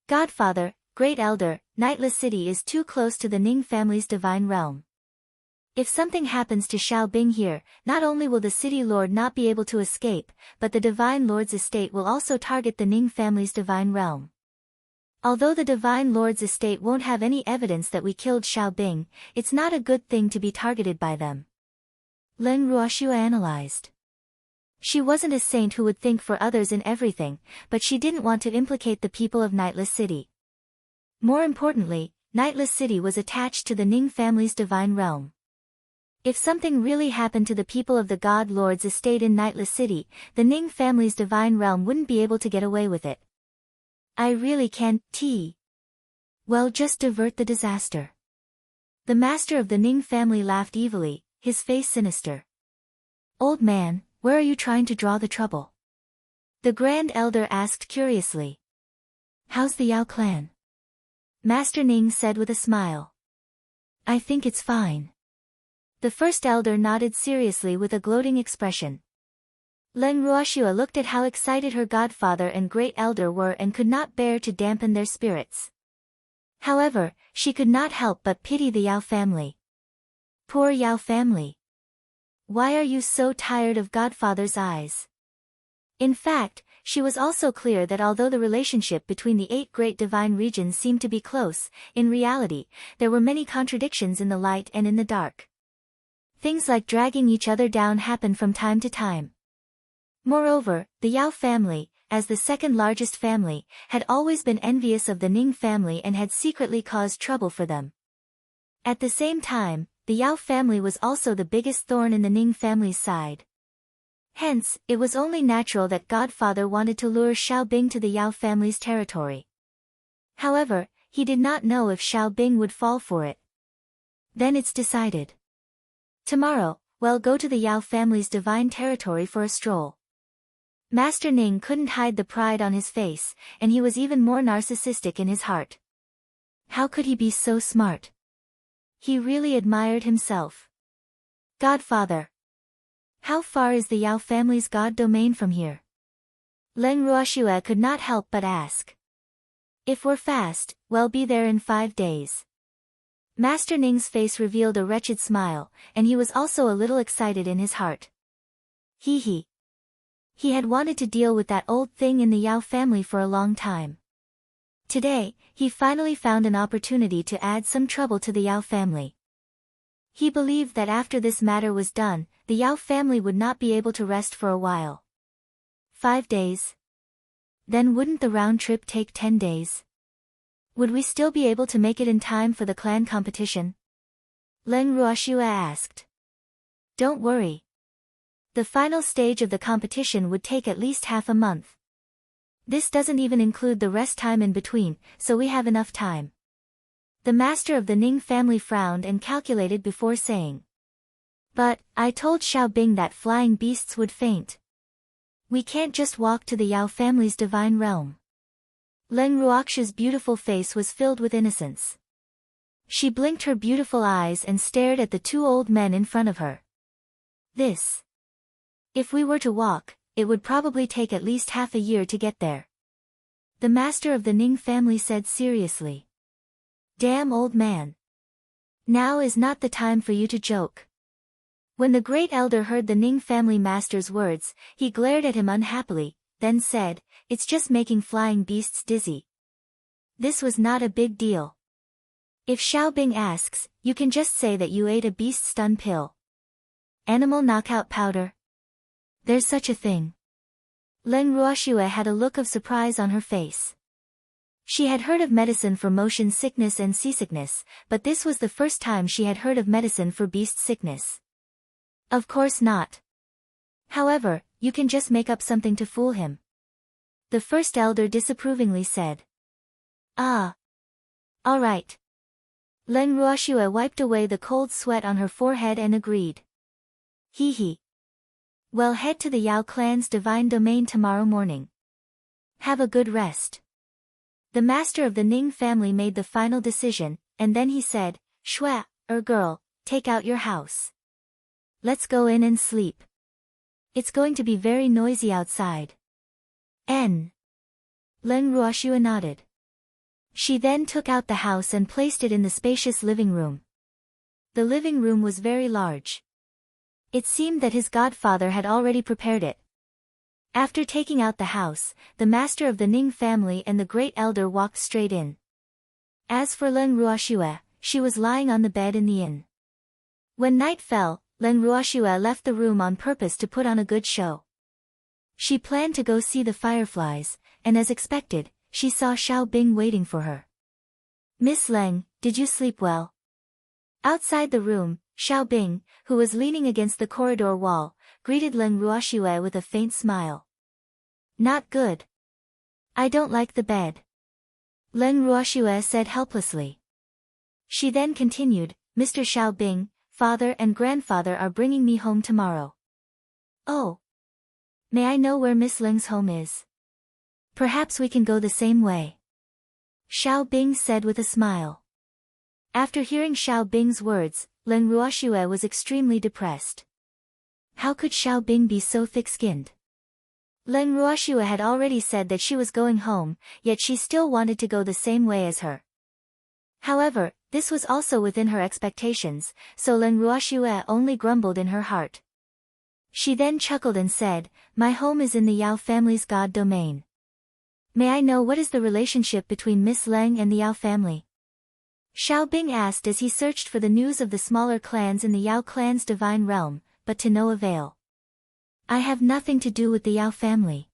Godfather, Great Elder, Nightless City is too close to the Ning family's divine realm. If something happens to Xiao Bing here, not only will the city lord not be able to escape, but the divine lord's estate will also target the Ning family's divine realm. Although the Divine Lord's estate won't have any evidence that we killed Xiaobing, it's not a good thing to be targeted by them. Leng Ruoxue analyzed. She wasn't a saint who would think for others in everything, but she didn't want to implicate the people of Nightless City. More importantly, Nightless City was attached to the Ning family's divine realm. If something really happened to the people of the God Lord's estate in Nightless City, the Ning family's divine realm wouldn't be able to get away with it. I really can't. Well, just divert the disaster. The master of the Ning family laughed evilly, his face sinister. Old man, where are you trying to draw the trouble? The Grand Elder asked curiously. How's the Yao clan? Master Ning said with a smile. I think it's fine. The First Elder nodded seriously with a gloating expression. Leng Ruoxue looked at how excited her godfather and Great Elder were and could not bear to dampen their spirits. However, she could not help but pity the Yao family. Poor Yao family. Why are you so tired of Godfather's eyes? In fact, she was also clear that although the relationship between the 8 great divine regions seemed to be close, in reality, there were many contradictions in the light and in the dark. Things like dragging each other down happened from time to time. Moreover, the Yao family, as the second largest family, had always been envious of the Ning family and had secretly caused trouble for them. At the same time, the Yao family was also the biggest thorn in the Ning family's side. Hence, it was only natural that Godfather wanted to lure Xiaobing to the Yao family's territory. However, he did not know if Xiaobing would fall for it. Then it's decided. Tomorrow, we'll go to the Yao family's divine territory for a stroll. Master Ning couldn't hide the pride on his face, and he was even more narcissistic in his heart. How could he be so smart? He really admired himself. Godfather. How far is the Yao family's god domain from here? Leng Ruoxue could not help but ask. If we're fast, we'll be there in 5 days. Master Ning's face revealed a wretched smile, and he was also a little excited in his heart. He had wanted to deal with that old thing in the Yao family for a long time. Today, he finally found an opportunity to add some trouble to the Yao family. He believed that after this matter was done, the Yao family would not be able to rest for a while. 5 days? Then wouldn't the round trip take 10 days? Would we still be able to make it in time for the clan competition? Leng Ruoxue asked. Don't worry. The final stage of the competition would take at least half a month. This doesn't even include the rest time in between, so we have enough time. The master of the Ning family frowned and calculated before saying. But, I told Xiaobing that flying beasts would faint. We can't just walk to the Yao family's divine realm. Leng Ruoxue's beautiful face was filled with innocence. She blinked her beautiful eyes and stared at the 2 old men in front of her. If we were to walk, it would probably take at least half a year to get there. The master of the Ning family said seriously. Damn old man. Now is not the time for you to joke. When the Great Elder heard the Ning family master's words, he glared at him unhappily, then said, It's just making flying beasts dizzy. This was not a big deal. If Xiaobing asks, you can just say that you ate a beast stun pill. Animal knockout powder. There's such a thing. Leng Ruoxue had a look of surprise on her face. She had heard of medicine for motion sickness and seasickness, but this was the first time she had heard of medicine for beast sickness. Of course not. However, you can just make up something to fool him. The First Elder disapprovingly said. Ah. All right. Leng Ruoxue wiped away the cold sweat on her forehead and agreed. Well, head to the Yao clan's divine domain tomorrow morning. Have a good rest. The master of the Ning family made the final decision, and then he said, Shua, girl, take out your house. Let's go in and sleep. It's going to be very noisy outside. Leng Ruoxue nodded. She then took out the house and placed it in the spacious living room. The living room was very large. It seemed that his godfather had already prepared it. After taking out the house, the master of the Ning family and the great elder walked straight in. As for Leng Ruoxue, she was lying on the bed in the inn. When night fell, Leng Ruoxue left the room on purpose to put on a good show. She planned to go see the fireflies, and as expected, she saw Xiao Bing waiting for her. "Miss Leng, did you sleep well?" Outside the room, Xiao Bing, who was leaning against the corridor wall, greeted Leng Ruoxue with a faint smile. "Not good. I don't like the bed," Leng Ruoxue said helplessly. She then continued, "Mr. Xiao Bing, father and grandfather are bringing me home tomorrow." "Oh. May I know where Miss Leng's home is? Perhaps we can go the same way," Xiao Bing said with a smile. After hearing Xiao Bing's words, Leng Ruoxue was extremely depressed. How could Xiao Bing be so thick-skinned? Leng Ruoxue had already said that she was going home, yet she still wanted to go the same way as her. However, this was also within her expectations, so Leng Ruoxue only grumbled in her heart. She then chuckled and said, "My home is in the Yao family's god domain. May I know what is the relationship between Miss Leng and the Yao family?" Xiao Bing asked as he searched for the news of the smaller clans in the Yao clan's divine realm, but to no avail. "I have nothing to do with the Yao family.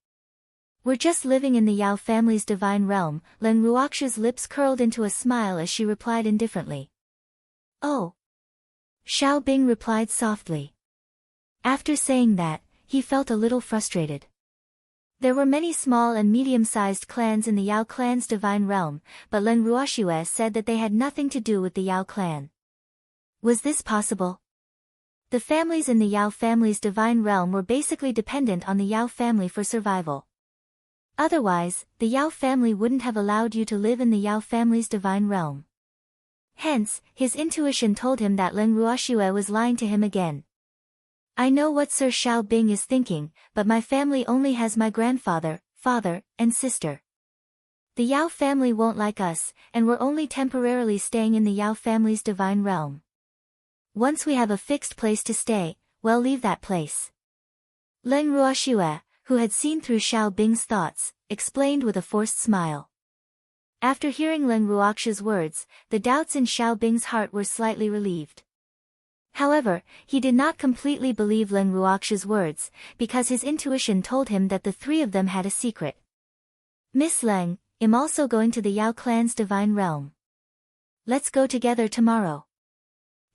We're just living in the Yao family's divine realm." Leng Ruoxue's lips curled into a smile as she replied indifferently. "Oh." Xiao Bing replied softly. After saying that, he felt a little frustrated. There were many small and medium-sized clans in the Yao clan's divine realm, but Leng Ruoxue said that they had nothing to do with the Yao clan. Was this possible? The families in the Yao family's divine realm were basically dependent on the Yao family for survival. Otherwise, the Yao family wouldn't have allowed you to live in the Yao family's divine realm. Hence, his intuition told him that Leng Ruoxue was lying to him again. "I know what Sir Xiao Bing is thinking, but my family only has my grandfather, father, and sister. The Yao family won't like us, and we're only temporarily staying in the Yao family's divine realm. Once we have a fixed place to stay, we'll leave that place." Leng Ruoxue, who had seen through Xiao Bing's thoughts, explained with a forced smile. After hearing Leng Ruoxue's words, the doubts in Xiao Bing's heart were slightly relieved. However, he did not completely believe Leng Ruoxue's words, because his intuition told him that the three of them had a secret. "Miss Leng, I'm also going to the Yao clan's divine realm. Let's go together tomorrow."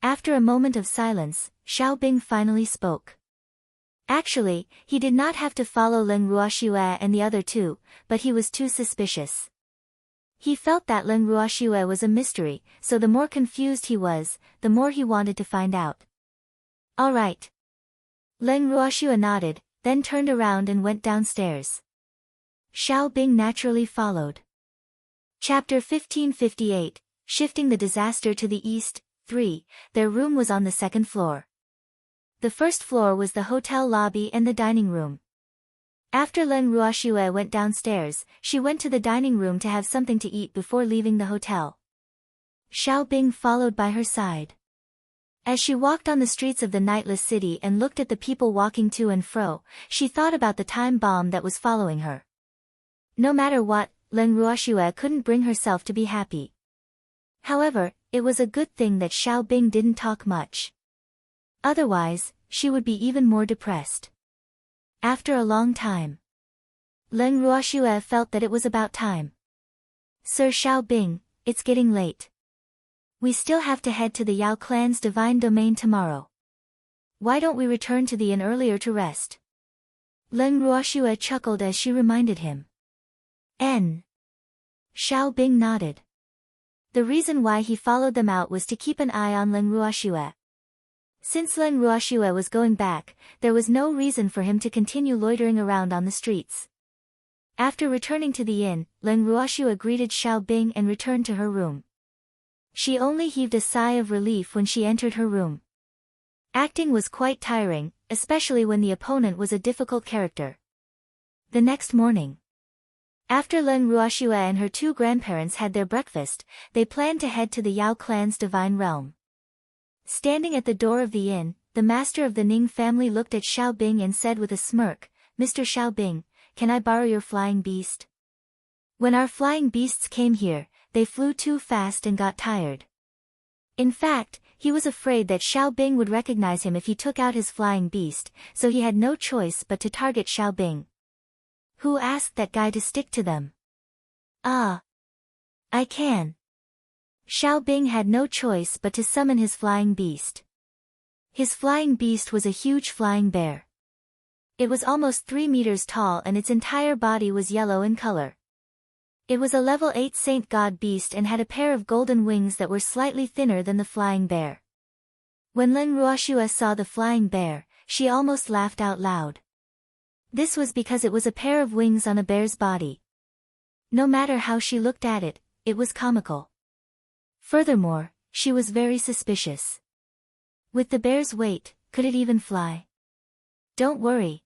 After a moment of silence, Xiao Bing finally spoke. Actually, he did not have to follow Leng Ruoxue and the other two, but he was too suspicious. He felt that Leng Ruoxue was a mystery, so the more confused he was, the more he wanted to find out. "All right." Leng Ruoxue nodded, then turned around and went downstairs. Xiao Bing naturally followed. Chapter 1558, Shifting the Disaster to the East, 3, their room was on the second floor. The first floor was the hotel lobby and the dining room. After Leng Ruoxue went downstairs, she went to the dining room to have something to eat before leaving the hotel. Xiao Bing followed by her side. As she walked on the streets of the nightless city and looked at the people walking to and fro, she thought about the time bomb that was following her. No matter what, Leng Ruoxue couldn't bring herself to be happy. However, it was a good thing that Xiao Bing didn't talk much. Otherwise, she would be even more depressed. After a long time, Leng Ruoxue felt that it was about time. "Sir Xiao Bing, it's getting late. We still have to head to the Yao clan's divine domain tomorrow. Why don't we return to the inn earlier to rest?" Leng Ruoxue chuckled as she reminded him. "N." Xiao Bing nodded. The reason why he followed them out was to keep an eye on Leng Ruoxue. Since Leng Ruoxue was going back, there was no reason for him to continue loitering around on the streets. After returning to the inn, Leng Ruoxue greeted Xiao Bing and returned to her room. She only heaved a sigh of relief when she entered her room. Acting was quite tiring, especially when the opponent was a difficult character. The next morning, after Leng Ruoxue and her two grandparents had their breakfast, they planned to head to the Yao clan's divine realm. Standing at the door of the inn, the master of the Ning family looked at Xiao Bing and said with a smirk, Mr. Xiaobing, can I borrow your flying beast? When our flying beasts came here, they flew too fast and got tired. In fact, he was afraid that Xiaobing would recognize him if he took out his flying beast, so he had no choice but to target Xiaobing. Who asked that guy to stick to them? Ah. I can. Xiaobing had no choice but to summon his flying beast. His flying beast was a huge flying bear. It was almost 3 meters tall and its entire body was yellow in color. It was a level 8 Saint God beast and had a pair of golden wings that were slightly thinner than the flying bear. When Leng Ruoxue saw the flying bear, she almost laughed out loud. This was because it was a pair of wings on a bear's body. No matter how she looked at it, it was comical. Furthermore, she was very suspicious. With the bear's weight, could it even fly? Don't worry.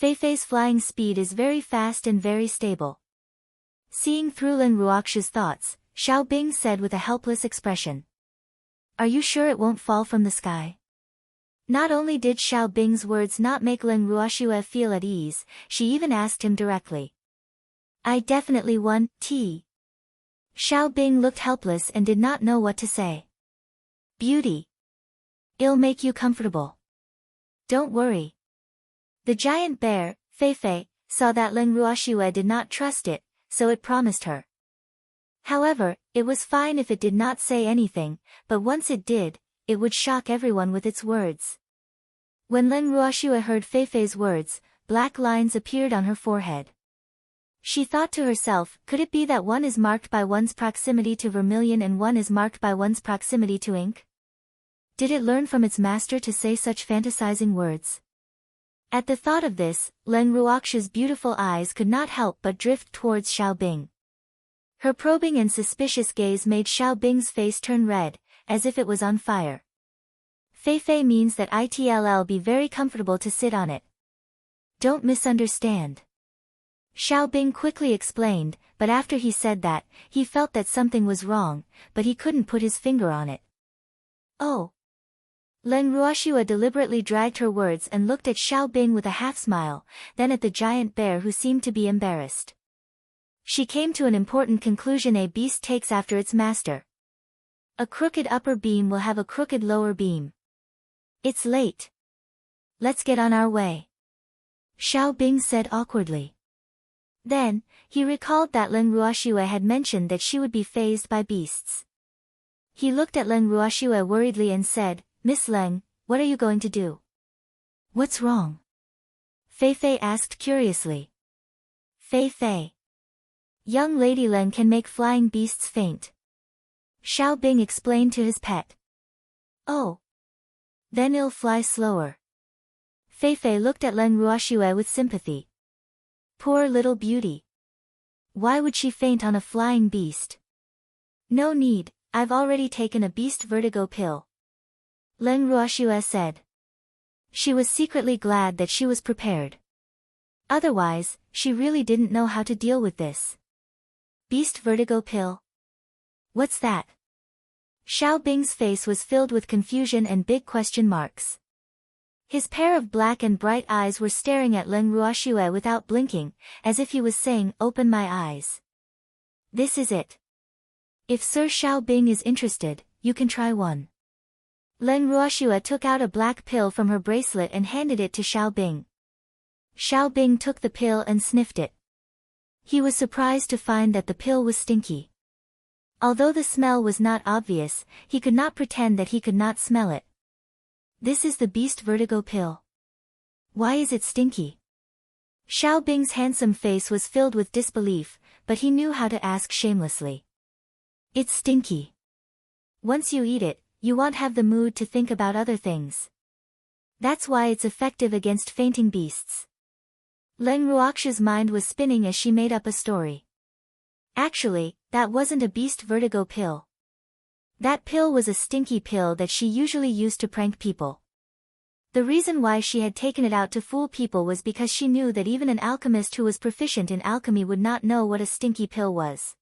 Feifei's flying speed is very fast and very stable. Seeing through Leng Ruoxue's thoughts, Xiaobing said with a helpless expression. Are you sure it won't fall from the sky? Not only did Xiaobing's words not make Leng Ruoxue feel at ease, she even asked him directly. I definitely want tea. Xiaobing looked helpless and did not know what to say. Beauty. It'll make you comfortable. Don't worry. The giant bear, Feifei, saw that Leng Ruoxue did not trust it, so it promised her. However, it was fine if it did not say anything, but once it did, it would shock everyone with its words. When Leng Ruoxue heard Feifei's words, black lines appeared on her forehead. She thought to herself, could it be that one is marked by one's proximity to vermilion and one is marked by one's proximity to ink? Did it learn from its master to say such fantasizing words? At the thought of this, Leng Ruoxue's beautiful eyes could not help but drift towards Xiaobing. Her probing and suspicious gaze made Xiaobing's face turn red, as if it was on fire. Feifei means that it'll be very comfortable to sit on it. Don't misunderstand. Xiaobing quickly explained, but after he said that, he felt that something was wrong, but he couldn't put his finger on it. Oh. Leng Ruoxue deliberately dragged her words and looked at Xiaobing with a half-smile, then at the giant bear who seemed to be embarrassed. She came to an important conclusion: a beast takes after its master. A crooked upper beam will have a crooked lower beam. It's late. Let's get on our way. Xiaobing said awkwardly. Then, he recalled that Leng Ruoxue had mentioned that she would be fazed by beasts. He looked at Leng Ruoxue worriedly and said, Miss Leng, what are you going to do? What's wrong? Feifei asked curiously. Feifei. Young Lady Leng can make flying beasts faint. Xiaobing explained to his pet. Oh. Then it'll fly slower. Feifei looked at Leng Ruoxue with sympathy. Poor little beauty. Why would she faint on a flying beast? No need, I've already taken a beast vertigo pill. Leng Ruoxue said. She was secretly glad that she was prepared. Otherwise, she really didn't know how to deal with this. Beast vertigo pill? What's that? Xiaobing's face was filled with confusion and big question marks. His pair of black and bright eyes were staring at Leng Ruoxue without blinking, as if he was saying, open my eyes. This is it. If Sir Xiaobing is interested, you can try one. Leng Ruoxue took out a black pill from her bracelet and handed it to Xiaobing. Xiaobing took the pill and sniffed it. He was surprised to find that the pill was stinky. Although the smell was not obvious, he could not pretend that he could not smell it. This is the beast vertigo pill. Why is it stinky? Xiaobing's handsome face was filled with disbelief, but he knew how to ask shamelessly. It's stinky. Once you eat it, you won't have the mood to think about other things. That's why it's effective against fainting beasts. Leng Ruoxue's mind was spinning as she made up a story. Actually, that wasn't a beast vertigo pill. That pill was a stinky pill that she usually used to prank people. The reason why she had taken it out to fool people was because she knew that even an alchemist who was proficient in alchemy would not know what a stinky pill was.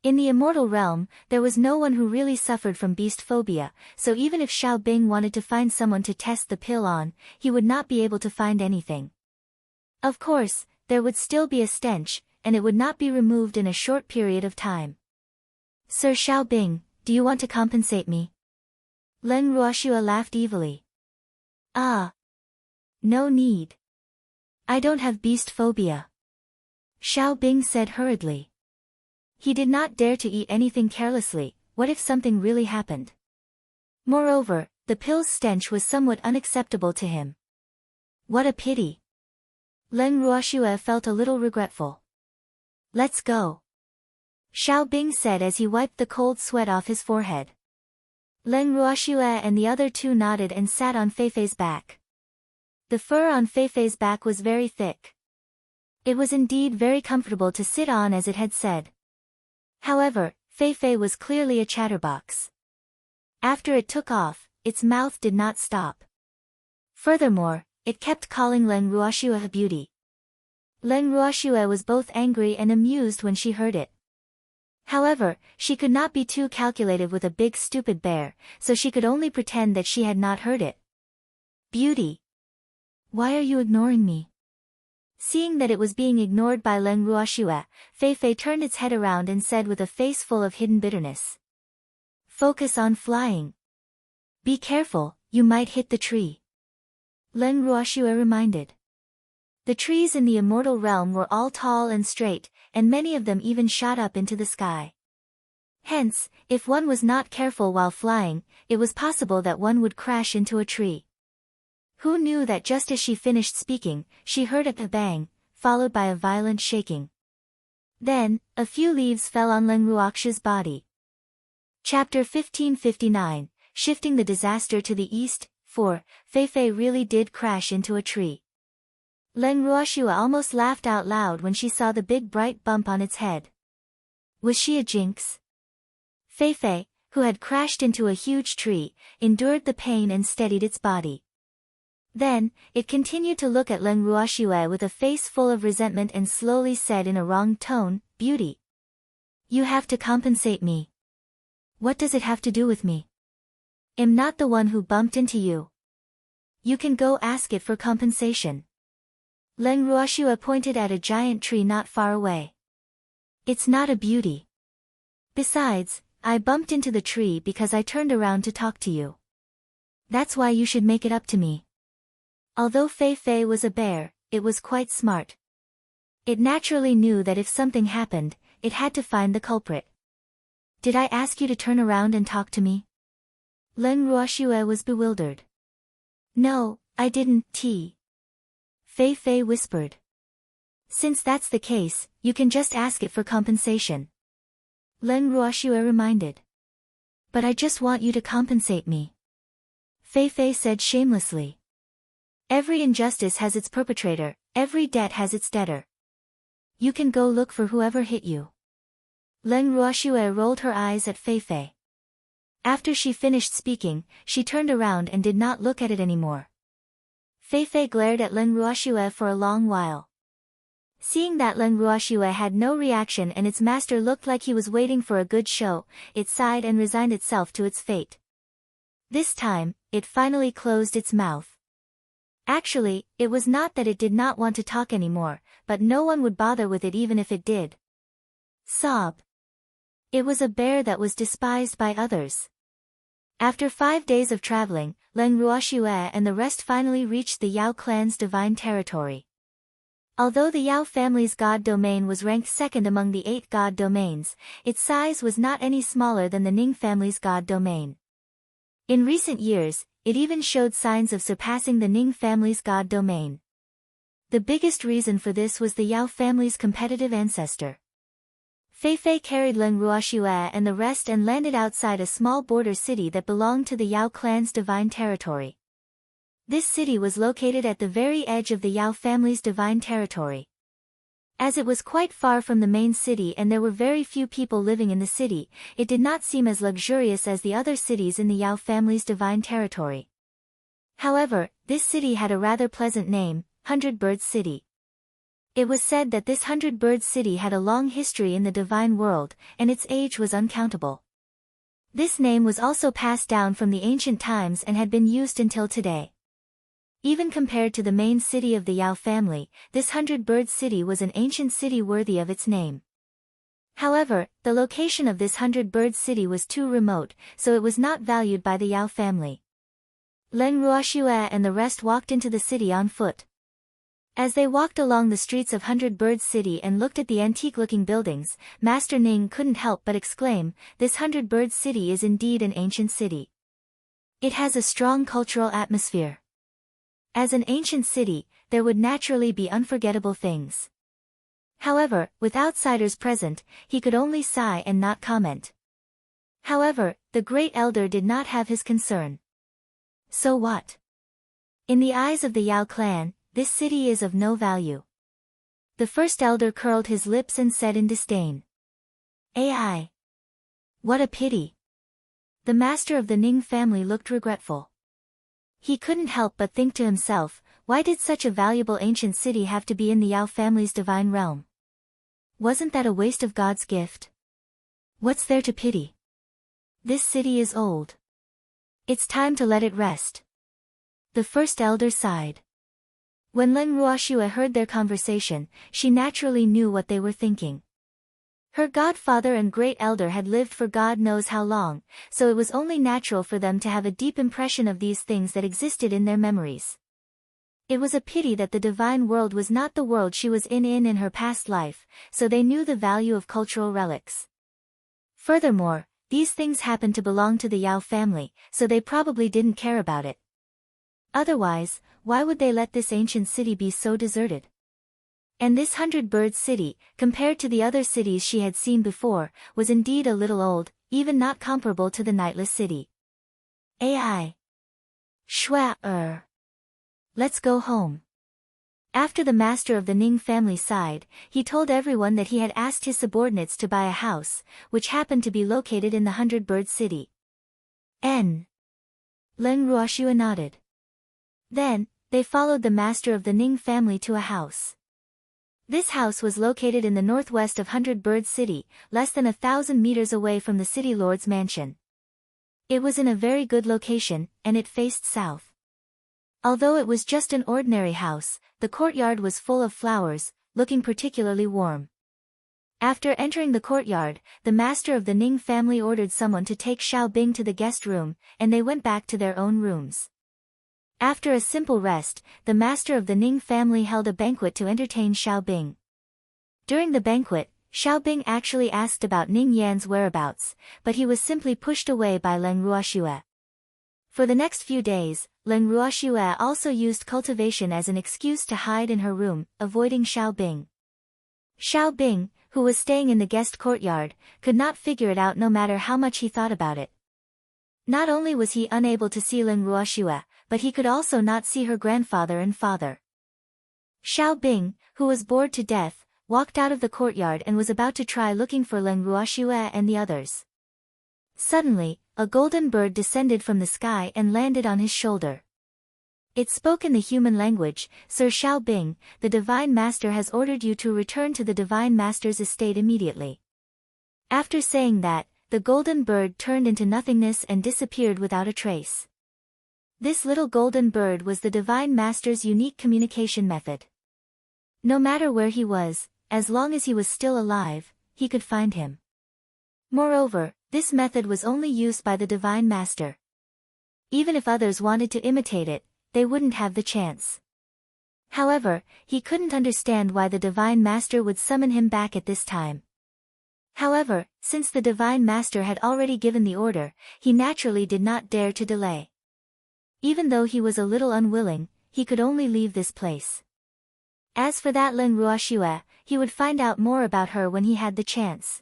In the immortal realm, there was no one who really suffered from beast phobia, so even if Xiaobing wanted to find someone to test the pill on, he would not be able to find anything. Of course, there would still be a stench, and it would not be removed in a short period of time. Sir Xiaobing, do you want to compensate me? Leng Ruoxue laughed evilly. Ah. No need. I don't have beast phobia. Xiaobing said hurriedly. He did not dare to eat anything carelessly. What if something really happened? Moreover, the pill's stench was somewhat unacceptable to him. What a pity. Leng Ruoxue felt a little regretful. Let's go. Xiaobing said as he wiped the cold sweat off his forehead. Leng Ruoxue and the other two nodded and sat on Feifei's back. The fur on Feifei's back was very thick. It was indeed very comfortable to sit on, as it had said. However, Feifei was clearly a chatterbox. After it took off, its mouth did not stop. Furthermore, it kept calling Leng Ruoxue a beauty. Leng Ruoxue was both angry and amused when she heard it. However, she could not be too calculative with a big stupid bear, so she could only pretend that she had not heard it. Beauty. Why are you ignoring me? Seeing that it was being ignored by Leng Ruoxue, Feifei turned its head around and said with a face full of hidden bitterness. Focus on flying. Be careful, you might hit the tree. Leng Ruoxue reminded. The trees in the immortal realm were all tall and straight, and many of them even shot up into the sky. Hence, if one was not careful while flying, it was possible that one would crash into a tree. Who knew that just as she finished speaking, she heard a bang, followed by a violent shaking. Then, a few leaves fell on Leng Ruoxue's body. Chapter 1559, Shifting the Disaster to the East. 4. Feifei really did crash into a tree. Leng Ruoxue almost laughed out loud when she saw the big bright bump on its head. Was she a jinx? Feifei, who had crashed into a huge tree, endured the pain and steadied its body. Then, it continued to look at Leng Ruoxue with a face full of resentment and slowly said in a wrong tone, Beauty. You have to compensate me. What does it have to do with me? I'm not the one who bumped into you. You can go ask it for compensation. Leng Ruoxue pointed at a giant tree not far away. It's not a beauty. Besides, I bumped into the tree because I turned around to talk to you. That's why you should make it up to me. Although Feifei was a bear, it was quite smart. It naturally knew that if something happened, it had to find the culprit. Did I ask you to turn around and talk to me? Leng Ruoxue was bewildered. No, I didn't, Feifei whispered. Since that's the case, you can just ask it for compensation. Leng Ruoxue reminded. But I just want you to compensate me. Feifei said shamelessly. Every injustice has its perpetrator, every debt has its debtor. You can go look for whoever hit you. Leng Ruoxue rolled her eyes at Feifei. After she finished speaking, she turned around and did not look at it anymore. Feifei glared at Leng Ruoxue for a long while. Seeing that Leng Ruoxue had no reaction and its master looked like he was waiting for a good show, it sighed and resigned itself to its fate. This time, it finally closed its mouth. Actually, it was not that it did not want to talk anymore, but no one would bother with it even if it did. Sob. It was a bear that was despised by others. After 5 days of traveling, Leng Ruoxue and the rest finally reached the Yao clan's divine territory. Although the Yao family's god domain was ranked second among the 8 god domains, its size was not any smaller than the Ning family's god domain. In recent years, it even showed signs of surpassing the Ning family's god domain. The biggest reason for this was the Yao family's competitive ancestor. Feifei carried Leng Ruoxue and the rest and landed outside a small border city that belonged to the Yao clan's divine territory. This city was located at the very edge of the Yao family's divine territory. As it was quite far from the main city and there were very few people living in the city, it did not seem as luxurious as the other cities in the Yao family's divine territory. However, this city had a rather pleasant name, 100 Birds City. It was said that this 100 Birds City had a long history in the divine world, and its age was uncountable. This name was also passed down from the ancient times and had been used until today. Even compared to the main city of the Yao family, this 100-bird city was an ancient city worthy of its name. However, the location of this 100-bird city was too remote, so it was not valued by the Yao family. Leng Ruoxue and the rest walked into the city on foot. As they walked along the streets of 100-bird city and looked at the antique-looking buildings, Master Ning couldn't help but exclaim, "This 100-bird city is indeed an ancient city. It has a strong cultural atmosphere." As an ancient city, there would naturally be unforgettable things. However, with outsiders present, he could only sigh and not comment. However, the great elder did not have his concern. So what? In the eyes of the Yao clan, this city is of no value. The first elder curled his lips and said in disdain. "Ai! What a pity." The master of the Ning family looked regretful. He couldn't help but think to himself, why did such a valuable ancient city have to be in the Yao family's divine realm? Wasn't that a waste of God's gift? What's there to pity? This city is old. It's time to let it rest. The first elder sighed. When Leng Ruoxue heard their conversation, she naturally knew what they were thinking. Her godfather and great elder had lived for God knows how long, so it was only natural for them to have a deep impression of these things that existed in their memories. It was a pity that the divine world was not the world she was in her past life, so they knew the value of cultural relics. Furthermore, these things happened to belong to the Yao family, so they probably didn't care about it. Otherwise, why would they let this ancient city be so deserted? And this 100-bird city, compared to the other cities she had seen before, was indeed a little old, even not comparable to the Nightless city. Ai! Shua. Let's go home. After the master of the Ning family sighed, he told everyone that he had asked his subordinates to buy a house, which happened to be located in the 100-bird city. Leng Ruoxue nodded. Then, they followed the master of the Ning family to a house. This house was located in the northwest of 100-bird city, less than 1,000 meters away from the city lord's mansion. It was in a very good location, and it faced south. Although it was just an ordinary house, the courtyard was full of flowers, looking particularly warm. After entering the courtyard, the master of the Ning family ordered someone to take Xiao Bing to the guest room, and they went back to their own rooms. After a simple rest, the master of the Ning family held a banquet to entertain Xiao Bing. During the banquet, Xiao Bing actually asked about Ning Yan's whereabouts, but he was simply pushed away by Leng Ruoxue. For the next few days, Leng Ruoxue also used cultivation as an excuse to hide in her room, avoiding Xiao Bing. Xiao Bing, who was staying in the guest courtyard, could not figure it out no matter how much he thought about it. Not only was he unable to see Leng Ruoxue, but he could also not see her grandfather and father. Xiao Bing, who was bored to death, walked out of the courtyard and was about to try looking for Leng Ruoxue and the others. Suddenly, a golden bird descended from the sky and landed on his shoulder. It spoke in the human language, "Sir Xiao Bing, the Divine Master has ordered you to return to the Divine Master's estate immediately." After saying that, the golden bird turned into nothingness and disappeared without a trace. This little golden bird was the Divine Master's unique communication method. No matter where he was, as long as he was still alive, he could find him. Moreover, this method was only used by the Divine Master. Even if others wanted to imitate it, they wouldn't have the chance. However, he couldn't understand why the Divine Master would summon him back at this time. However, since the Divine Master had already given the order, he naturally did not dare to delay. Even though he was a little unwilling, he could only leave this place. As for that Leng Ruoxue, he would find out more about her when he had the chance.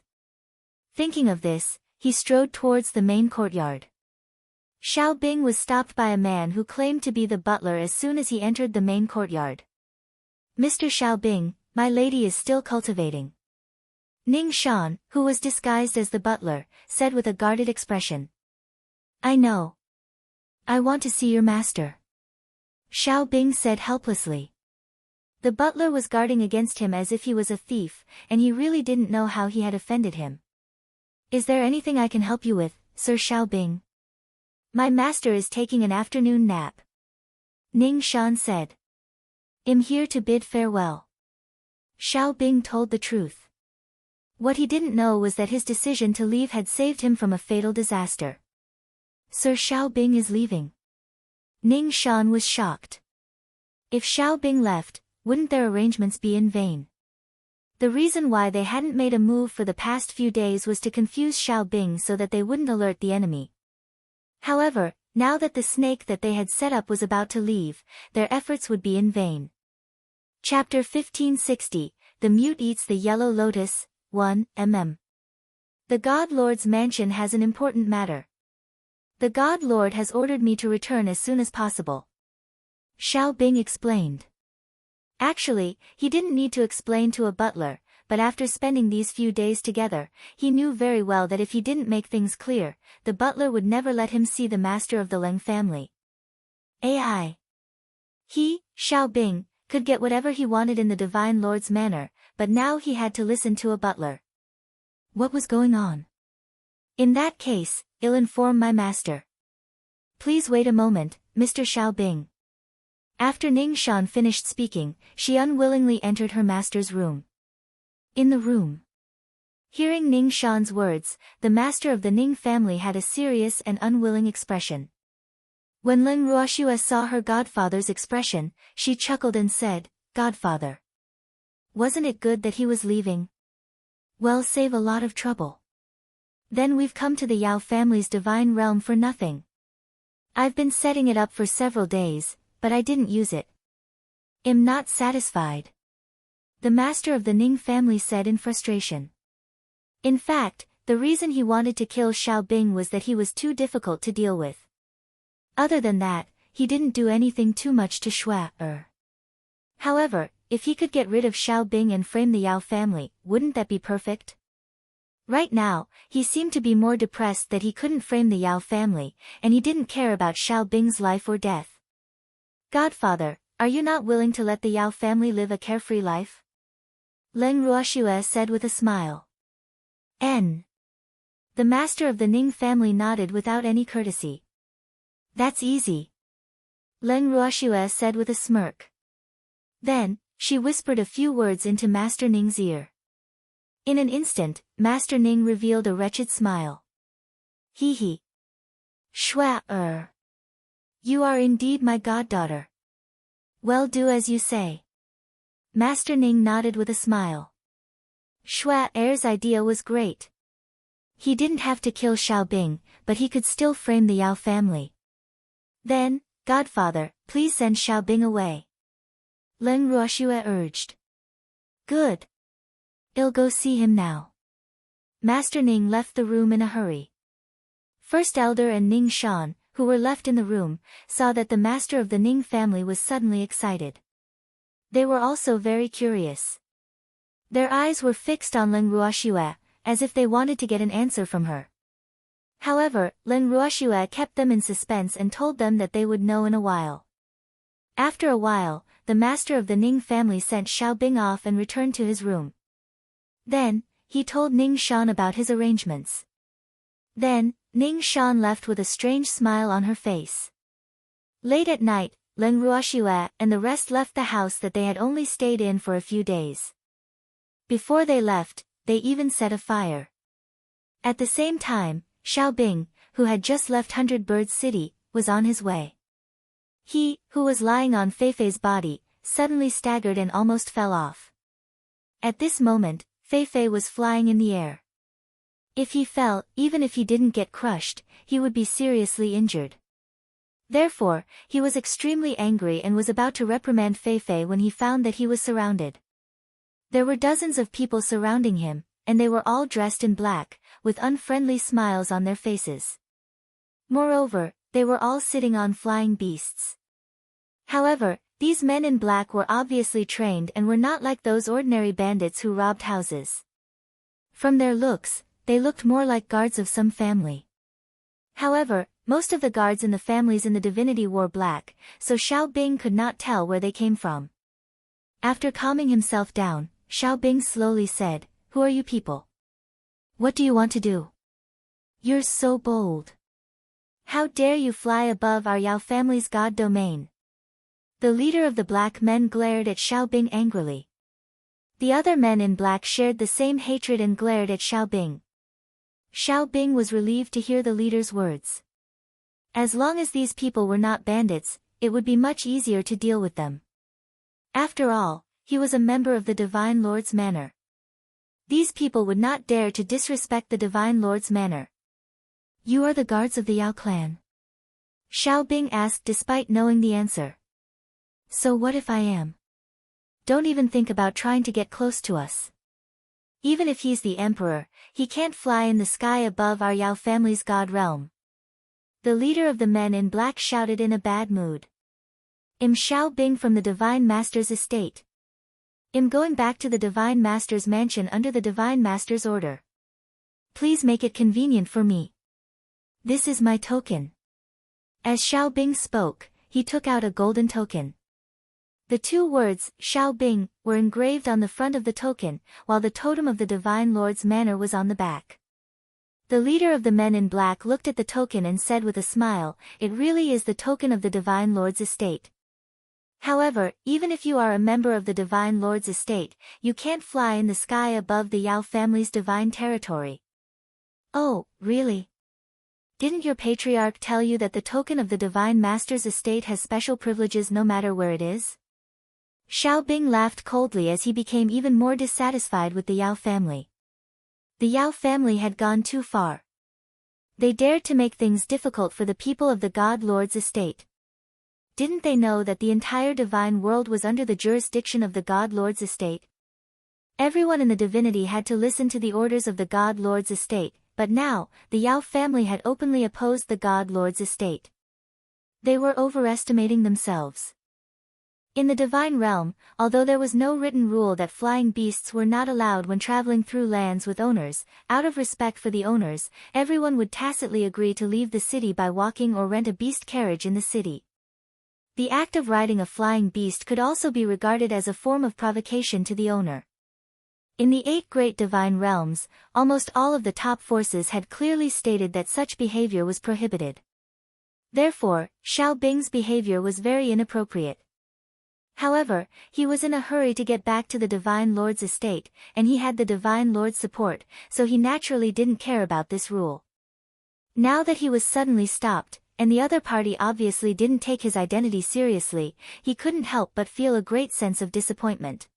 Thinking of this, he strode towards the main courtyard. Xiao Bing was stopped by a man who claimed to be the butler as soon as he entered the main courtyard. "Mr. Xiao Bing, my lady is still cultivating." Ning Shan, who was disguised as the butler, said with a guarded expression. "I know. I want to see your master." Xiao Bing said helplessly. The butler was guarding against him as if he was a thief, and he really didn't know how he had offended him. "Is there anything I can help you with, Sir Xiao Bing?" "My master is taking an afternoon nap." Ning Shan said. I'm here to bid farewell. Xiao Bing told the truth. What he didn't know was that his decision to leave had saved him from a fatal disaster. Sir Xiao Bing is leaving. Ning Shan was shocked. If Xiao Bing left, wouldn't their arrangements be in vain? The reason why they hadn't made a move for the past few days was to confuse Xiao Bing so that they wouldn't alert the enemy. However, now that the snake that they had set up was about to leave, their efforts would be in vain. Chapter 1560, The Mute Eats the Yellow Lotus, 1, The God Lord's mansion has an important matter. The God Lord has ordered me to return as soon as possible. Xiao Bing explained. Actually, he didn't need to explain to a butler, but after spending these few days together, he knew very well that if he didn't make things clear, the butler would never let him see the master of the Leng family. He, Xiao Bing, could get whatever he wanted in the Divine Lord's manor, but now he had to listen to a butler. What was going on? In that case, I'll inform my master. Please wait a moment, Mr. Xiao Bing. After Ning Shan finished speaking, she unwillingly entered her master's room. In the room. Hearing Ning Shan's words, the master of the Ning family had a serious and unwilling expression. When Leng Ruoxue saw her godfather's expression, she chuckled and said, "Godfather. Wasn't it good that he was leaving? Well, save a lot of trouble. Then we've come to the Yao family's divine realm for nothing. I've been setting it up for several days, but I didn't use it. I'm not satisfied," the master of the Ning family said in frustration. In fact, the reason he wanted to kill Xiao Bing was that he was too difficult to deal with. Other than that, he didn't do anything too much to Shui. However, if he could get rid of Xiao Bing and frame the Yao family, wouldn't that be perfect? Right now, he seemed to be more depressed that he couldn't frame the Yao family, and he didn't care about Xiao Bing's life or death. "Godfather, are you not willing to let the Yao family live a carefree life?" Leng Ruoxue said with a smile. The master of the Ning family nodded without any courtesy. "That's easy," Leng Ruoxue said with a smirk. Then, she whispered a few words into Master Ning's ear. In an instant, Master Ning revealed a wretched smile. He. Shui. You are indeed my goddaughter. Well, do as you say. Master Ning nodded with a smile. Shui's idea was great. He didn't have to kill Xiao Bing, but he could still frame the Yao family. Then, Godfather, please send Xiao Bing away. Leng Ruoxue urged. Good. I'll go see him now. Master Ning left the room in a hurry. First Elder and Ning Shan, who were left in the room, saw that the master of the Ning family was suddenly excited. They were also very curious. Their eyes were fixed on Leng Ruoxue, as if they wanted to get an answer from her. However, Leng Ruoxue kept them in suspense and told them that they would know in a while. After a while, the master of the Ning family sent Xiao Bing off and returned to his room. Then, he told Ning Shan about his arrangements. Then, Ning Shan left with a strange smile on her face. Late at night, Leng Ruoxue and the rest left the house that they had only stayed in for a few days. Before they left, they even set a fire. At the same time, Xiao Bing, who had just left 100 Birds City, was on his way. He, who was lying on Feifei's body, suddenly staggered and almost fell off. At this moment, Feifei was flying in the air. If he fell, even if he didn't get crushed, he would be seriously injured. Therefore, he was extremely angry and was about to reprimand Feifei when he found that he was surrounded. There were dozens of people surrounding him, and they were all dressed in black, with unfriendly smiles on their faces. Moreover, they were all sitting on flying beasts. However, these men in black were obviously trained and were not like those ordinary bandits who robbed houses. From their looks, they looked more like guards of some family. However, most of the guards in the families in the divinity wore black, so Xiao Bing could not tell where they came from. After calming himself down, Xiao Bing slowly said, "Who are you people? What do you want to do? You're so bold. How dare you fly above our Yao family's god domain? The leader of the black men glared at Xiaobing angrily. The other men in black shared the same hatred and glared at Xiaobing. Xiaobing was relieved to hear the leader's words. As long as these people were not bandits, it would be much easier to deal with them. After all, he was a member of the Divine Lord's manor. These people would not dare to disrespect the Divine Lord's manor. You are the guards of the Yao clan? Xiaobing asked despite knowing the answer. So what if I am? Don't even think about trying to get close to us. Even if he's the emperor, he can't fly in the sky above our Yao family's god realm. The leader of the men in black shouted in a bad mood. I'm Xiaobing from the Divine Master's estate. I'm going back to the Divine Master's mansion under the Divine Master's order. Please make it convenient for me. This is my token. As Xiaobing spoke, he took out a golden token. The two words, Xiaobing, were engraved on the front of the token, while the totem of the Divine Lord's manor was on the back. The leader of the men in black looked at the token and said with a smile, it really is the token of the Divine Lord's estate. However, even if you are a member of the Divine Lord's estate, you can't fly in the sky above the Yao family's divine territory. Oh, really? Didn't your patriarch tell you that the token of the Divine Master's estate has special privileges no matter where it is? Xiaobing laughed coldly as he became even more dissatisfied with the Yao family. The Yao family had gone too far. They dared to make things difficult for the people of the God Lord's estate. Didn't they know that the entire divine world was under the jurisdiction of the God Lord's estate? Everyone in the divinity had to listen to the orders of the God Lord's estate, but now, the Yao family had openly opposed the God Lord's estate. They were overestimating themselves. In the divine realm, although there was no written rule that flying beasts were not allowed when traveling through lands with owners, out of respect for the owners, everyone would tacitly agree to leave the city by walking or rent a beast carriage in the city. The act of riding a flying beast could also be regarded as a form of provocation to the owner. In the 8 great divine realms, almost all of the top forces had clearly stated that such behavior was prohibited. Therefore, Xiaobing's behavior was very inappropriate. However, he was in a hurry to get back to the Divine Lord's estate, and he had the Divine Lord's support, so he naturally didn't care about this rule. Now that he was suddenly stopped, and the other party obviously didn't take his identity seriously, he couldn't help but feel a great sense of disappointment.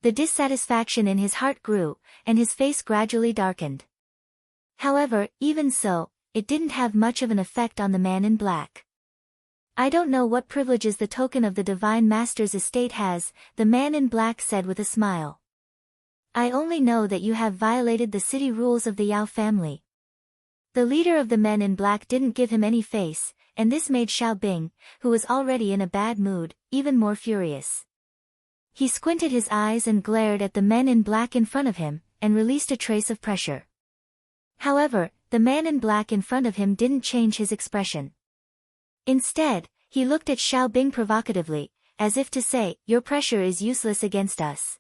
The dissatisfaction in his heart grew, and his face gradually darkened. However, even so, it didn't have much of an effect on the man in black. I don't know what privileges the token of the Divine Master's estate has, the man in black said with a smile. I only know that you have violated the city rules of the Yao family. The leader of the men in black didn't give him any face, and this made Xiaobing, who was already in a bad mood, even more furious. He squinted his eyes and glared at the men in black in front of him, and released a trace of pressure. However, the man in black in front of him didn't change his expression. Instead, he looked at Xiaobing provocatively, as if to say, your pressure is useless against us.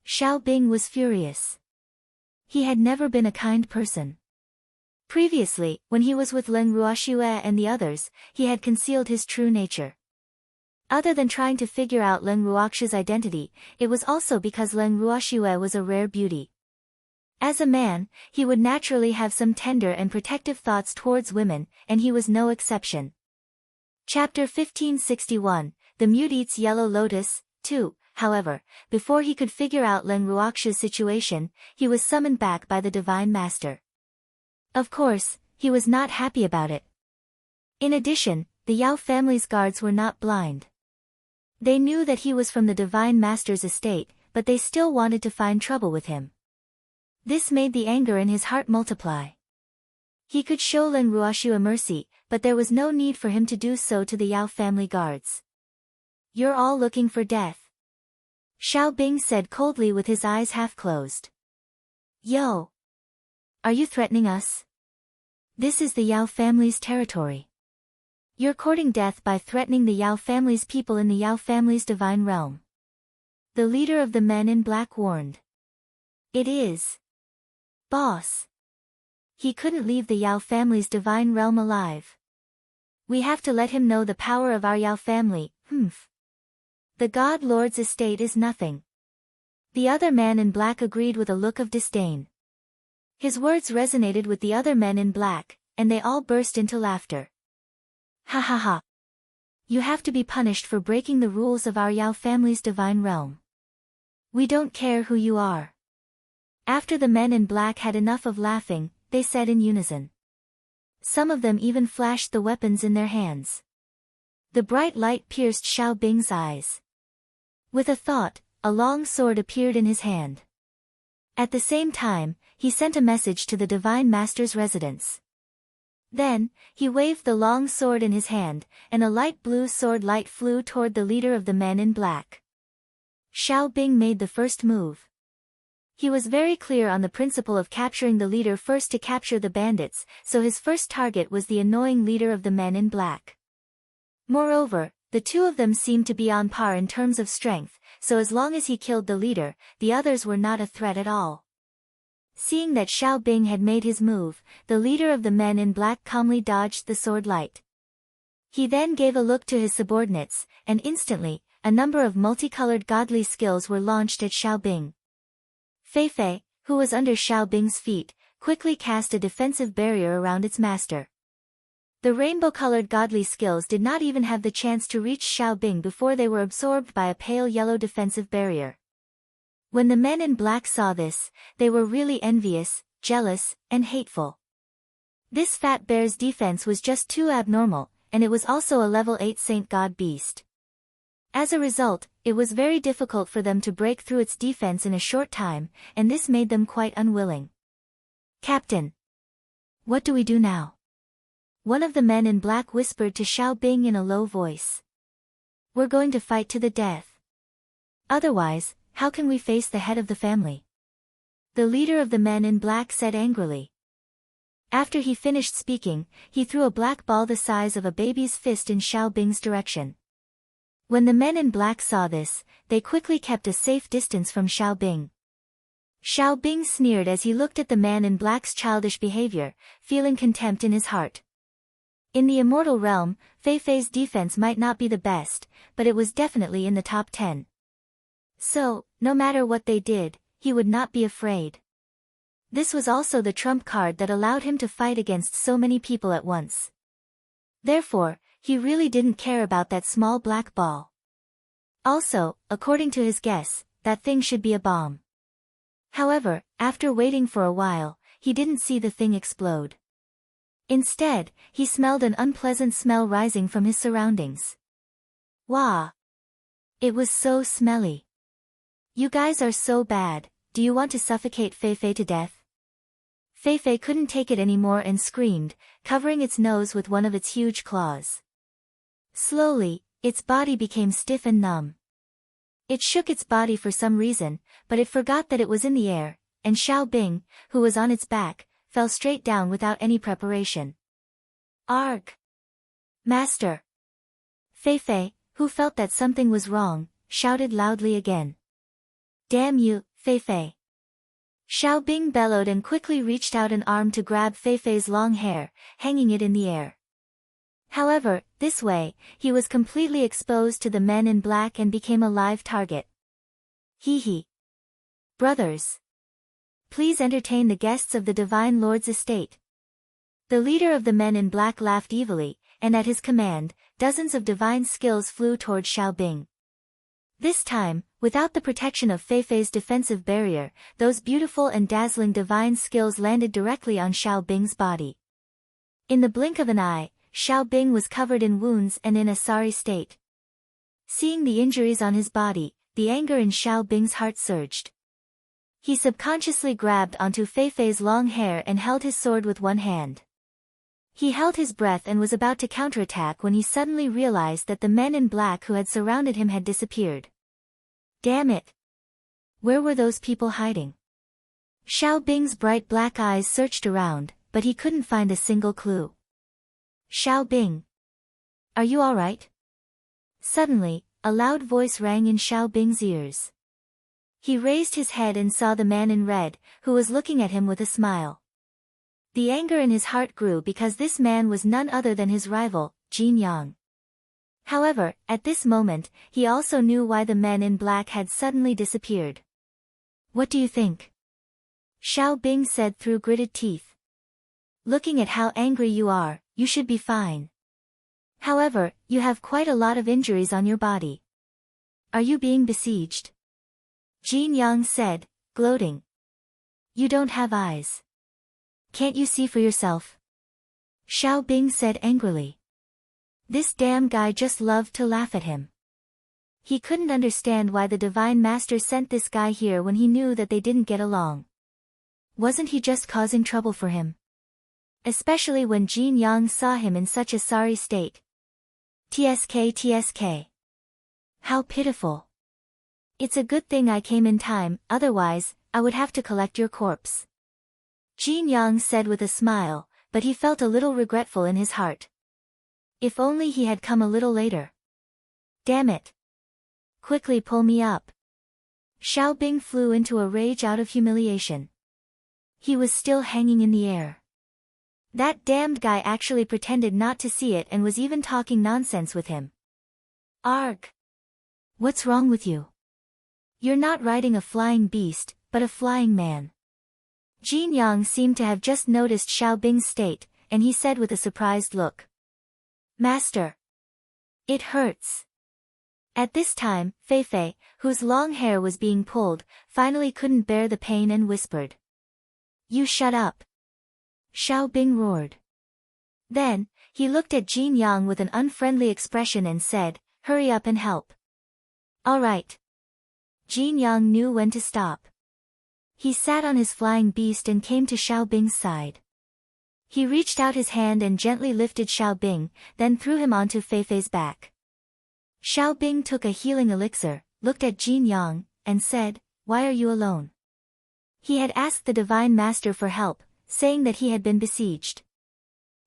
Xiaobing was furious. He had never been a kind person. Previously, when he was with Leng Ruoxue and the others, he had concealed his true nature. Other than trying to figure out Leng Ruoxue's identity, it was also because Leng Ruoxue was a rare beauty. As a man, he would naturally have some tender and protective thoughts towards women, and he was no exception. Chapter 1561, The Mute Eats Yellow Lotus, 2. However, before he could figure out Leng Ruoxue's situation, he was summoned back by the Divine Master. Of course, he was not happy about it. In addition, the Yao family's guards were not blind. They knew that he was from the Divine Master's estate, but they still wanted to find trouble with him. This made the anger in his heart multiply. He could show Leng Ruoxue mercy, but there was no need for him to do so to the Yao family guards. You're all looking for death. Xiaobing said coldly with his eyes half closed. Yo! Are you threatening us? This is the Yao family's territory. You're courting death by threatening the Yao family's people in the Yao family's divine realm. The leader of the men in black warned. It is. Boss. He couldn't leave the Yao family's divine realm alive. We have to let him know the power of our Yao family, Humph. The God Lord's estate is nothing. The other man in black agreed with a look of disdain. His words resonated with the other men in black, and they all burst into laughter. Ha ha ha. You have to be punished for breaking the rules of our Yao family's divine realm. We don't care who you are. After the men in black had enough of laughing, they said in unison. Some of them even flashed the weapons in their hands. The bright light pierced Xiao Bing's eyes. With a thought, a long sword appeared in his hand. At the same time, he sent a message to the Divine Master's residence. Then, he waved the long sword in his hand, and a light blue sword light flew toward the leader of the men in black. Xiao Bing made the first move. He was very clear on the principle of capturing the leader first to capture the bandits, so his first target was the annoying leader of the men in black. Moreover, the two of them seemed to be on par in terms of strength, so as long as he killed the leader, the others were not a threat at all. Seeing that Xiao Bing had made his move, the leader of the men in black calmly dodged the sword light. He then gave a look to his subordinates, and instantly, a number of multicolored godly skills were launched at Xiao Bing. Fei Fei, who was under Xiao Bing's feet, quickly cast a defensive barrier around its master. The rainbow-colored godly skills did not even have the chance to reach Xiao Bing before they were absorbed by a pale yellow defensive barrier. When the men in black saw this, they were really envious, jealous, and hateful. This fat bear's defense was just too abnormal, and it was also a level 8 Saint God beast. As a result, it was very difficult for them to break through its defense in a short time, and this made them quite unwilling. Captain! What do we do now? One of the men in black whispered to Xiao Bing in a low voice. We're going to fight to the death. Otherwise, how can we face the head of the family? The leader of the men in black said angrily. After he finished speaking, he threw a black ball the size of a baby's fist in Xiao Bing's direction. When the men in black saw this, they quickly kept a safe distance from Xiao Bing. Xiao Bing sneered as he looked at the man in black's childish behavior, feeling contempt in his heart. In the immortal realm, Fei Fei's defense might not be the best, but it was definitely in the top 10. So, no matter what they did, he would not be afraid. This was also the trump card that allowed him to fight against so many people at once. Therefore, he really didn't care about that small black ball. Also, according to his guess, that thing should be a bomb. However, after waiting for a while, he didn't see the thing explode. Instead, he smelled an unpleasant smell rising from his surroundings. Wah! It was so smelly. You guys are so bad, do you want to suffocate Fei Fei to death? Fei Fei couldn't take it anymore and screamed, covering its nose with one of its huge claws. Slowly, its body became stiff and numb. It shook its body for some reason, but it forgot that it was in the air, and Xiao Bing, who was on its back, fell straight down without any preparation. Arg! Master! Fei Fei, who felt that something was wrong, shouted loudly again. Damn you, Fei Fei! Xiao Bing bellowed and quickly reached out an arm to grab Fei Fei's long hair, hanging it in the air. However, this way, he was completely exposed to the men in black and became a live target. Hee hee! Brothers! Please entertain the guests of the Divine Lord's estate. The leader of the men in black laughed evilly, and at his command, dozens of divine skills flew toward Xiao Bing. This time, without the protection of Fei Fei's defensive barrier, those beautiful and dazzling divine skills landed directly on Xiao Bing's body. In the blink of an eye, Xiao Bing was covered in wounds and in a sorry state. Seeing the injuries on his body, the anger in Xiao Bing's heart surged. He subconsciously grabbed onto Fei Fei's long hair and held his sword with one hand. He held his breath and was about to counterattack when he suddenly realized that the men in black who had surrounded him had disappeared. Damn it! Where were those people hiding? Xiao Bing's bright black eyes searched around, but he couldn't find a single clue. Xiao Bing! Are you alright? Suddenly, a loud voice rang in Xiao Bing's ears. He raised his head and saw the man in red, who was looking at him with a smile. The anger in his heart grew because this man was none other than his rival, Jin Yang. However, at this moment, he also knew why the men in black had suddenly disappeared. What do you think? Xiao Bing said through gritted teeth. Looking at how angry you are, you should be fine. However, you have quite a lot of injuries on your body. Are you being besieged? Jin Yang said, gloating. You don't have eyes. Can't you see for yourself? Xiao Bing said angrily. This damn guy just loved to laugh at him. He couldn't understand why the Divine Master sent this guy here when he knew that they didn't get along. Wasn't he just causing trouble for him? Especially when Jin Yang saw him in such a sorry state. TSK. How pitiful. It's a good thing I came in time, otherwise, I would have to collect your corpse. Jin Yang said with a smile, but he felt a little regretful in his heart. If only he had come a little later. Damn it. Quickly pull me up. Xiao Bing flew into a rage out of humiliation. He was still hanging in the air. That damned guy actually pretended not to see it and was even talking nonsense with him. Arg! What's wrong with you? You're not riding a flying beast, but a flying man. Jin Yang seemed to have just noticed Xiao Bing's state, and he said with a surprised look. Master! It hurts. At this time, Fei, whose long hair was being pulled, finally couldn't bear the pain and whispered. You shut up. Xiao Bing roared. Then, he looked at Jin Yang with an unfriendly expression and said, hurry up and help. All right. Jin Yang knew when to stop. He sat on his flying beast and came to Xiao Bing's side. He reached out his hand and gently lifted Xiao Bing, then threw him onto Fei's back. Xiao Bing took a healing elixir, looked at Jin Yang, and said, why are you alone? He had asked the Divine Master for help, saying that he had been besieged.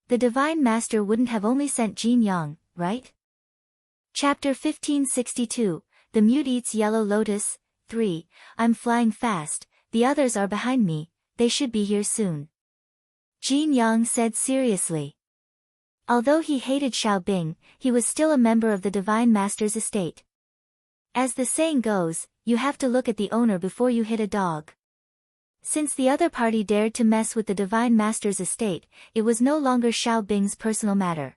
The Divine Master wouldn't have only sent Jin Yang, right? Chapter 1562, The Mute Eats Yellow Lotus, 3, I'm flying fast, the others are behind me, they should be here soon. Jin Yang said seriously. Although he hated Xiao Bing, he was still a member of the Divine Master's estate. As the saying goes, you have to look at the owner before you hit a dog. Since the other party dared to mess with the Divine Master's estate, it was no longer Xiao Bing's personal matter.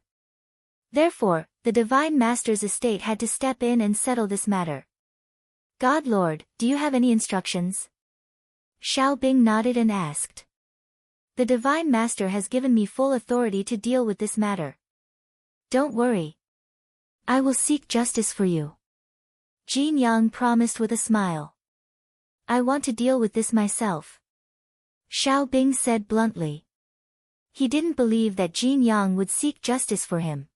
Therefore, the Divine Master's estate had to step in and settle this matter. God Lord, do you have any instructions? Xiao Bing nodded and asked. The Divine Master has given me full authority to deal with this matter. Don't worry. I will seek justice for you. Jin Yang promised with a smile. I want to deal with this myself. Xiao Bing said bluntly. He didn't believe that Jin Yang would seek justice for him.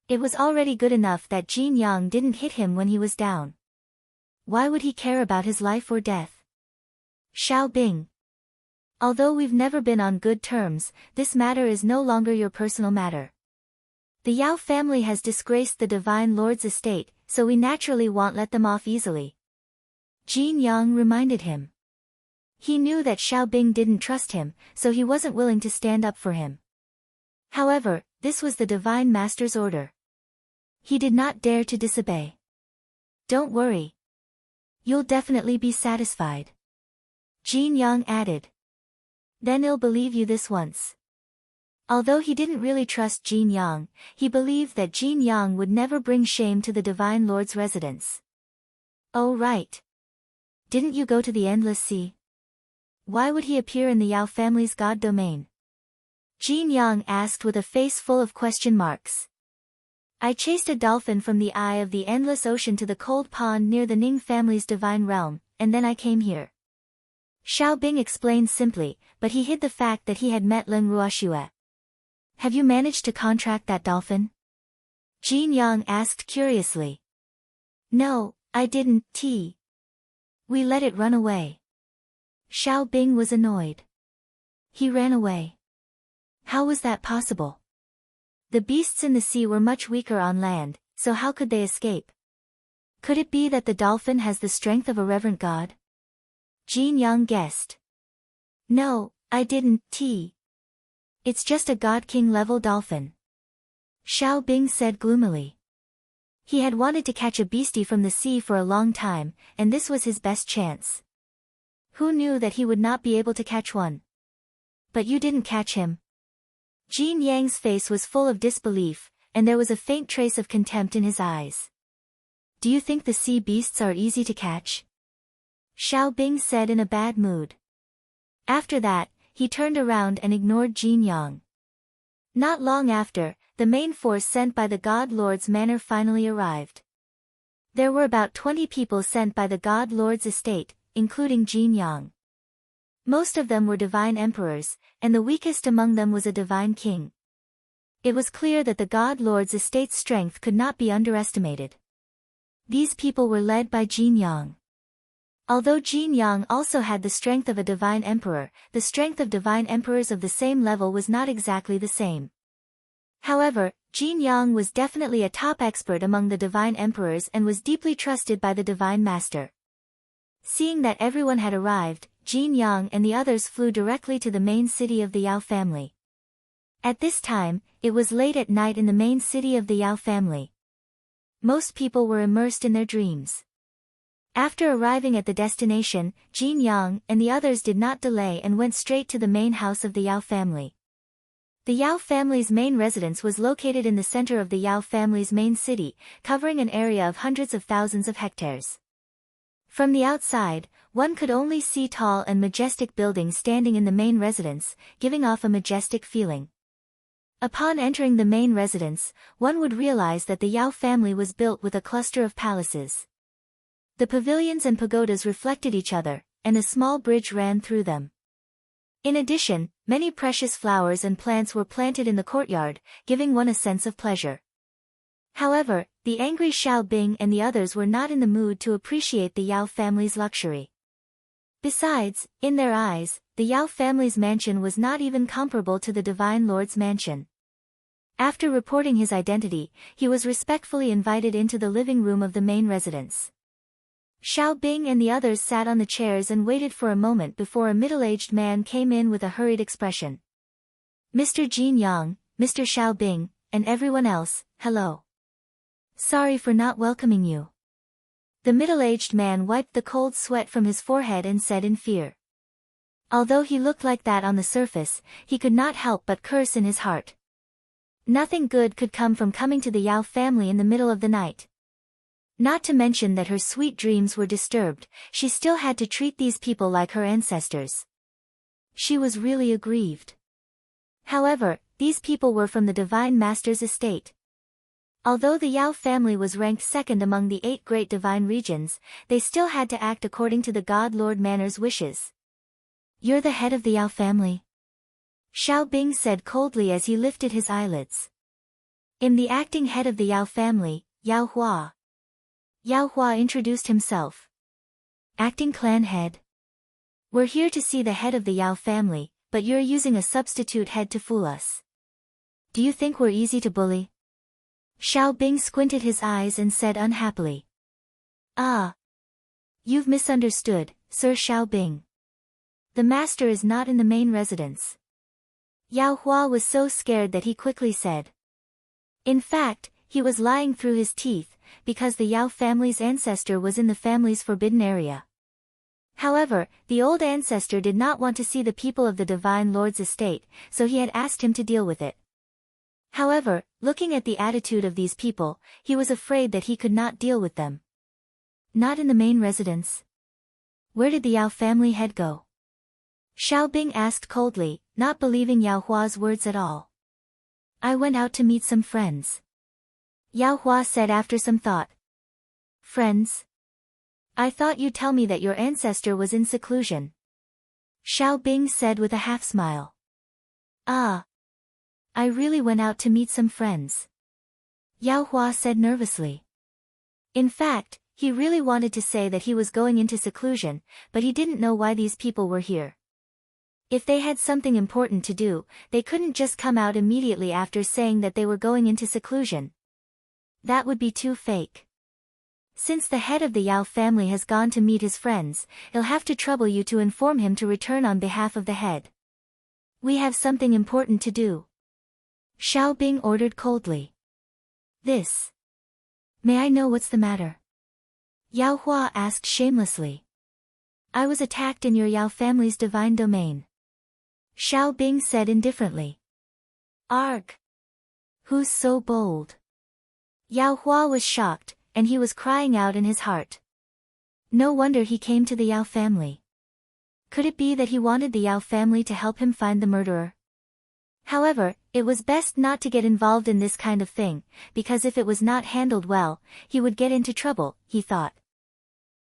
It was already good enough that Jin Yang didn't hit him when he was down. Why would he care about his life or death? Xiao Bing. Although we've never been on good terms, this matter is no longer your personal matter. The Yao family has disgraced the Divine Lord's estate, so we naturally won't let them off easily. Jin Yang reminded him. He knew that Xiao Bing didn't trust him, so he wasn't willing to stand up for him. However, this was the Divine Master's order. He did not dare to disobey. Don't worry. You'll definitely be satisfied. Jin Yang added. Then he'll believe you this once. Although he didn't really trust Jin Yang, he believed that Jin Yang would never bring shame to the Divine Lord's residence. Oh right. Didn't you go to the Endless Sea? Why would he appear in the Yao family's god domain? Jin Yang asked with a face full of question marks. I chased a dolphin from the eye of the endless ocean to the cold pond near the Ning family's divine realm, and then I came here. Xiao Bing explained simply, but he hid the fact that he had met Lin Ruoxue. Have you managed to contract that dolphin? Jin Yang asked curiously. No, I didn't, We let it run away. Xiao Bing was annoyed. He ran away. How was that possible? The beasts in the sea were much weaker on land, so how could they escape? Could it be that the dolphin has the strength of a reverent god? Jin Yang guessed. No, I didn't, It's just a god king level dolphin. Xiao Bing said gloomily. He had wanted to catch a beastie from the sea for a long time, and this was his best chance. Who knew that he would not be able to catch one? But you didn't catch him. Jin Yang's face was full of disbelief, and there was a faint trace of contempt in his eyes. Do you think the sea beasts are easy to catch? Xiao Bing said in a bad mood. After that, he turned around and ignored Jin Yang. Not long after, the main force sent by the God Lord's manor finally arrived. There were about 20 people sent by the God Lord's estate, including Jin Yang. Most of them were divine emperors, and the weakest among them was a divine king. It was clear that the God Lord's estate's strength could not be underestimated. These people were led by Jin Yang. Although Jin Yang also had the strength of a divine emperor, the strength of divine emperors of the same level was not exactly the same. However, Jin Yang was definitely a top expert among the divine emperors and was deeply trusted by the divine master. Seeing that everyone had arrived, Jin Yang and the others flew directly to the main city of the Yao family. At this time, it was late at night in the main city of the Yao family. Most people were immersed in their dreams. After arriving at the destination, Jin Yang and the others did not delay and went straight to the main house of the Yao family. The Yao family's main residence was located in the center of the Yao family's main city, covering an area of hundreds of thousands of hectares. From the outside, one could only see tall and majestic buildings standing in the main residence, giving off a majestic feeling. Upon entering the main residence, one would realize that the Yao family was built with a cluster of palaces. The pavilions and pagodas reflected each other, and a small bridge ran through them. In addition, many precious flowers and plants were planted in the courtyard, giving one a sense of pleasure. However, the angry Xiao Bing and the others were not in the mood to appreciate the Yao family's luxury. Besides, in their eyes, the Yao family's mansion was not even comparable to the Divine Lord's mansion. After reporting his identity, he was respectfully invited into the living room of the main residence. Xiao Bing and the others sat on the chairs and waited for a moment before a middle-aged man came in with a hurried expression. Mr. Jin Yang, Mr. Xiao Bing, and everyone else, hello. Sorry for not welcoming you. The middle-aged man wiped the cold sweat from his forehead and said in fear. Although he looked like that on the surface, he could not help but curse in his heart. Nothing good could come from coming to the Yao family in the middle of the night. Not to mention that her sweet dreams were disturbed, she still had to treat these people like her ancestors. She was really aggrieved. However, these people were from the Divine Master's estate. Although the Yao family was ranked second among the 8 great divine regions, they still had to act according to the God Lord Manor's wishes. You're the head of the Yao family? Xiao Bing said coldly as he lifted his eyelids. I'm the acting head of the Yao family, Yao Hua. Yao Hua introduced himself. Acting clan head. We're here to see the head of the Yao family, but you're using a substitute head to fool us. Do you think we're easy to bully? Xiao Bing squinted his eyes and said unhappily. Ah. You've misunderstood, Sir Xiao Bing. The master is not in the main residence. Yao Hua was so scared that he quickly said. In fact, he was lying through his teeth, because the Yao family's ancestor was in the family's forbidden area. However, the old ancestor did not want to see the people of the Divine Lord's estate, so he had asked him to deal with it. However, looking at the attitude of these people, he was afraid that he could not deal with them. Not in the main residence. Where did the Yao family head go? Xiao Bing asked coldly, not believing Yao Hua's words at all. I went out to meet some friends. Yao Hua said after some thought. Friends? I thought you'd tell me that your ancestor was in seclusion. Xiao Bing said with a half-smile. Ah. I really went out to meet some friends. Yao Hua said nervously. In fact, he really wanted to say that he was going into seclusion, but he didn't know why these people were here. If they had something important to do, they couldn't just come out immediately after saying that they were going into seclusion. That would be too fake. Since the head of the Yao family has gone to meet his friends, he'll have to trouble you to inform him to return on behalf of the head. We have something important to do. Xiao Bing ordered coldly. This May I know what's the matter? Yao Hua asked shamelessly. I was attacked in your Yao family's divine domain. Xiao Bing said indifferently. Arg! Who's so bold? Yao Hua was shocked, and he was crying out in his heart. No wonder he came to the Yao family. Could it be that he wanted the Yao family to help him find the murderer? However, it was best not to get involved in this kind of thing, because if it was not handled well, he would get into trouble, he thought.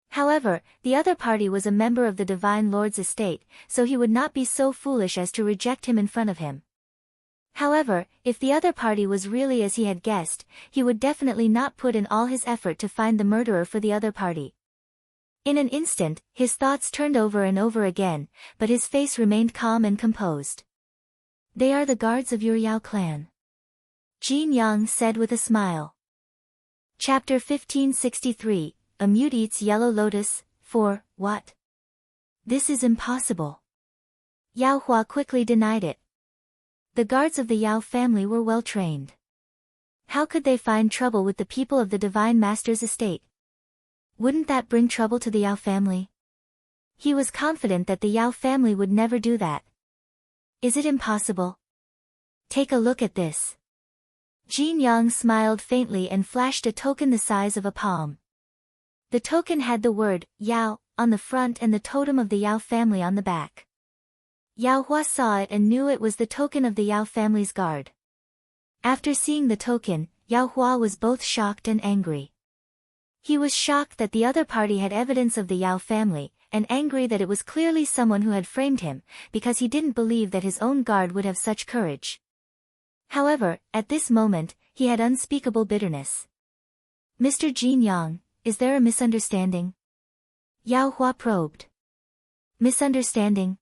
However, the other party was a member of the Divine Lord's estate, so he would not be so foolish as to reject him in front of him. However, if the other party was really as he had guessed, he would definitely not put in all his effort to find the murderer for the other party. In an instant, his thoughts turned over and over again, but his face remained calm and composed. They are the guards of your Yao clan. Jin Yang said with a smile. Chapter 1563, A Mute Eats Yellow Lotus, 4, What? This is impossible. Yao Hua quickly denied it. The guards of the Yao family were well trained. How could they find trouble with the people of the Divine Master's estate? Wouldn't that bring trouble to the Yao family? He was confident that the Yao family would never do that. Is it impossible? Take a look at this. Jin Yang smiled faintly and flashed a token the size of a palm. The token had the word, Yao, on the front and the totem of the Yao family on the back. Yao Hua saw it and knew it was the token of the Yao family's guard. After seeing the token, Yao Hua was both shocked and angry. He was shocked that the other party had evidence of the Yao family, and angry that it was clearly someone who had framed him, because he didn't believe that his own guard would have such courage. However, at this moment, he had unspeakable bitterness. Mr. Jin Yang, is there a misunderstanding? Yao Hua probed. Misunderstanding?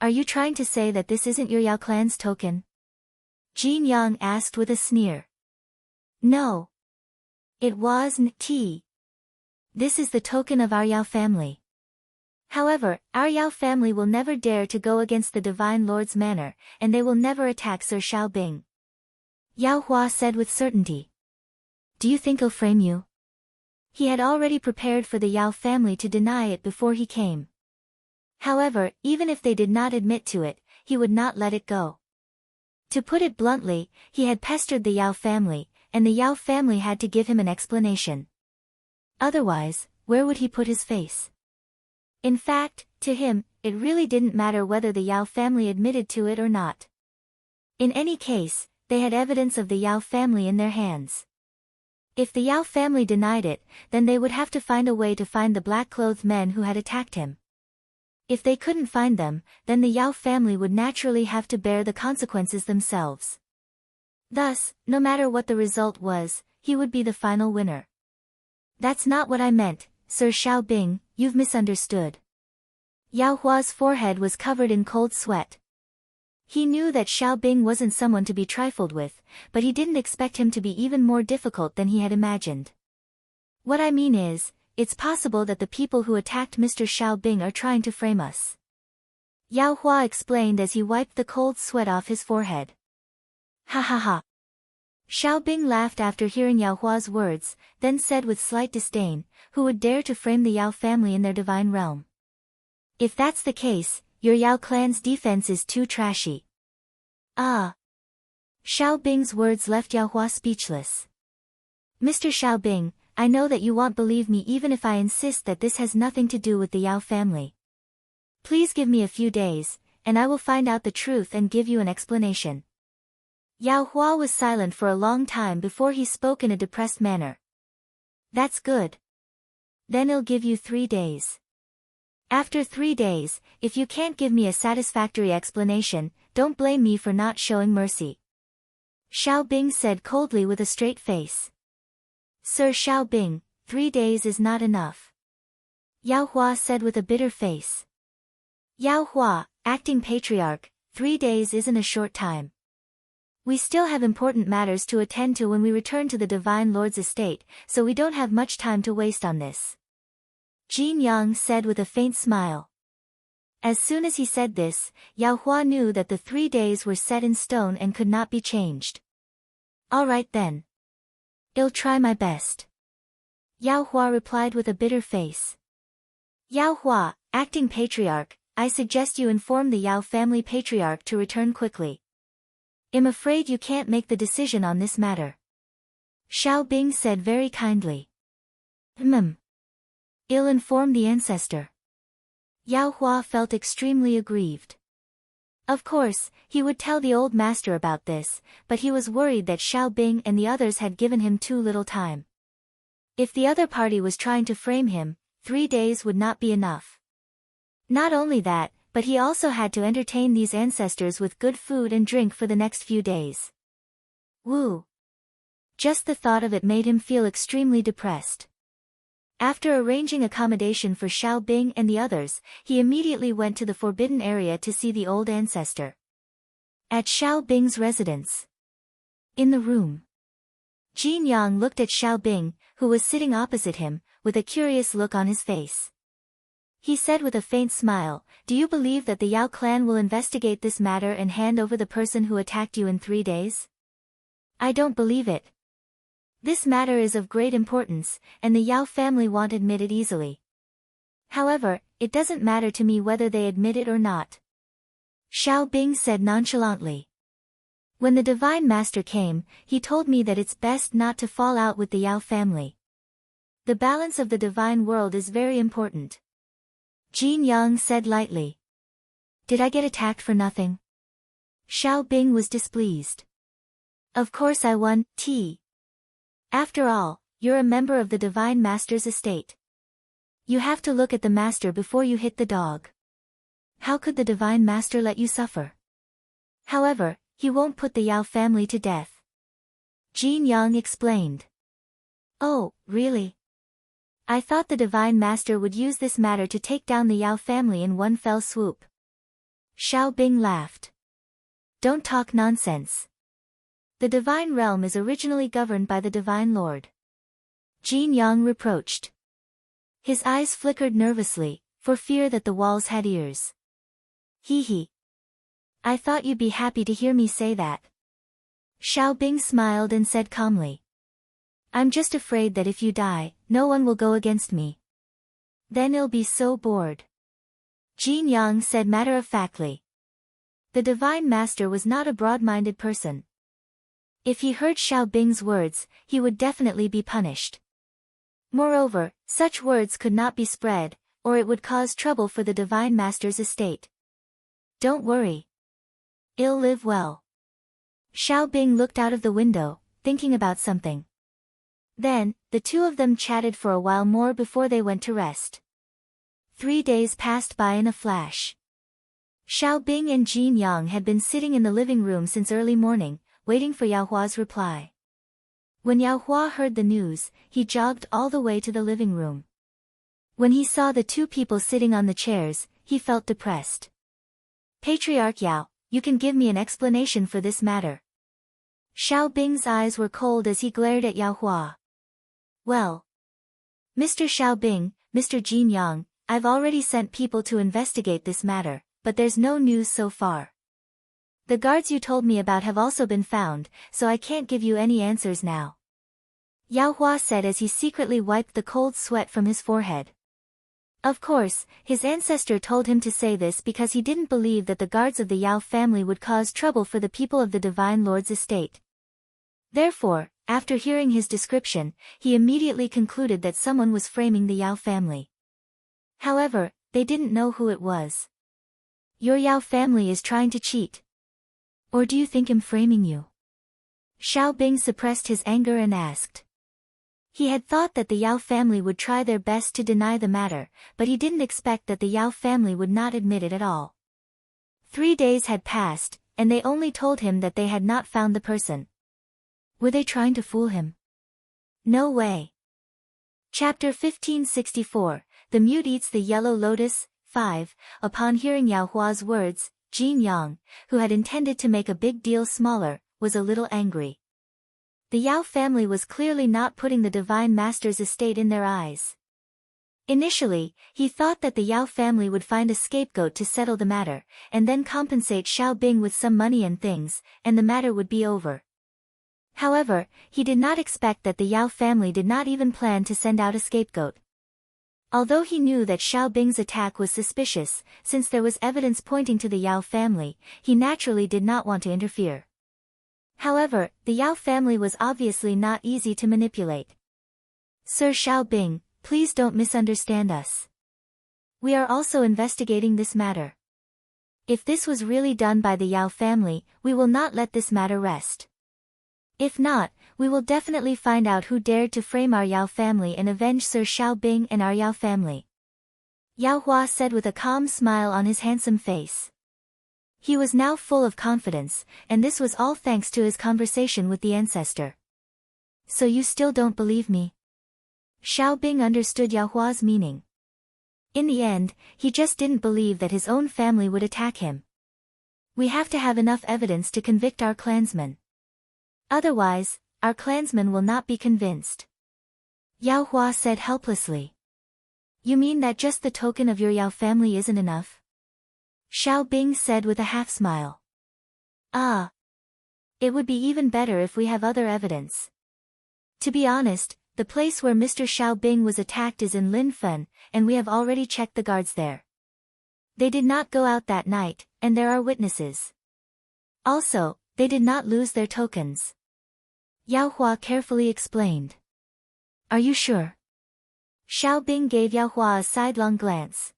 Are you trying to say that this isn't your Yao clan's token? Jin Yang asked with a sneer. No. It was N.T. This is the token of our Yao family. However, our Yao family will never dare to go against the Divine Lord's manner, and they will never attack Sir Xiaobing. Yao Hua said with certainty. Do you think he'll frame you? He had already prepared for the Yao family to deny it before he came. However, even if they did not admit to it, he would not let it go. To put it bluntly, he had pestered the Yao family, and the Yao family had to give him an explanation. Otherwise, where would he put his face? In fact, to him, it really didn't matter whether the Yao family admitted to it or not. In any case, they had evidence of the Yao family in their hands. If the Yao family denied it, then they would have to find a way to find the black-clothed men who had attacked him. If they couldn't find them, then the Yao family would naturally have to bear the consequences themselves. Thus, no matter what the result was, he would be the final winner. That's not what I meant, Sir Xiaobing, you've misunderstood. Yao Hua's forehead was covered in cold sweat. He knew that Xiaobing wasn't someone to be trifled with, but he didn't expect him to be even more difficult than he had imagined. What I mean is, it's possible that the people who attacked Mr. Xiaobing are trying to frame us. Yao Hua explained as he wiped the cold sweat off his forehead. Ha ha ha. Xiaobing laughed after hearing Yao Hua's words, then said with slight disdain, who would dare to frame the Yao family in their divine realm? If that's the case, your Yao clan's defense is too trashy. Ah. Xiaobing's words left Yao Hua speechless. Mr. Xiaobing, I know that you won't believe me even if I insist that this has nothing to do with the Yao family. Please give me a few days, and I will find out the truth and give you an explanation. Yao Hua was silent for a long time before he spoke in a depressed manner. That's good. Then I'll give you 3 days. After 3 days, if you can't give me a satisfactory explanation, don't blame me for not showing mercy. Xiaobing said coldly with a straight face. Sir Xiaobing, 3 days is not enough. Yao Hua said with a bitter face. Yao Hua, acting patriarch, 3 days isn't a short time. We still have important matters to attend to when we return to the Divine Lord's estate, so we don't have much time to waste on this. Jin Yang said with a faint smile. As soon as he said this, Yao Hua knew that the 3 days were set in stone and could not be changed. All right then. I'll try my best. Yao Hua replied with a bitter face. Yao Hua, acting patriarch, I suggest you inform the Yao family patriarch to return quickly. I'm afraid you can't make the decision on this matter. Xiao Bing said very kindly. I'll inform the ancestor. Yao Hua felt extremely aggrieved. Of course, he would tell the old master about this, but he was worried that Xiao Bing and the others had given him too little time. If the other party was trying to frame him, 3 days would not be enough. Not only that, but he also had to entertain these ancestors with good food and drink for the next few days. Woo! Just the thought of it made him feel extremely depressed. After arranging accommodation for Xiao Bing and the others, he immediately went to the forbidden area to see the old ancestor. At Xiao Bing's residence. In the room, Jin Yang looked at Xiao Bing, who was sitting opposite him, with a curious look on his face. He said with a faint smile, "Do you believe that the Yao clan will investigate this matter and hand over the person who attacked you in 3 days? I don't believe it. This matter is of great importance, and the Yao family won't admit it easily. However, it doesn't matter to me whether they admit it or not," Xiao Bing said nonchalantly. When the Divine Master came, he told me that it's best not to fall out with the Yao family. The balance of the divine world is very important. Jin Yang said lightly. Did I get attacked for nothing? Xiao Bing was displeased. Of course I won, T. After all, you're a member of the Divine Master's estate. You have to look at the Master before you hit the dog. How could the Divine Master let you suffer? However, he won't put the Yao family to death. Jin Yang explained. Oh, really? I thought the Divine Master would use this matter to take down the Yao family in one fell swoop. Xiao Bing laughed. Don't talk nonsense. The Divine Realm is originally governed by the Divine Lord. Jin Yang reproached. His eyes flickered nervously, for fear that the walls had ears. Hee hee. I thought you'd be happy to hear me say that. Xiao Bing smiled and said calmly. I'm just afraid that if you die, no one will go against me. Then I'll be so bored. Jin Yang said matter-of-factly. The Divine Master was not a broad-minded person. If he heard Xiao Bing's words, he would definitely be punished. Moreover, such words could not be spread, or it would cause trouble for the Divine Master's estate. Don't worry. I'll live well. Xiao Bing looked out of the window, thinking about something. Then, the two of them chatted for a while more before they went to rest. 3 days passed by in a flash. Xiao Bing and Jin Yang had been sitting in the living room since early morning, waiting for Yao Hua's reply. When Yao Hua heard the news, he jogged all the way to the living room. When he saw the two people sitting on the chairs, he felt depressed. Patriarch Yao, you can give me an explanation for this matter. Xiao Bing's eyes were cold as he glared at Yao Hua. Well, Mr. Xiao Bing, Mr. Jin Yang, I've already sent people to investigate this matter, but there's no news so far. The guards you told me about have also been found, so I can't give you any answers now. Yao Hua said as he secretly wiped the cold sweat from his forehead. Of course, his ancestor told him to say this because he didn't believe that the guards of the Yao family would cause trouble for the people of the Divine Lord's estate. Therefore, after hearing his description, he immediately concluded that someone was framing the Yao family. However, they didn't know who it was. Your Yao family is trying to cheat. Or do you think I'm framing you? Xiao Bing suppressed his anger and asked. He had thought that the Yao family would try their best to deny the matter, but he didn't expect that the Yao family would not admit it at all. 3 days had passed, and they only told him that they had not found the person. Were they trying to fool him? No way. Chapter 1564, The Mute Eats the Yellow Lotus, 5. Upon hearing Yao Hua's words, Jin Yang, who had intended to make a big deal smaller, was a little angry. The Yao family was clearly not putting the Divine Master's estate in their eyes. Initially, he thought that the Yao family would find a scapegoat to settle the matter, and then compensate Xiao Bing with some money and things, and the matter would be over. However, he did not expect that the Yao family did not even plan to send out a scapegoat. Although he knew that Xiao Bing's attack was suspicious, since there was evidence pointing to the Yao family, he naturally did not want to interfere. However, the Yao family was obviously not easy to manipulate. Sir Xiao Bing, please don't misunderstand us. We are also investigating this matter. If this was really done by the Yao family, we will not let this matter rest. If not, we will definitely find out who dared to frame our Yao family and avenge Sir Xiao Bing and our Yao family. Yao Hua said with a calm smile on his handsome face. He was now full of confidence, and this was all thanks to his conversation with the ancestor. So you still don't believe me? Xiao Bing understood Yao Hua's meaning. In the end, he just didn't believe that his own family would attack him. We have to have enough evidence to convict our clansmen. Otherwise, our clansmen will not be convinced. Yao Hua said helplessly. You mean that just the token of your Yao family isn't enough? Xiao Bing said with a half-smile. Ah. It would be even better if we have other evidence. To be honest, the place where Mr. Xiao Bing was attacked is in Linfen, and we have already checked the guards there. They did not go out that night, and there are witnesses. Also, they did not lose their tokens. Yao Hua carefully explained. Are you sure? Xiao Bing gave Yao Hua a sidelong glance.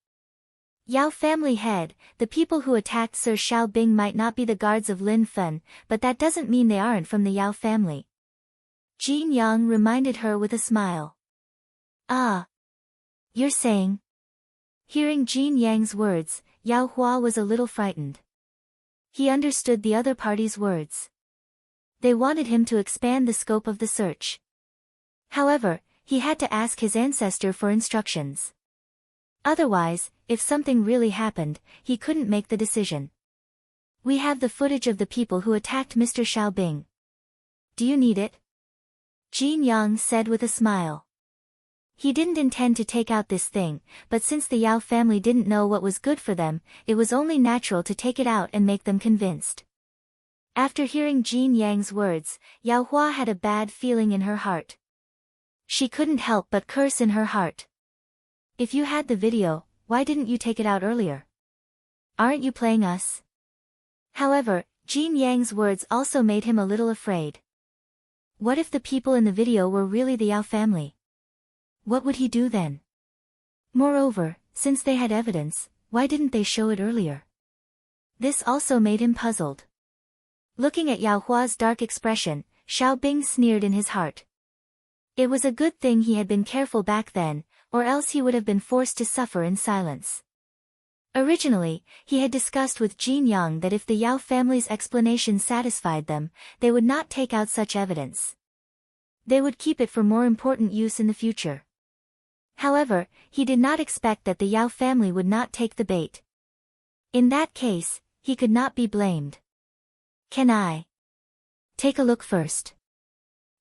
Yao family head, the people who attacked Sir Xiao Bing might not be the guards of Lin Fen, but that doesn't mean they aren't from the Yao family. Jin Yang reminded her with a smile. Ah. You're saying? Hearing Jin Yang's words, Yao Hua was a little frightened. He understood the other party's words. They wanted him to expand the scope of the search. However, he had to ask his ancestor for instructions. Otherwise, if something really happened, he couldn't make the decision. We have the footage of the people who attacked Mr. Xiao Bing. Do you need it? Jin Yang said with a smile. He didn't intend to take out this thing, but since the Yao family didn't know what was good for them, it was only natural to take it out and make them convinced. After hearing Jin Yang's words, Yao Hua had a bad feeling in her heart. She couldn't help but curse in her heart. If you had the video, why didn't you take it out earlier? Aren't you playing us? However, Jin Yang's words also made him a little afraid. What if the people in the video were really the Yao family? What would he do then? Moreover, since they had evidence, why didn't they show it earlier? This also made him puzzled. Looking at Yao Hua's dark expression, Xiao Bing sneered in his heart. It was a good thing he had been careful back then, or else he would have been forced to suffer in silence. Originally, he had discussed with Jin Yang that if the Yao family's explanation satisfied them, they would not take out such evidence. They would keep it for more important use in the future. However, he did not expect that the Yao family would not take the bait. In that case, he could not be blamed. Can I take a look first?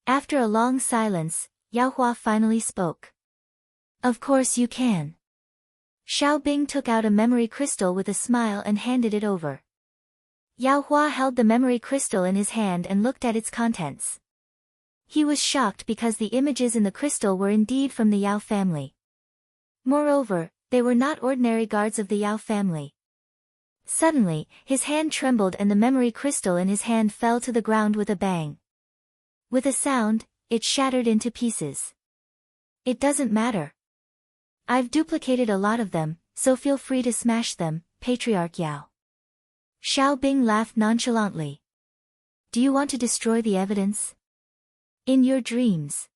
After a long silence, Yao Hua finally spoke. Of course you can. Xiao Bing took out a memory crystal with a smile and handed it over. Yao Hua held the memory crystal in his hand and looked at its contents. He was shocked because the images in the crystal were indeed from the Yao family. Moreover, they were not ordinary guards of the Yao family. Suddenly, his hand trembled and the memory crystal in his hand fell to the ground with a bang. With a sound, it shattered into pieces. It doesn't matter. I've duplicated a lot of them, so feel free to smash them, Patriarch Yao. Xiao Bing laughed nonchalantly. Do you want to destroy the evidence? In your dreams.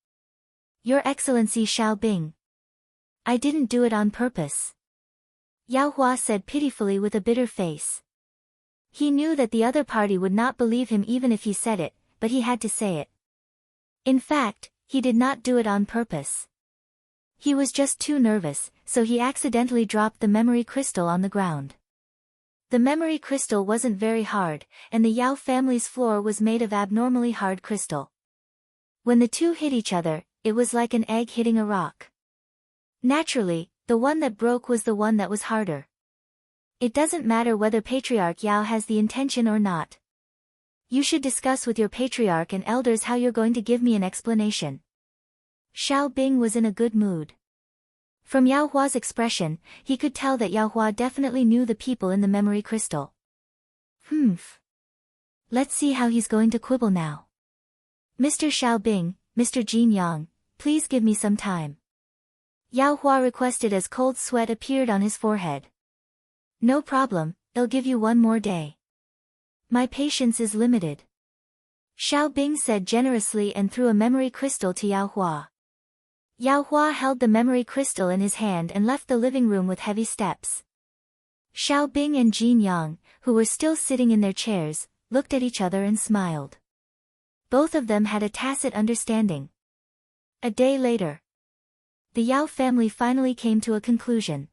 Your Excellency Xiao Bing. I didn't do it on purpose. Yao Hua said pitifully with a bitter face. He knew that the other party would not believe him even if he said it, but he had to say it. In fact, he did not do it on purpose. He was just too nervous, so he accidentally dropped the memory crystal on the ground. The memory crystal wasn't very hard, and the Yao family's floor was made of abnormally hard crystal. When the two hit each other, it was like an egg hitting a rock. Naturally, the one that broke was the one that was harder. It doesn't matter whether Patriarch Yao has the intention or not. You should discuss with your patriarch and elders how you're going to give me an explanation. Xiao Bing was in a good mood. From Yao Hua's expression, he could tell that Yao Hua definitely knew the people in the memory crystal. Let's see how he's going to quibble now. Mr. Xiao Bing, Mr. Jin Yang, please give me some time. Yao Hua requested as cold sweat appeared on his forehead. No problem, I'll give you one more day. My patience is limited. Xiao Bing said generously and threw a memory crystal to Yao Hua. Yao Hua held the memory crystal in his hand and left the living room with heavy steps. Xiao Bing and Jin Yang, who were still sitting in their chairs, looked at each other and smiled. Both of them had a tacit understanding. A day later, the Yao family finally came to a conclusion.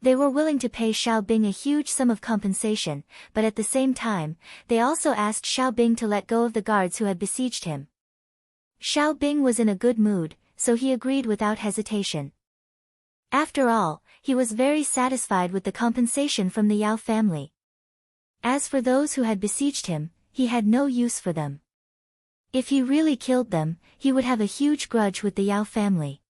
They were willing to pay Xiao Bing a huge sum of compensation, but at the same time, they also asked Xiao Bing to let go of the guards who had besieged him. Xiao Bing was in a good mood, so he agreed without hesitation. After all, he was very satisfied with the compensation from the Yao family. As for those who had besieged him, he had no use for them. If he really killed them, he would have a huge grudge with the Yao family.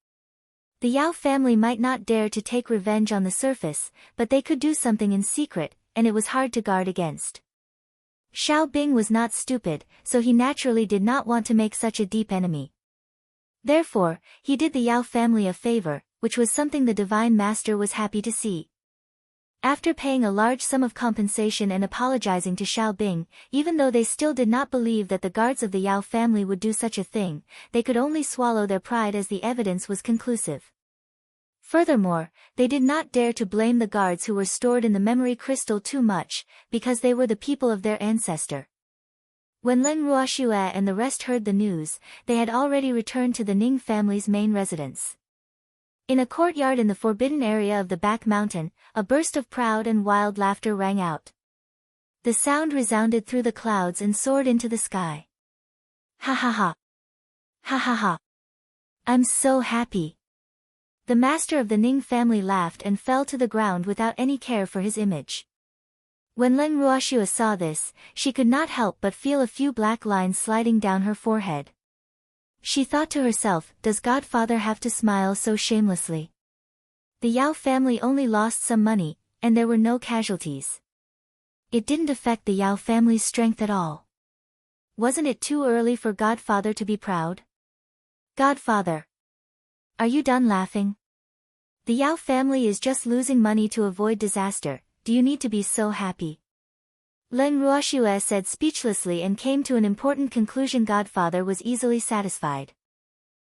The Yao family might not dare to take revenge on the surface, but they could do something in secret, and it was hard to guard against. Xiao Bing was not stupid, so he naturally did not want to make such a deep enemy. Therefore, he did the Yao family a favor, which was something the Divine Master was happy to see. After paying a large sum of compensation and apologizing to Xiao Bing, even though they still did not believe that the guards of the Yao family would do such a thing, they could only swallow their pride as the evidence was conclusive. Furthermore, they did not dare to blame the guards who were stored in the memory crystal too much, because they were the people of their ancestor. When Leng Ruoxue and the rest heard the news, they had already returned to the Ning family's main residence. In a courtyard in the forbidden area of the back mountain, a burst of proud and wild laughter rang out. The sound resounded through the clouds and soared into the sky. Ha ha ha! Ha ha ha! I'm so happy! The master of the Ning family laughed and fell to the ground without any care for his image. When Leng Ruoxue saw this, she could not help but feel a few black lines sliding down her forehead. She thought to herself, does Godfather have to smile so shamelessly? The Yao family only lost some money, and there were no casualties. It didn't affect the Yao family's strength at all. Wasn't it too early for Godfather to be proud? Godfather! Are you done laughing? The Yao family is just losing money to avoid disaster. Do you need to be so happy? Leng Ruoxue said speechlessly and came to an important conclusion. Godfather was easily satisfied.